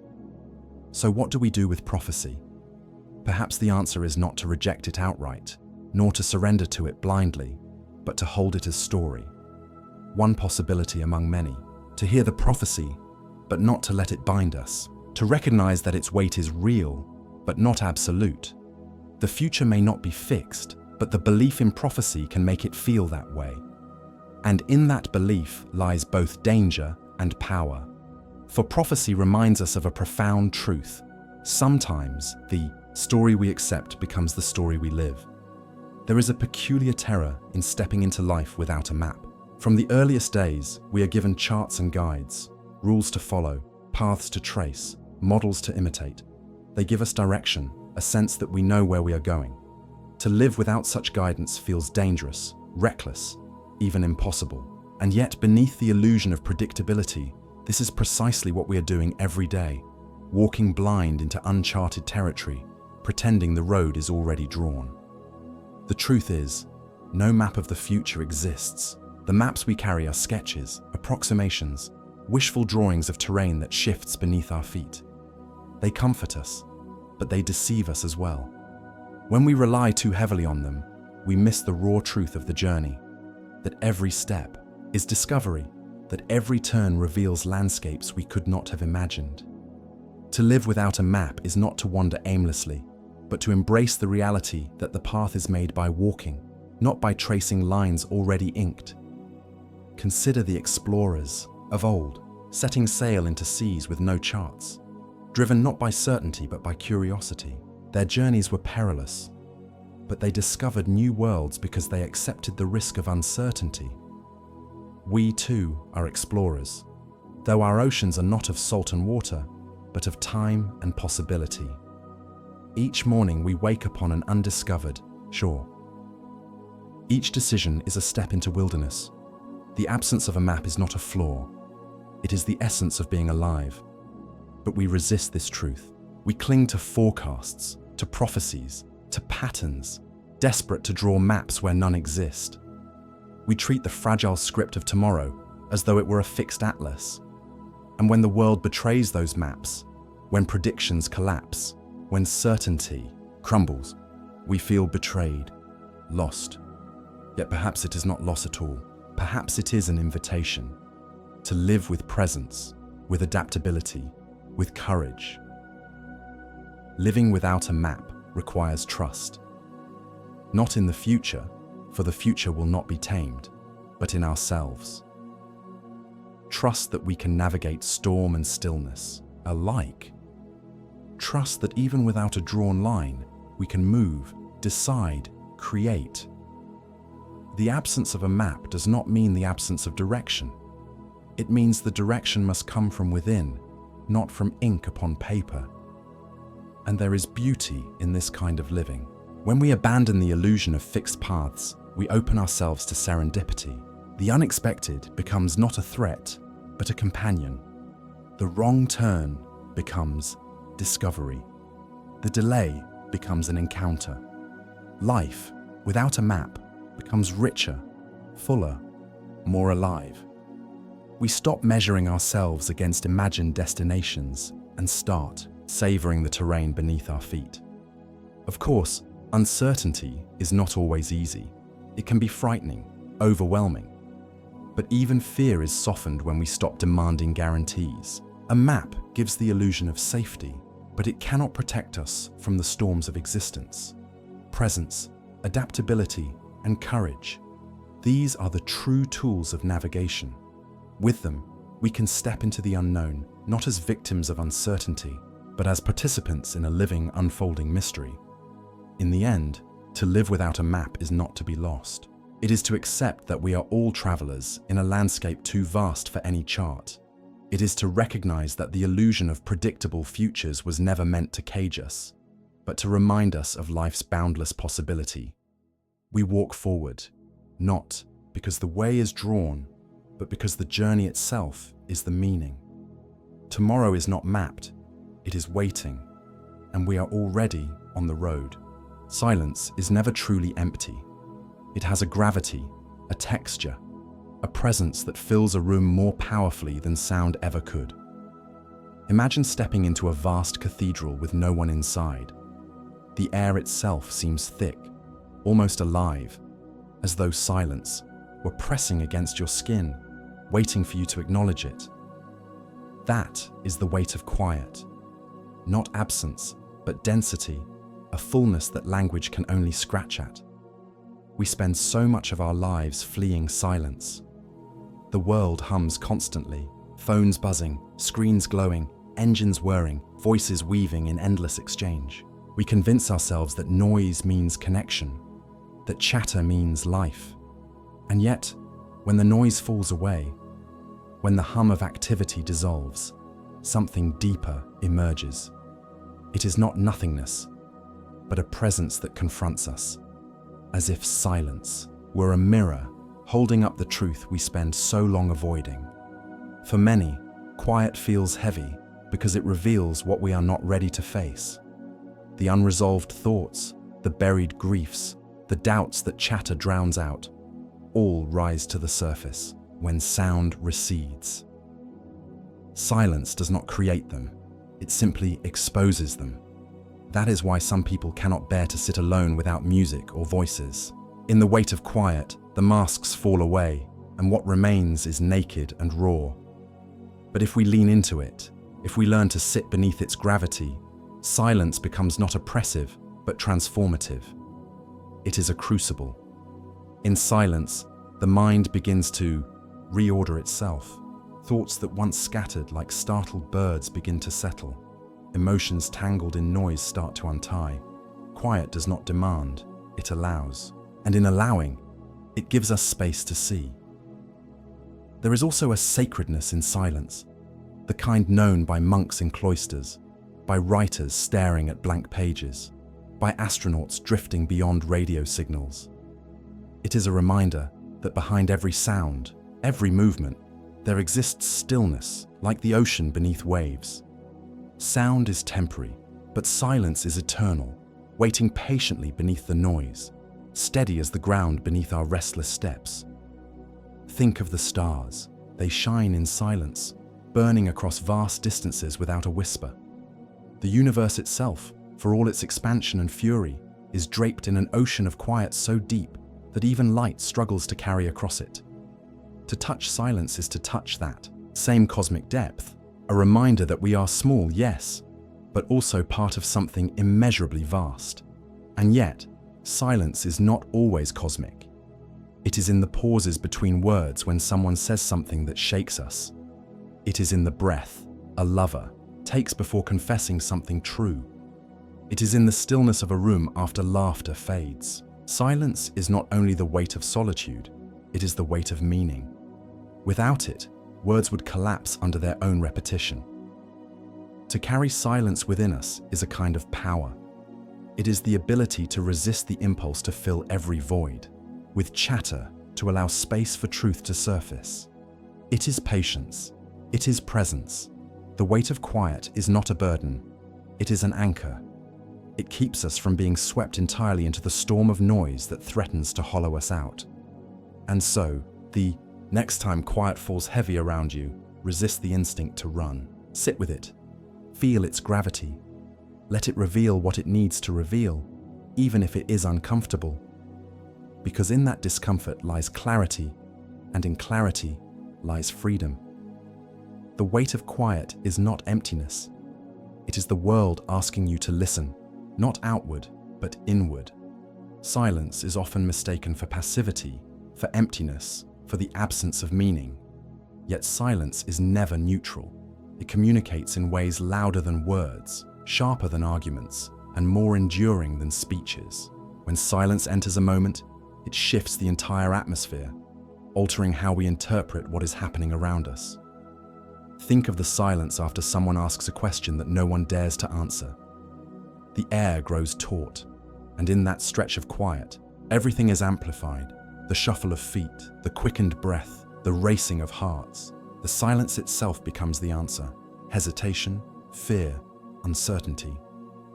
So what do we do with prophecy? Perhaps the answer is not to reject it outright, nor to surrender to it blindly, but to hold it as story. One possibility among many. To hear the prophecy, but not to let it bind us. To recognize that its weight is real, but not absolute. The future may not be fixed, but the belief in prophecy can make it feel that way. And in that belief lies both danger and power. For prophecy reminds us of a profound truth. Sometimes the story we accept becomes the story we live. There is a peculiar terror in stepping into life without a map. From the earliest days, we are given charts and guides, rules to follow, paths to trace, models to imitate. They give us direction, a sense that we know where we are going. To live without such guidance feels dangerous, reckless, even impossible. And yet, beneath the illusion of predictability, this is precisely what we are doing every day, walking blind into uncharted territory, pretending the road is already drawn. The truth is, no map of the future exists. The maps we carry are sketches, approximations, wishful drawings of terrain that shifts beneath our feet. They comfort us, but they deceive us as well. When we rely too heavily on them, we miss the raw truth of the journey, that every step is discovery, that every turn reveals landscapes we could not have imagined. To live without a map is not to wander aimlessly, but to embrace the reality that the path is made by walking, not by tracing lines already inked. Consider the explorers of old, setting sail into seas with no charts, driven not by certainty but by curiosity. Their journeys were perilous, but they discovered new worlds because they accepted the risk of uncertainty. We too are explorers, though our oceans are not of salt and water, but of time and possibility. Each morning we wake upon an undiscovered shore. Each decision is a step into wilderness, The absence of a map is not a flaw. It is the essence of being alive. But we resist this truth. We cling to forecasts, to prophecies, to patterns, desperate to draw maps where none exist. We treat the fragile script of tomorrow as though it were a fixed atlas. And when the world betrays those maps, when predictions collapse, when certainty crumbles, we feel betrayed, lost. Yet perhaps it is not loss at all. Perhaps it is an invitation to live with presence, with adaptability, with courage. Living without a map requires trust. Not in the future, for the future will not be tamed, but in ourselves. Trust that we can navigate storm and stillness alike. Trust that even without a drawn line, we can move, decide, create. The absence of a map does not mean the absence of direction. It means the direction must come from within, not from ink upon paper. And there is beauty in this kind of living. When we abandon the illusion of fixed paths, we open ourselves to serendipity. The unexpected becomes not a threat, but a companion. The wrong turn becomes discovery. The delay becomes an encounter. Life, without a map, becomes richer, fuller, more alive. We stop measuring ourselves against imagined destinations and start savoring the terrain beneath our feet. Of course, uncertainty is not always easy. It can be frightening, overwhelming. But even fear is softened when we stop demanding guarantees. A map gives the illusion of safety, but it cannot protect us from the storms of existence. Presence, adaptability, and courage. These are the true tools of navigation. With them, we can step into the unknown, not as victims of uncertainty, but as participants in a living, unfolding mystery. In the end, to live without a map is not to be lost. It is to accept that we are all travelers in a landscape too vast for any chart. It is to recognize that the illusion of predictable futures was never meant to cage us, but to remind us of life's boundless possibility. We walk forward, not because the way is drawn, but because the journey itself is the meaning. Tomorrow is not mapped, it is waiting, and we are already on the road. Silence is never truly empty. It has a gravity, a texture, a presence that fills a room more powerfully than sound ever could. Imagine stepping into a vast cathedral with no one inside. The air itself seems thick, almost alive, as though silence were pressing against your skin, waiting for you to acknowledge it. That is the weight of quiet. Not absence, but density, a fullness that language can only scratch at. We spend so much of our lives fleeing silence. The world hums constantly, phones buzzing, screens glowing, engines whirring, voices weaving in endless exchange. We convince ourselves that noise means connection, that chatter means life. And yet, when the noise falls away, when the hum of activity dissolves, something deeper emerges. It is not nothingness, but a presence that confronts us, as if silence were a mirror holding up the truth we spend so long avoiding. For many, quiet feels heavy because it reveals what we are not ready to face. The unresolved thoughts, the buried griefs, the doubts that chatter drowns out, all rise to the surface when sound recedes. Silence does not create them, it simply exposes them. That is why some people cannot bear to sit alone without music or voices. In the weight of quiet, the masks fall away, and what remains is naked and raw. But if we lean into it, if we learn to sit beneath its gravity, silence becomes not oppressive, but transformative. It is a crucible. In silence, the mind begins to reorder itself. Thoughts that once scattered like startled birds begin to settle. Emotions tangled in noise start to untie. Quiet does not demand, it allows. And in allowing, it gives us space to see. There is also a sacredness in silence, the kind known by monks in cloisters, by writers staring at blank pages, by astronauts drifting beyond radio signals. It is a reminder that behind every sound, every movement, there exists stillness, like the ocean beneath waves. Sound is temporary, but silence is eternal, waiting patiently beneath the noise, steady as the ground beneath our restless steps. Think of the stars. They shine in silence, burning across vast distances without a whisper. The universe itself, for all its expansion and fury, is draped in an ocean of quiet so deep that even light struggles to carry across it. To touch silence is to touch that same cosmic depth, a reminder that we are small, yes, but also part of something immeasurably vast. And yet, silence is not always cosmic. It is in the pauses between words when someone says something that shakes us. It is in the breath a lover takes before confessing something true. It is in the stillness of a room after laughter fades. Silence is not only the weight of solitude, it is the weight of meaning. Without it, words would collapse under their own repetition. To carry silence within us is a kind of power. It is the ability to resist the impulse to fill every void, with chatter to allow space for truth to surface. It is patience. It is presence. The weight of quiet is not a burden. It is an anchor. It keeps us from being swept entirely into the storm of noise that threatens to hollow us out. And so, the next time quiet falls heavy around you, resist the instinct to run. Sit with it. Feel its gravity. Let it reveal what it needs to reveal, even if it is uncomfortable. Because in that discomfort lies clarity, and in clarity lies freedom. The weight of quiet is not emptiness. It is the world asking you to listen, not outward, but inward. Silence is often mistaken for passivity, for emptiness, for the absence of meaning. Yet silence is never neutral. It communicates in ways louder than words, sharper than arguments, and more enduring than speeches. When silence enters a moment, it shifts the entire atmosphere, altering how we interpret what is happening around us. Think of the silence after someone asks a question that no one dares to answer. The air grows taut, and in that stretch of quiet, everything is amplified. The shuffle of feet, the quickened breath, the racing of hearts. The silence itself becomes the answer. Hesitation, fear, uncertainty.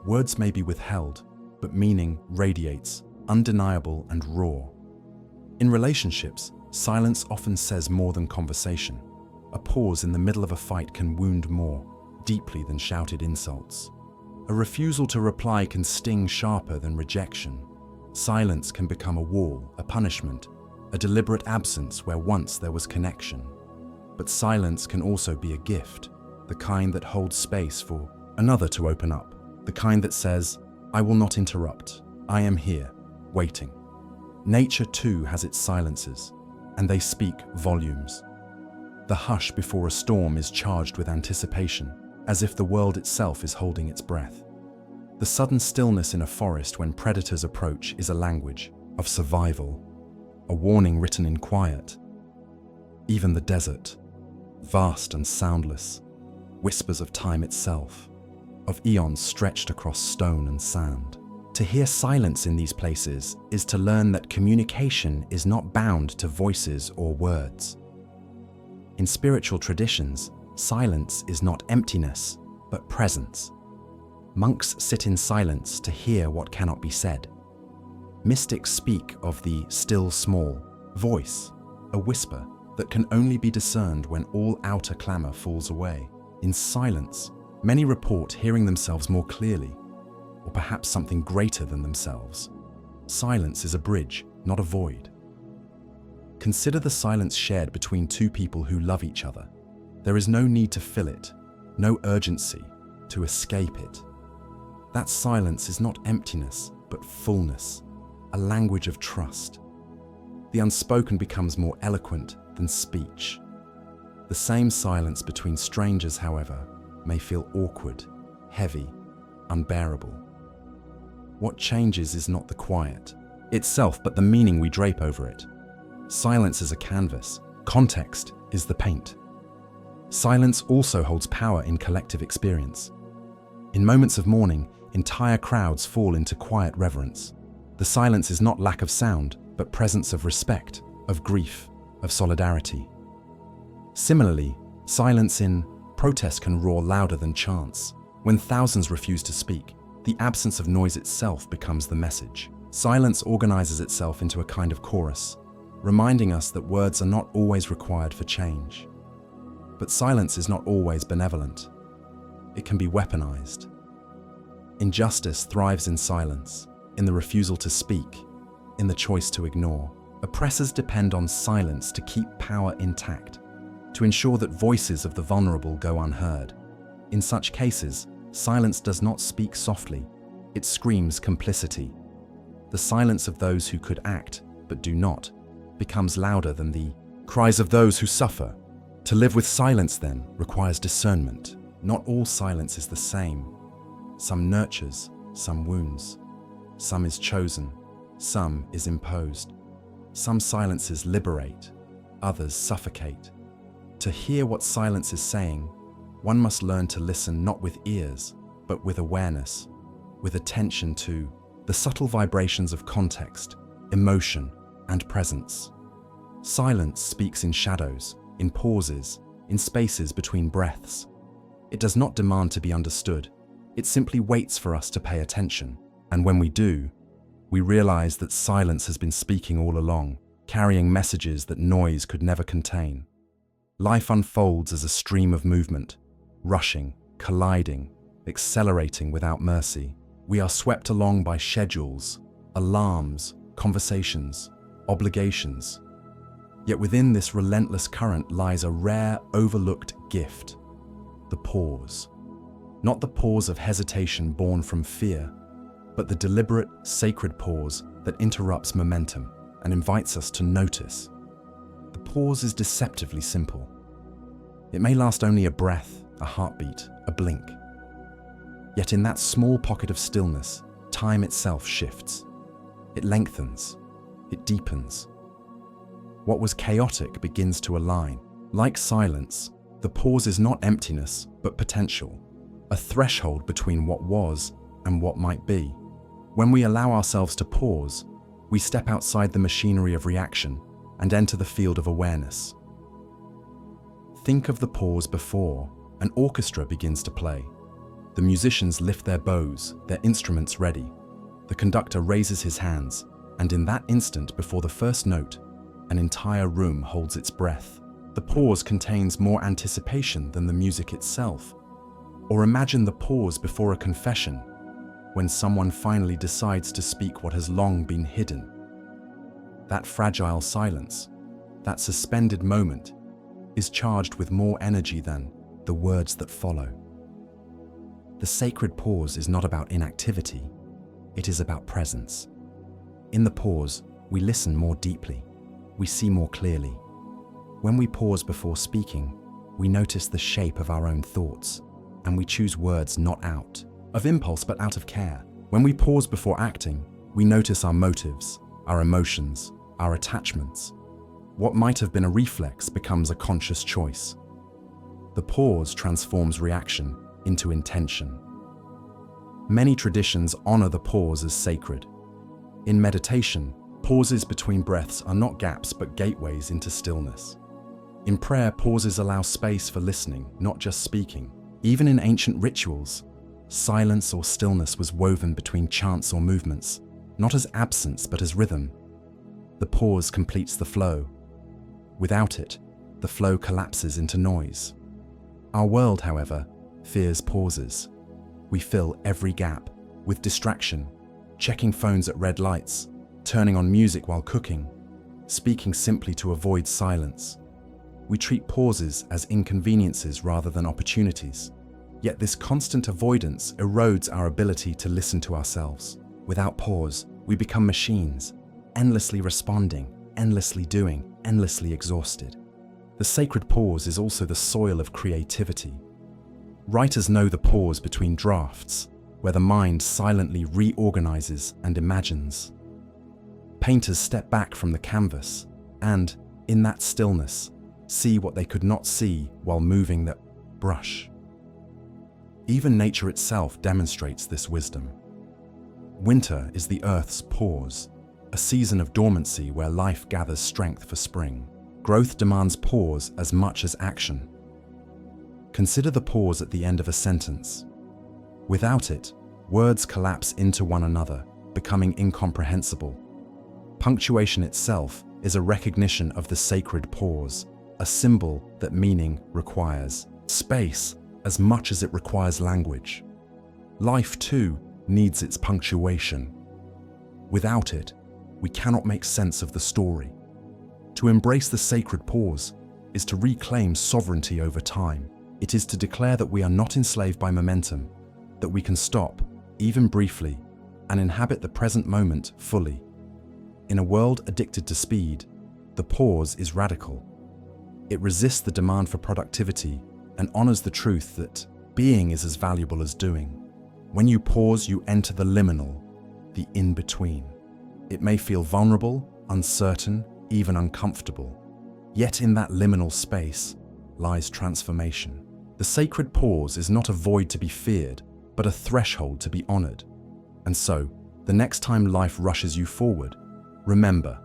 Words may be withheld, but meaning radiates, undeniable and raw. In relationships, silence often says more than conversation. A pause in the middle of a fight can wound more deeply than shouted insults. A refusal to reply can sting sharper than rejection. Silence can become a wall, a punishment, a deliberate absence where once there was connection. But silence can also be a gift, the kind that holds space for another to open up, the kind that says, "I will not interrupt. I am here, waiting." Nature too has its silences, and they speak volumes. The hush before a storm is charged with anticipation, as if the world itself is holding its breath. The sudden stillness in a forest when predators approach is a language of survival, a warning written in quiet. Even the desert, vast and soundless, whispers of time itself, of eons stretched across stone and sand. To hear silence in these places is to learn that communication is not bound to voices or words. In spiritual traditions, silence is not emptiness, but presence. Monks sit in silence to hear what cannot be said. Mystics speak of the still small voice, a whisper that can only be discerned when all outer clamor falls away. In silence, many report hearing themselves more clearly, or perhaps something greater than themselves. Silence is a bridge, not a void. Consider the silence shared between two people who love each other. There is no need to fill it, no urgency to escape it. That silence is not emptiness, but fullness, a language of trust. The unspoken becomes more eloquent than speech. The same silence between strangers, however, may feel awkward, heavy, unbearable. What changes is not the quiet itself, but the meaning we drape over it. Silence is a canvas. Context is the paint. Silence also holds power in collective experience. In moments of mourning, entire crowds fall into quiet reverence. The silence is not lack of sound, but presence of respect, of grief, of solidarity. Similarly, silence in protest can roar louder than chants. When thousands refuse to speak, the absence of noise itself becomes the message. Silence organizes itself into a kind of chorus, reminding us that words are not always required for change. But silence is not always benevolent. It can be weaponized. Injustice thrives in silence, in the refusal to speak, in the choice to ignore. Oppressors depend on silence to keep power intact, to ensure that voices of the vulnerable go unheard. In such cases, silence does not speak softly, it screams complicity. The silence of those who could act, but do not, becomes louder than the cries of those who suffer. To live with silence, then, requires discernment. Not all silence is the same. Some nurtures, some wounds. Some is chosen, some is imposed. Some silences liberate, others suffocate. To hear what silence is saying, one must learn to listen not with ears, but with awareness, with attention to the subtle vibrations of context, emotion, and presence. Silence speaks in shadows, in pauses, in spaces between breaths. It does not demand to be understood. It simply waits for us to pay attention. And when we do, we realize that silence has been speaking all along, carrying messages that noise could never contain. Life unfolds as a stream of movement, rushing, colliding, accelerating without mercy. We are swept along by schedules, alarms, conversations, obligations. Yet within this relentless current lies a rare, overlooked gift: the pause. Not the pause of hesitation born from fear, but the deliberate, sacred pause that interrupts momentum and invites us to notice. The pause is deceptively simple. It may last only a breath, a heartbeat, a blink. Yet in that small pocket of stillness, time itself shifts. It lengthens. It deepens. What was chaotic begins to align. Like silence, the pause is not emptiness, but potential, a threshold between what was and what might be. When we allow ourselves to pause, we step outside the machinery of reaction and enter the field of awareness. Think of the pause before an orchestra begins to play. The musicians lift their bows, their instruments ready. The conductor raises his hands, and in that instant before the first note, an entire room holds its breath. The pause contains more anticipation than the music itself. Or imagine the pause before a confession, when someone finally decides to speak what has long been hidden. That fragile silence, that suspended moment, is charged with more energy than the words that follow. The sacred pause is not about inactivity, it is about presence. In the pause, we listen more deeply, we see more clearly. When we pause before speaking, we notice the shape of our own thoughts, and we choose words not out of impulse but out of care. When we pause before acting, we notice our motives, our emotions, our attachments. What might have been a reflex becomes a conscious choice. The pause transforms reaction into intention. Many traditions honor the pause as sacred. In meditation, pauses between breaths are not gaps but gateways into stillness. In prayer, pauses allow space for listening, not just speaking. Even in ancient rituals, silence or stillness was woven between chants or movements, not as absence but as rhythm. The pause completes the flow. Without it, the flow collapses into noise. Our world, however, fears pauses. We fill every gap with distraction, checking phones at red lights, turning on music while cooking, speaking simply to avoid silence. We treat pauses as inconveniences rather than opportunities. Yet this constant avoidance erodes our ability to listen to ourselves. Without pause, we become machines, endlessly responding, endlessly doing, endlessly exhausted. The sacred pause is also the soil of creativity. Writers know the pause between drafts, where the mind silently reorganizes and imagines. Painters step back from the canvas and, in that stillness, see what they could not see while moving the brush. Even nature itself demonstrates this wisdom. Winter is the Earth's pause, a season of dormancy where life gathers strength for spring. Growth demands pause as much as action. Consider the pause at the end of a sentence. Without it, words collapse into one another, becoming incomprehensible. Punctuation itself is a recognition of the sacred pause, a symbol that meaning requires space as much as it requires language. Life, too, needs its punctuation. Without it, we cannot make sense of the story. To embrace the sacred pause is to reclaim sovereignty over time. It is to declare that we are not enslaved by momentum, that we can stop, even briefly, and inhabit the present moment fully. In a world addicted to speed, the pause is radical. It resists the demand for productivity and honors the truth that being is as valuable as doing. When you pause, you enter the liminal, the in-between. It may feel vulnerable, uncertain, even uncomfortable. Yet in that liminal space lies transformation. The sacred pause is not a void to be feared, but a threshold to be honored. And so, the next time life rushes you forward, remember,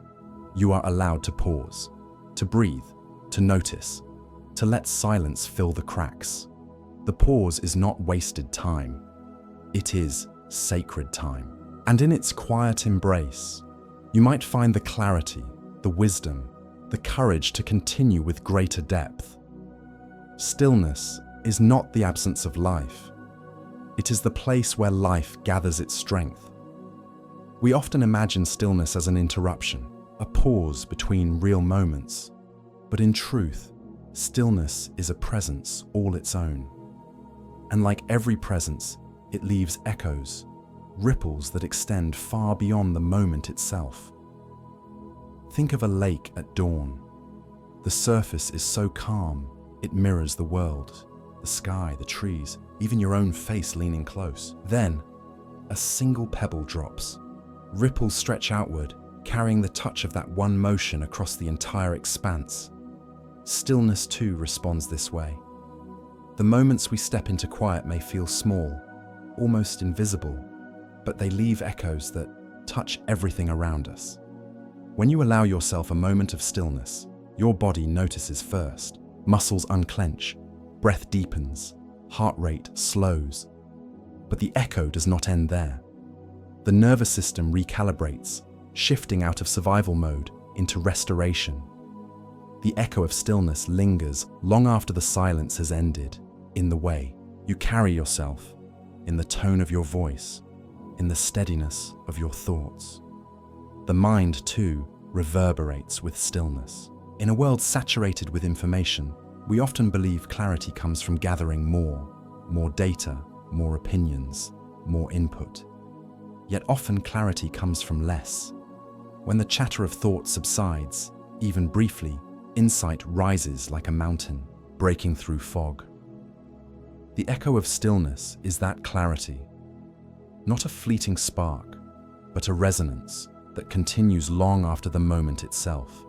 you are allowed to pause, to breathe, to notice, to let silence fill the cracks. The pause is not wasted time. It is sacred time. And in its quiet embrace, you might find the clarity, the wisdom, the courage to continue with greater depth. Stillness is not the absence of life. It is the place where life gathers its strength. We often imagine stillness as an interruption, a pause between real moments. But in truth, stillness is a presence all its own. And like every presence, it leaves echoes, ripples that extend far beyond the moment itself. Think of a lake at dawn. The surface is so calm, it mirrors the world, the sky, the trees, even your own face leaning close. Then, a single pebble drops. Ripples stretch outward, carrying the touch of that one motion across the entire expanse. Stillness too responds this way. The moments we step into quiet may feel small, almost invisible, but they leave echoes that touch everything around us. When you allow yourself a moment of stillness, your body notices first. Muscles unclench, breath deepens, heart rate slows. But the echo does not end there. The nervous system recalibrates, shifting out of survival mode into restoration. The echo of stillness lingers long after the silence has ended, in the way you carry yourself, in the tone of your voice, in the steadiness of your thoughts. The mind, too, reverberates with stillness. In a world saturated with information, we often believe clarity comes from gathering more data, more opinions, more input. Yet often clarity comes from less. When the chatter of thought subsides, even briefly, insight rises like a mountain, breaking through fog. The echo of stillness is that clarity, not a fleeting spark, but a resonance that continues long after the moment itself.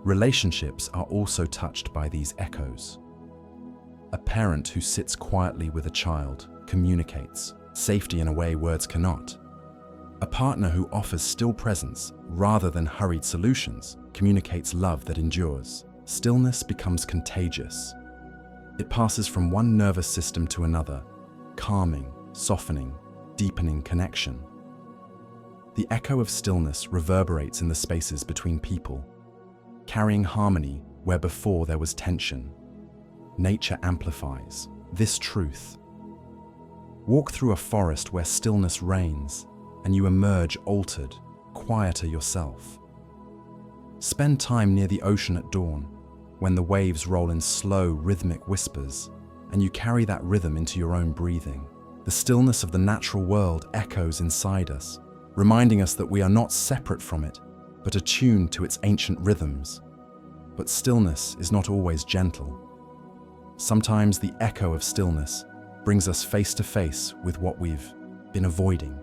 Relationships are also touched by these echoes. A parent who sits quietly with a child communicates safety in a way words cannot. A partner who offers still presence rather than hurried solutions communicates love that endures. Stillness becomes contagious. It passes from one nervous system to another, calming, softening, deepening connection. The echo of stillness reverberates in the spaces between people, carrying harmony where before there was tension. Nature amplifies this truth. Walk through a forest where stillness reigns, and you emerge altered, quieter yourself. Spend time near the ocean at dawn, when the waves roll in slow, rhythmic whispers, and you carry that rhythm into your own breathing. The stillness of the natural world echoes inside us, reminding us that we are not separate from it, but attuned to its ancient rhythms. But stillness is not always gentle. Sometimes the echo of stillness brings us face to face with what we've been avoiding.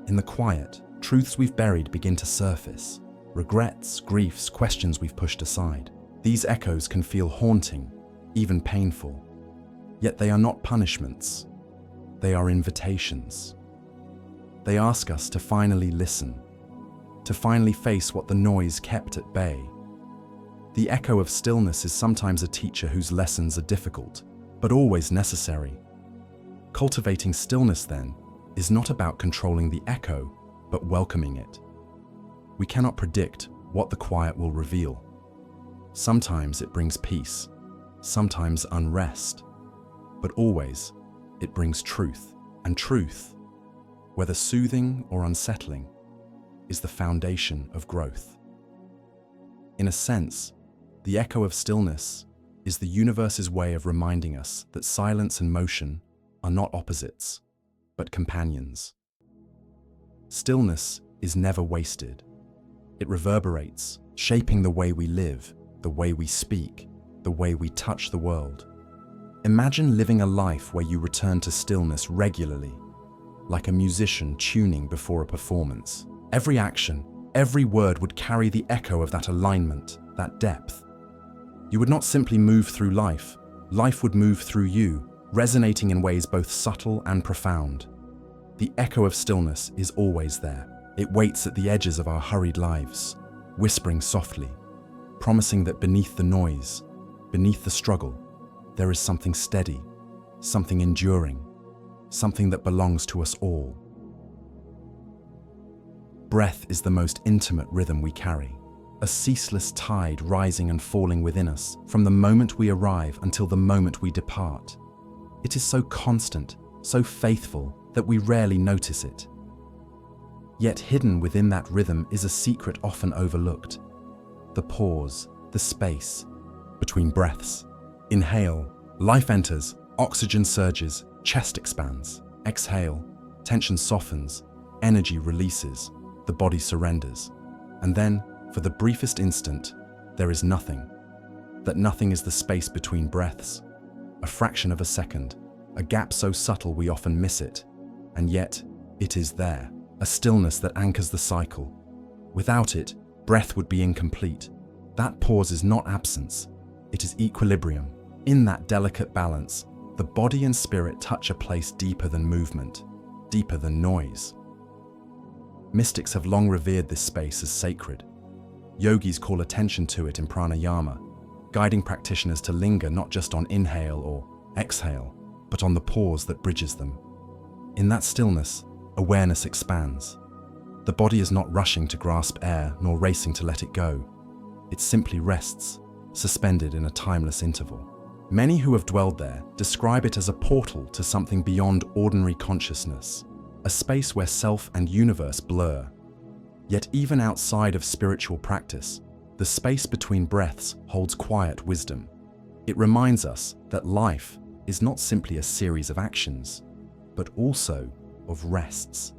In the quiet, truths we've buried begin to surface. Regrets, griefs, questions we've pushed aside. These echoes can feel haunting, even painful. Yet they are not punishments. They are invitations. They ask us to finally listen, to finally face what the noise kept at bay. The echo of stillness is sometimes a teacher whose lessons are difficult, but always necessary. Cultivating stillness, then, is not about controlling the echo, but welcoming it. We cannot predict what the quiet will reveal. Sometimes it brings peace, sometimes unrest, but always it brings truth. And truth, whether soothing or unsettling, is the foundation of growth. In a sense, the echo of stillness is the universe's way of reminding us that silence and motion are not opposites, but companions. Stillness is never wasted. It reverberates, shaping the way we live, the way we speak, the way we touch the world. Imagine living a life where you return to stillness regularly, like a musician tuning before a performance. Every action, every word would carry the echo of that alignment, that depth. You would not simply move through life. Life would move through you, resonating in ways both subtle and profound. The echo of stillness is always there. It waits at the edges of our hurried lives, whispering softly, promising that beneath the noise, beneath the struggle, there is something steady, something enduring, something that belongs to us all. Breath is the most intimate rhythm we carry, a ceaseless tide rising and falling within us from the moment we arrive until the moment we depart. It is so constant, so faithful, that we rarely notice it. Yet hidden within that rhythm is a secret often overlooked: the pause, the space between breaths. Inhale, life enters, oxygen surges, chest expands. Exhale, tension softens, energy releases, the body surrenders. And then, for the briefest instant, there is nothing. That nothing is the space between breaths, a fraction of a second, a gap so subtle we often miss it. And yet, it is there, a stillness that anchors the cycle. Without it, breath would be incomplete. That pause is not absence, it is equilibrium. In that delicate balance, the body and spirit touch a place deeper than movement, deeper than noise. Mystics have long revered this space as sacred. Yogis call attention to it in pranayama, guiding practitioners to linger not just on inhale or exhale, but on the pause that bridges them. In that stillness, awareness expands. The body is not rushing to grasp air nor racing to let it go. It simply rests, suspended in a timeless interval. Many who have dwelled there describe it as a portal to something beyond ordinary consciousness, a space where self and universe blur. Yet even outside of spiritual practice, the space between breaths holds quiet wisdom. It reminds us that life is not simply a series of actions, but also of rests.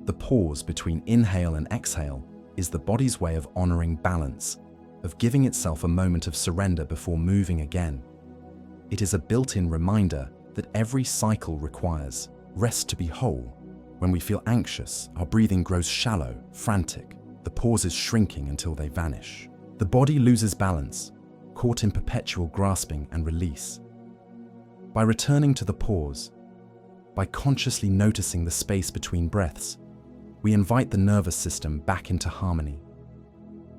The pause between inhale and exhale is the body's way of honoring balance, of giving itself a moment of surrender before moving again. It is a built-in reminder that every cycle requires rest to be whole. When we feel anxious, our breathing grows shallow, frantic. The pauses shrinking until they vanish. The body loses balance, caught in perpetual grasping and release. By returning to the pause, by consciously noticing the space between breaths, we invite the nervous system back into harmony.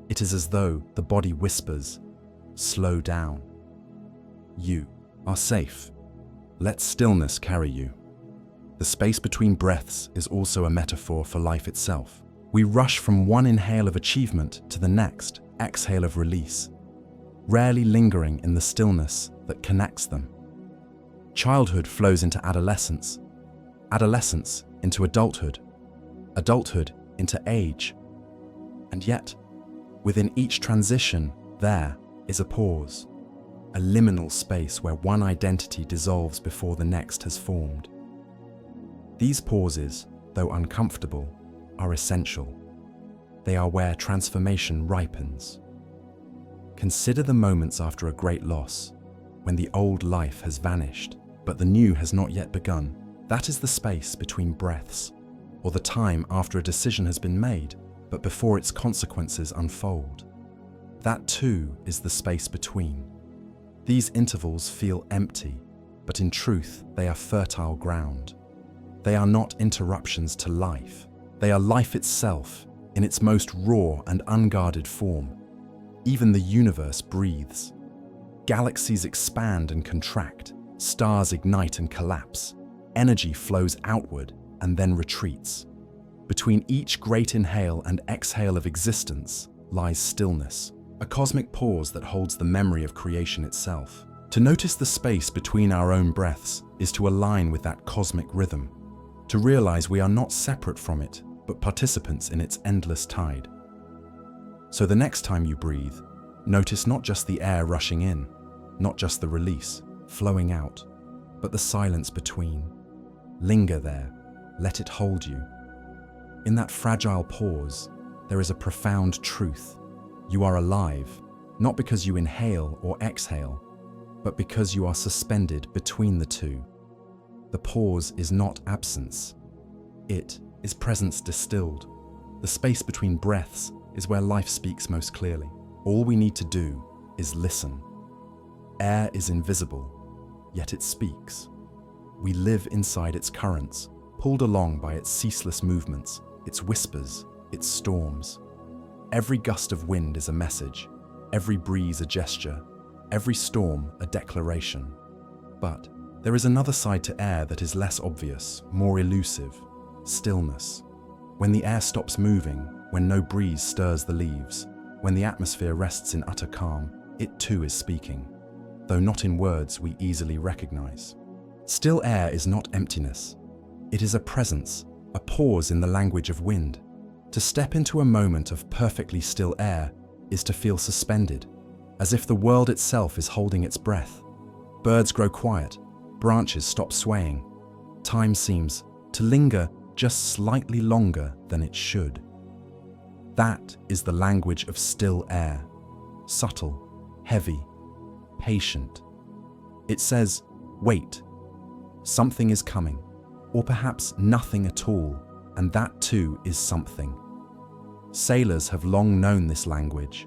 It is as though the body whispers, "Slow down. You are safe. Let stillness carry you." The space between breaths is also a metaphor for life itself. We rush from one inhale of achievement to the next exhale of release, rarely lingering in the stillness that connects them. Childhood flows into adolescence, adolescence into adulthood, adulthood into age. And yet, within each transition, there is a pause, a liminal space where one identity dissolves before the next has formed. These pauses, though uncomfortable, are essential. They are where transformation ripens. Consider the moments after a great loss, when the old life has vanished, but the new has not yet begun. That is the space between breaths, or the time after a decision has been made, but before its consequences unfold. That too is the space between. These intervals feel empty, but in truth they are fertile ground. They are not interruptions to life. They are life itself, in its most raw and unguarded form. Even the universe breathes. Galaxies expand and contract, stars ignite and collapse, energy flows outward and then retreats. Between each great inhale and exhale of existence lies stillness, a cosmic pause that holds the memory of creation itself. To notice the space between our own breaths is to align with that cosmic rhythm, to realize we are not separate from it, but participants in its endless tide. So the next time you breathe, notice not just the air rushing in, not just the release, flowing out, but the silence between. Linger there, let it hold you. In that fragile pause, there is a profound truth. You are alive, not because you inhale or exhale, but because you are suspended between the two. The pause is not absence. It is presence distilled. The space between breaths is where life speaks most clearly. All we need to do is listen. Air is invisible, yet it speaks. We live inside its currents, pulled along by its ceaseless movements, its whispers, its storms. Every gust of wind is a message, every breeze a gesture, every storm a declaration. But there is another side to air that is less obvious, more elusive: stillness. When the air stops moving, when no breeze stirs the leaves, when the atmosphere rests in utter calm, it too is speaking, though not in words we easily recognize. Still air is not emptiness. It is a presence, a pause in the language of wind. To step into a moment of perfectly still air is to feel suspended, as if the world itself is holding its breath. Birds grow quiet, branches stop swaying. Time seems to linger just slightly longer than it should. That is the language of still air. Subtle, heavy, patient. It says, wait, something is coming, or perhaps nothing at all, and that too is something. Sailors have long known this language.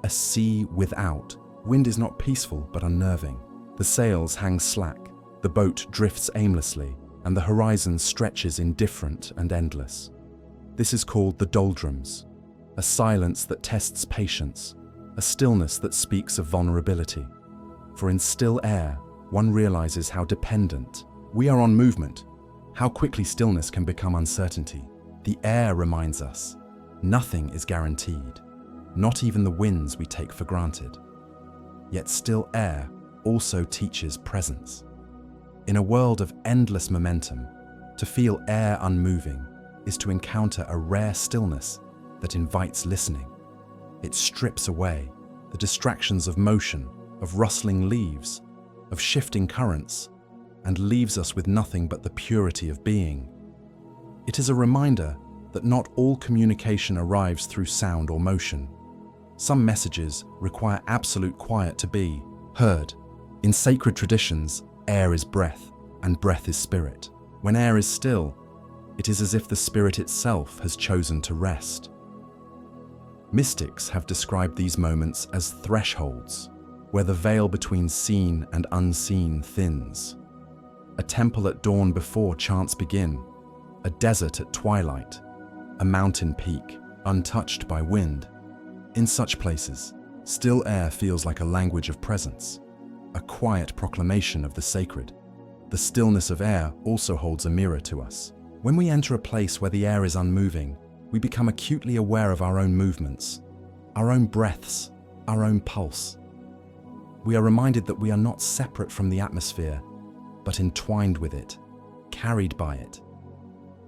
A sea without. Wind is not peaceful but unnerving. The sails hang slack, the boat drifts aimlessly, and the horizon stretches indifferent and endless. This is called the doldrums, a silence that tests patience, a stillness that speaks of vulnerability. For in still air, one realizes how dependent we are on movement, how quickly stillness can become uncertainty. The air reminds us, nothing is guaranteed, not even the winds we take for granted. Yet still air also teaches presence. In a world of endless momentum, to feel air unmoving is to encounter a rare stillness that invites listening. It strips away the distractions of motion, of rustling leaves, of shifting currents, and leaves us with nothing but the purity of being. It is a reminder that not all communication arrives through sound or motion. Some messages require absolute quiet to be heard. In sacred traditions, air is breath, and breath is spirit. When air is still, it is as if the spirit itself has chosen to rest. Mystics have described these moments as thresholds, where the veil between seen and unseen thins. A temple at dawn before chants begin, a desert at twilight, a mountain peak untouched by wind. In such places, still air feels like a language of presence, a quiet proclamation of the sacred. The stillness of air also holds a mirror to us. When we enter a place where the air is unmoving, we become acutely aware of our own movements, our own breaths, our own pulse. We are reminded that we are not separate from the atmosphere, but entwined with it, carried by it.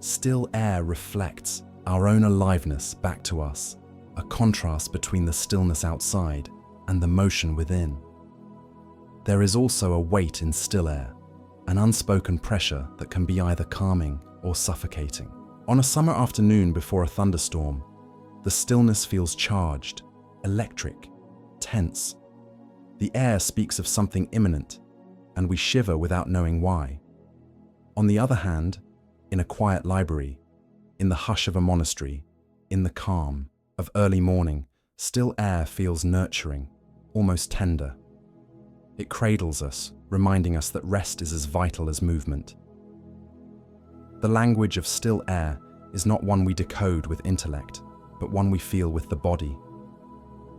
Still air reflects our own aliveness back to us, a contrast between the stillness outside and the motion within. There is also a weight in still air, an unspoken pressure that can be either calming or suffocating. On a summer afternoon before a thunderstorm, the stillness feels charged, electric, tense. The air speaks of something imminent, and we shiver without knowing why. On the other hand, in a quiet library, in the hush of a monastery, in the calm of early morning, still air feels nurturing, almost tender. It cradles us, reminding us that rest is as vital as movement. The language of still air is not one we decode with intellect, but one we feel with the body.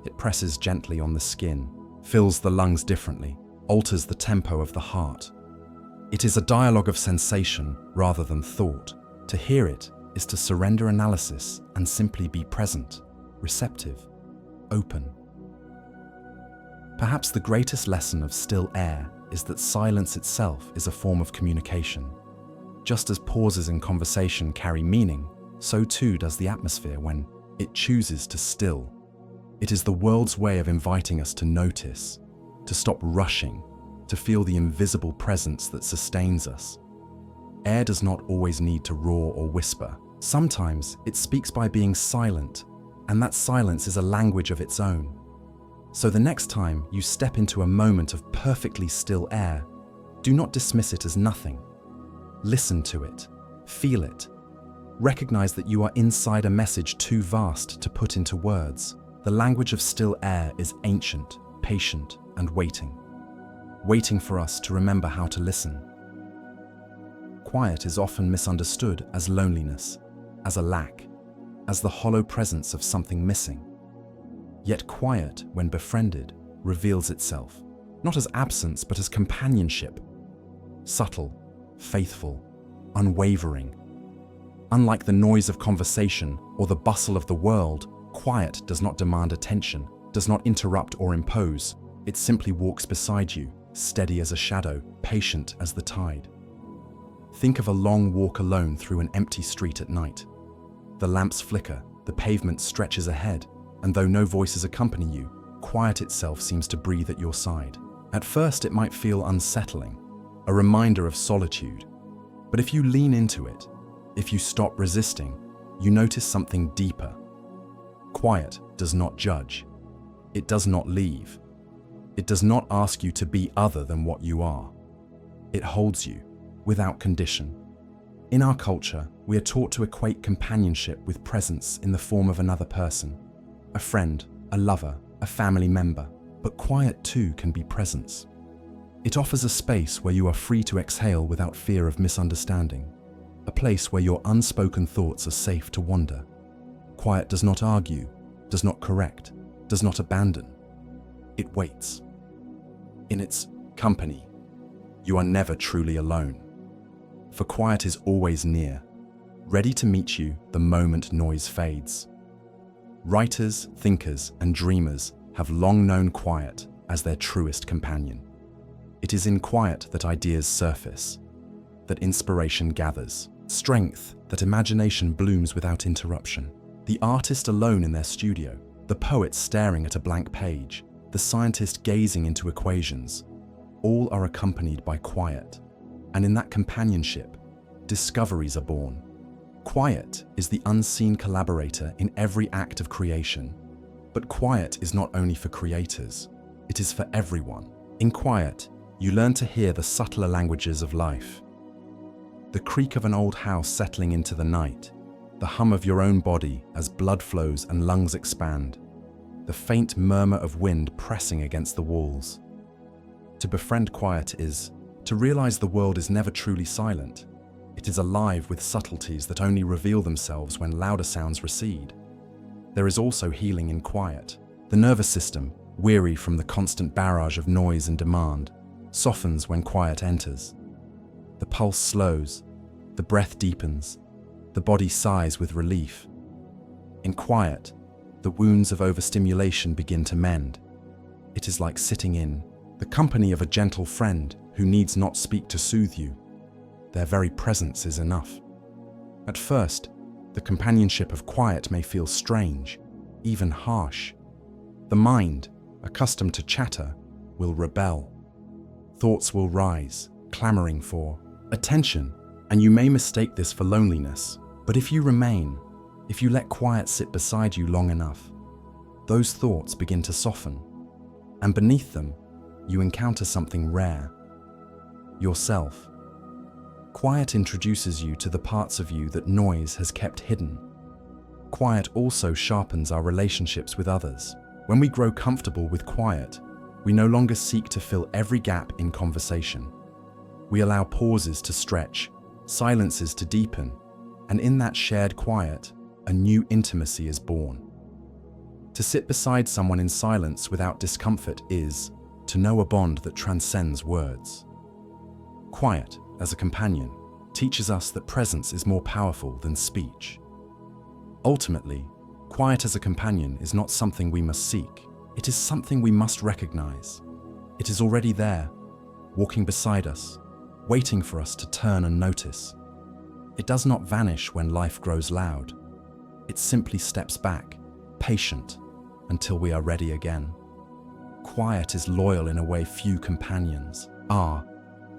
It presses gently on the skin, fills the lungs differently, alters the tempo of the heart. It is a dialogue of sensation rather than thought. To hear it is to surrender analysis and simply be present, receptive, open. Perhaps the greatest lesson of still air is that silence itself is a form of communication. Just as pauses in conversation carry meaning, so too does the atmosphere when it chooses to still. It is the world's way of inviting us to notice, to stop rushing, to feel the invisible presence that sustains us. Air does not always need to roar or whisper. Sometimes it speaks by being silent, and that silence is a language of its own. So the next time you step into a moment of perfectly still air, do not dismiss it as nothing. Listen to it, feel it. Recognize that you are inside a message too vast to put into words. The language of still air is ancient, patient, and waiting for us to remember how to listen. Quiet is often misunderstood as loneliness, as a lack, as the hollow presence of something missing. Yet quiet, when befriended, reveals itself, not as absence but as companionship. Subtle, faithful, unwavering. Unlike the noise of conversation or the bustle of the world, quiet does not demand attention, does not interrupt or impose. It simply walks beside you, steady as a shadow, patient as the tide. Think of a long walk alone through an empty street at night. The lamps flicker, the pavement stretches ahead, and though no voices accompany you, quiet itself seems to breathe at your side. At first it might feel unsettling, a reminder of solitude. But if you lean into it, if you stop resisting, you notice something deeper. Quiet does not judge. It does not leave. It does not ask you to be other than what you are. It holds you, without condition. In our culture, we are taught to equate companionship with presence in the form of another person, a friend, a lover, a family member. But quiet too can be presence. It offers a space where you are free to exhale without fear of misunderstanding, a place where your unspoken thoughts are safe to wander. Quiet does not argue, does not correct, does not abandon. It waits. In its company, you are never truly alone. For quiet is always near, ready to meet you the moment noise fades. Writers, thinkers, and dreamers have long known quiet as their truest companion. It is in quiet that ideas surface, that inspiration gathers, strength, that imagination blooms without interruption. The artist alone in their studio, the poet staring at a blank page, the scientist gazing into equations, all are accompanied by quiet. And in that companionship, discoveries are born. Quiet is the unseen collaborator in every act of creation. But quiet is not only for creators, it is for everyone. In quiet, you learn to hear the subtler languages of life. The creak of an old house settling into the night, the hum of your own body as blood flows and lungs expand, the faint murmur of wind pressing against the walls. To befriend quiet is to realize the world is never truly silent. It is alive with subtleties that only reveal themselves when louder sounds recede. There is also healing in quiet. The nervous system, weary from the constant barrage of noise and demand, softens when quiet enters. The pulse slows, the breath deepens, the body sighs with relief. In quiet, the wounds of overstimulation begin to mend. It is like sitting in the company of a gentle friend who needs not speak to soothe you. Their very presence is enough. At first, the companionship of quiet may feel strange, even harsh. The mind, accustomed to chatter, will rebel. Thoughts will rise, clamoring for attention, and you may mistake this for loneliness. But if you remain, if you let quiet sit beside you long enough, those thoughts begin to soften, and beneath them, you encounter something rare: yourself. Quiet introduces you to the parts of you that noise has kept hidden. Quiet also sharpens our relationships with others. When we grow comfortable with quiet, we no longer seek to fill every gap in conversation. We allow pauses to stretch, silences to deepen, and in that shared quiet, a new intimacy is born. To sit beside someone in silence without discomfort is to know a bond that transcends words. Quiet, as a companion, teaches us that presence is more powerful than speech. Ultimately, quiet as a companion is not something we must seek. It is something we must recognize. It is already there, walking beside us, waiting for us to turn and notice. It does not vanish when life grows loud. It simply steps back, patient, until we are ready again. Quiet is loyal in a way few companions are.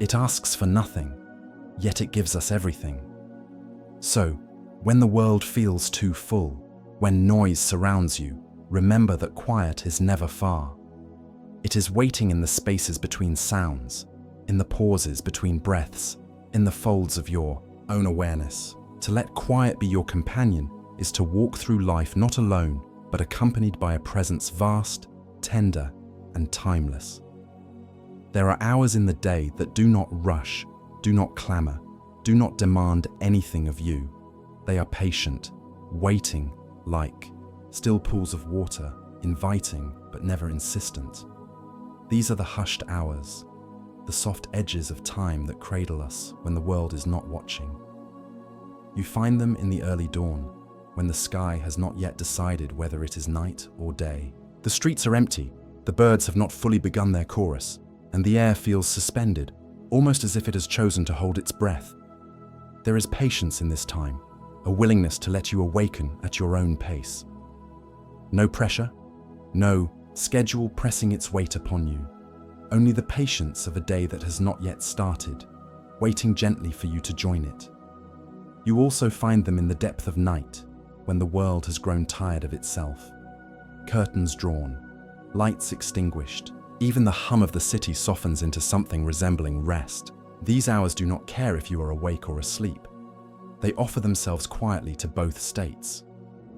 It asks for nothing, yet it gives us everything. So, when the world feels too full, when noise surrounds you, remember that quiet is never far. It is waiting in the spaces between sounds, in the pauses between breaths, in the folds of your own awareness. To let quiet be your companion is to walk through life not alone, but accompanied by a presence vast, tender, and timeless. There are hours in the day that do not rush, do not clamor, do not demand anything of you. They are patient, waiting, like still pools of water, inviting but never insistent. These are the hushed hours, the soft edges of time that cradle us when the world is not watching. You find them in the early dawn, when the sky has not yet decided whether it is night or day. The streets are empty, the birds have not fully begun their chorus, and the air feels suspended, almost as if it has chosen to hold its breath. There is patience in this time, a willingness to let you awaken at your own pace. No pressure, no schedule pressing its weight upon you. Only the patience of a day that has not yet started, waiting gently for you to join it. You also find them in the depth of night, when the world has grown tired of itself. Curtains drawn, lights extinguished, even the hum of the city softens into something resembling rest. These hours do not care if you are awake or asleep. They offer themselves quietly to both states.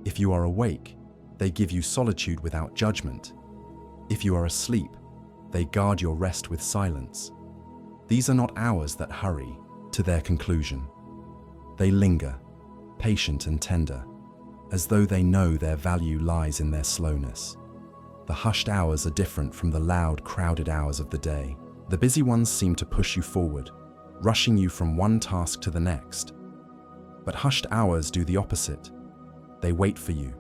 If you are awake, they give you solitude without judgment. If you are asleep, they guard your rest with silence. These are not hours that hurry to their conclusion. They linger, patient and tender, as though they know their value lies in their slowness. The hushed hours are different from the loud, crowded hours of the day. The busy ones seem to push you forward, rushing you from one task to the next. But hushed hours do the opposite. They wait for you.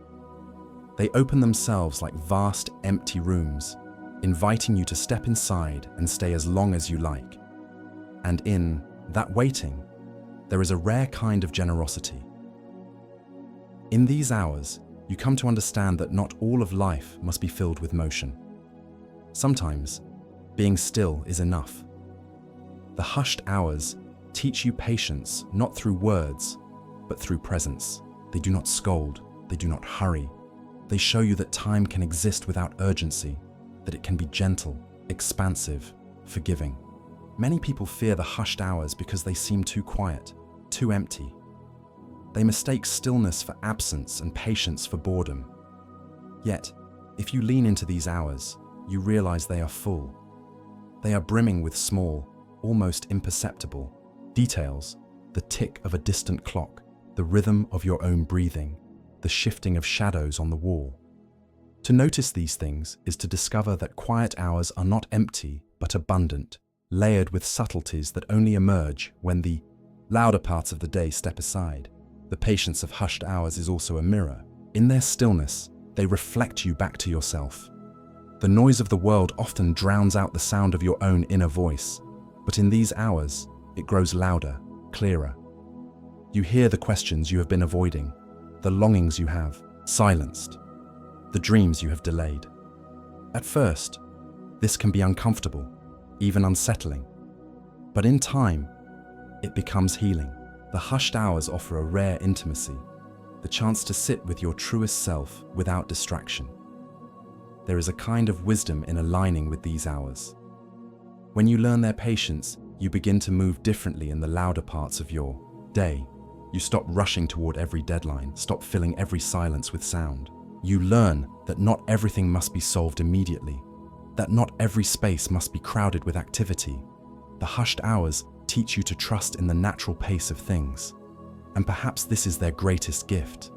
They open themselves like vast, empty rooms, inviting you to step inside and stay as long as you like. And in that waiting, there is a rare kind of generosity. In these hours, you come to understand that not all of life must be filled with motion. Sometimes, being still is enough. The hushed hours teach you patience not through words, but through presence. They do not scold, they do not hurry. They show you that time can exist without urgency, that it can be gentle, expansive, forgiving. Many people fear the hushed hours because they seem too quiet, too empty. They mistake stillness for absence and patience for boredom. Yet, if you lean into these hours, you realize they are full. They are brimming with small, almost imperceptible details, the tick of a distant clock, the rhythm of your own breathing, the shifting of shadows on the wall. To notice these things is to discover that quiet hours are not empty, but abundant, layered with subtleties that only emerge when the louder parts of the day step aside. The patience of hushed hours is also a mirror. In their stillness, they reflect you back to yourself. The noise of the world often drowns out the sound of your own inner voice, but in these hours, it grows louder, clearer. You hear the questions you have been avoiding, the longings you have silenced, the dreams you have delayed. At first, this can be uncomfortable, even unsettling. But in time, it becomes healing. The hushed hours offer a rare intimacy, the chance to sit with your truest self without distraction. There is a kind of wisdom in aligning with these hours. When you learn their patience, you begin to move differently in the louder parts of your day. You stop rushing toward every deadline, stop filling every silence with sound. You learn that not everything must be solved immediately, that not every space must be crowded with activity. The hushed hours teach you to trust in the natural pace of things. And perhaps this is their greatest gift.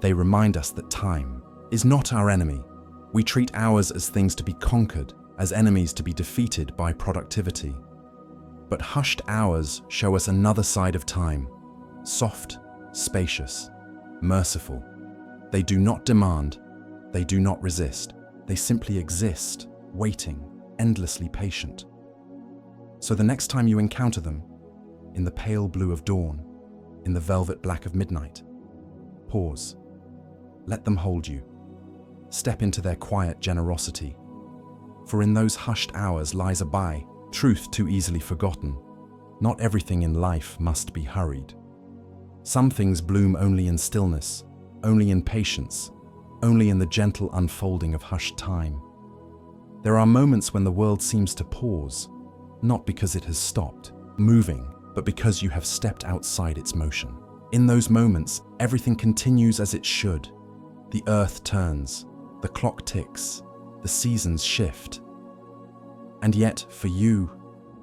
They remind us that time is not our enemy. We treat hours as things to be conquered, as enemies to be defeated by productivity. But hushed hours show us another side of time, soft, spacious, merciful. They do not demand, they do not resist, they simply exist, waiting, endlessly patient. So the next time you encounter them, in the pale blue of dawn, in the velvet black of midnight, pause. Let them hold you. Step into their quiet generosity. For in those hushed hours lies a truth too easily forgotten. Not everything in life must be hurried. Some things bloom only in stillness, only in patience, only in the gentle unfolding of hushed time. There are moments when the world seems to pause, not because it has stopped moving, but because you have stepped outside its motion. In those moments, everything continues as it should. The earth turns, the clock ticks, the seasons shift. And yet, for you,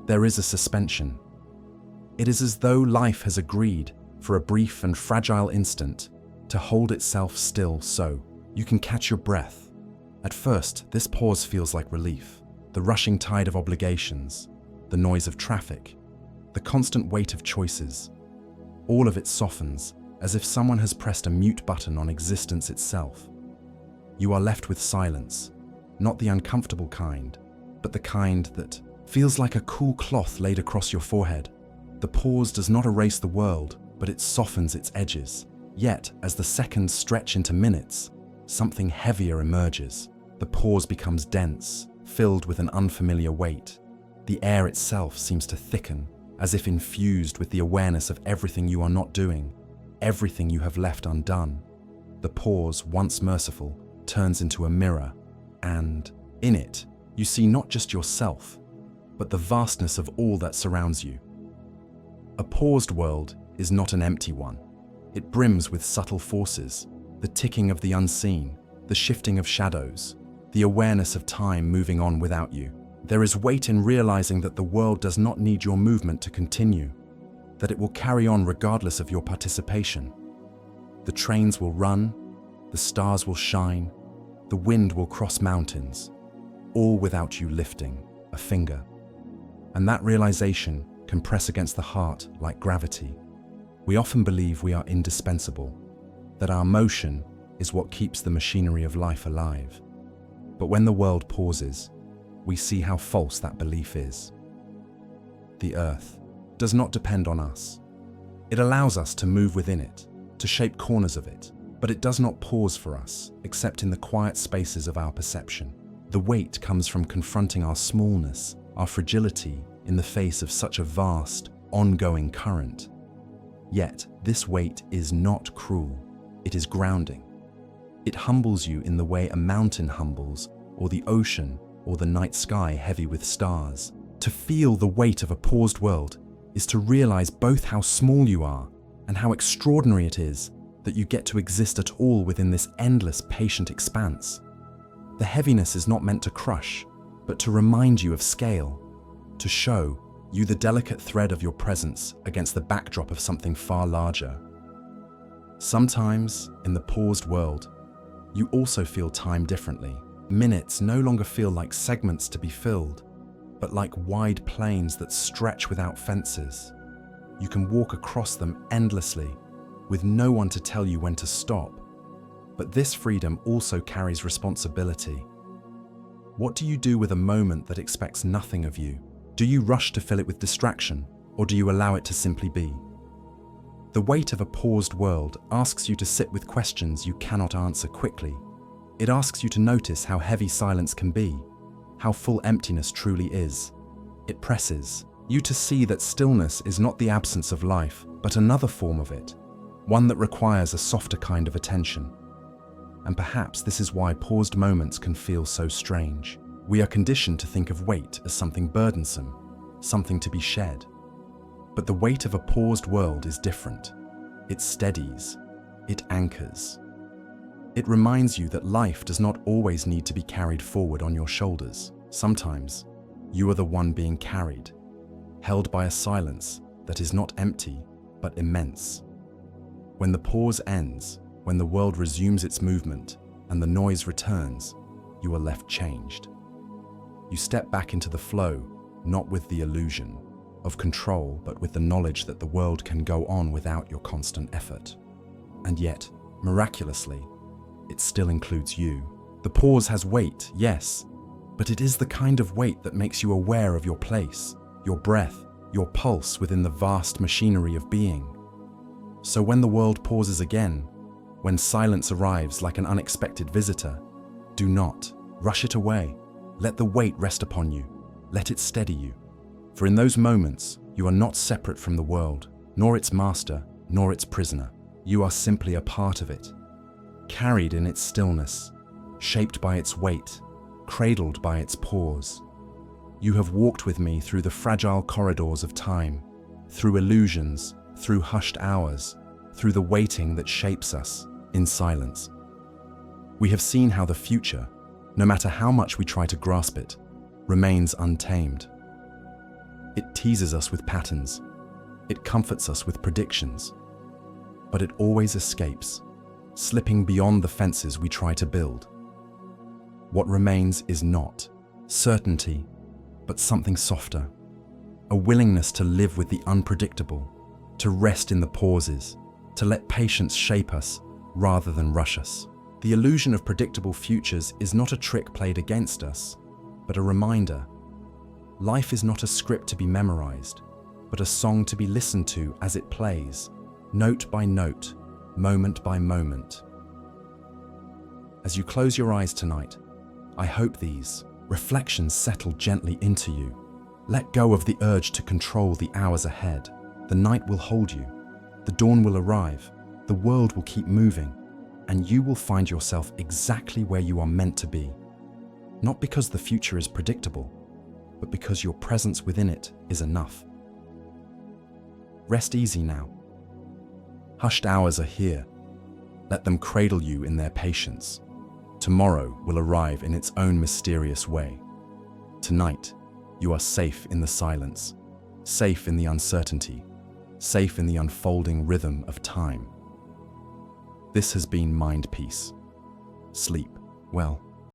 there is a suspension. It is as though life has agreed, for a brief and fragile instant, to hold itself still so you can catch your breath. At first, this pause feels like relief. The rushing tide of obligations, the noise of traffic, the constant weight of choices, all of it softens, as if someone has pressed a mute button on existence itself. You are left with silence, not the uncomfortable kind, but the kind that feels like a cool cloth laid across your forehead. The pause does not erase the world, but it softens its edges. Yet, as the seconds stretch into minutes, something heavier emerges. The pause becomes dense, filled with an unfamiliar weight. The air itself seems to thicken, as if infused with the awareness of everything you are not doing, everything you have left undone. The pause, once merciful, turns into a mirror, and in it, you see not just yourself, but the vastness of all that surrounds you. A paused world is not an empty one. It brims with subtle forces, the ticking of the unseen, the shifting of shadows, the awareness of time moving on without you. There is weight in realizing that the world does not need your movement to continue, that it will carry on regardless of your participation. The trains will run, the stars will shine, the wind will cross mountains, all without you lifting a finger. And that realization can press against the heart like gravity. We often believe we are indispensable, that our motion is what keeps the machinery of life alive. But when the world pauses, we see how false that belief is. The earth does not depend on us. It allows us to move within it, to shape corners of it, but it does not pause for us, except in the quiet spaces of our perception. The weight comes from confronting our smallness, our fragility, in the face of such a vast, ongoing current. Yet, this weight is not cruel. It is grounding. It humbles you in the way a mountain humbles, or the ocean, or the night sky heavy with stars. To feel the weight of a paused world is to realize both how small you are and how extraordinary it is that you get to exist at all within this endless, patient expanse. The heaviness is not meant to crush, but to remind you of scale, to show you the delicate thread of your presence against the backdrop of something far larger. Sometimes, in the paused world, you also feel time differently. Minutes no longer feel like segments to be filled, but like wide plains that stretch without fences. You can walk across them endlessly, with no one to tell you when to stop. But this freedom also carries responsibility. What do you do with a moment that expects nothing of you? Do you rush to fill it with distraction, or do you allow it to simply be? The weight of a paused world asks you to sit with questions you cannot answer quickly. It asks you to notice how heavy silence can be, how full emptiness truly is. It presses you to see that stillness is not the absence of life, but another form of it, one that requires a softer kind of attention. And perhaps this is why paused moments can feel so strange. We are conditioned to think of weight as something burdensome, something to be shed. But the weight of a paused world is different. It steadies, it anchors. It reminds you that life does not always need to be carried forward on your shoulders. Sometimes, you are the one being carried, held by a silence that is not empty, but immense. When the pause ends, when the world resumes its movement, and the noise returns, you are left changed. You step back into the flow, not with the illusion of control, but with the knowledge that the world can go on without your constant effort. And yet, miraculously, it still includes you. The pause has weight, yes, but it is the kind of weight that makes you aware of your place, your breath, your pulse within the vast machinery of being. So when the world pauses again, when silence arrives like an unexpected visitor, do not rush it away. Let the weight rest upon you. Let it steady you. For in those moments, you are not separate from the world, nor its master, nor its prisoner. You are simply a part of it, carried in its stillness, shaped by its weight, cradled by its pause. You have walked with me through the fragile corridors of time, through illusions, through hushed hours, through the waiting that shapes us in silence. We have seen how the future, no matter how much we try to grasp it, remains untamed. It teases us with patterns. It comforts us with predictions. But it always escapes, slipping beyond the fences we try to build. What remains is not certainty, but something softer, a willingness to live with the unpredictable, to rest in the pauses, to let patience shape us rather than rush us. The illusion of predictable futures is not a trick played against us, but a reminder. Life is not a script to be memorized, but a song to be listened to as it plays, note by note, moment by moment. As you close your eyes tonight, I hope these reflections settle gently into you. Let go of the urge to control the hours ahead. The night will hold you. The dawn will arrive. The world will keep moving. And you will find yourself exactly where you are meant to be. Not because the future is predictable, but because your presence within it is enough. Rest easy now. Hushed hours are here. Let them cradle you in their patience. Tomorrow will arrive in its own mysterious way. Tonight, you are safe in the silence, safe in the uncertainty, safe in the unfolding rhythm of time. This has been Mind Peace. Sleep well.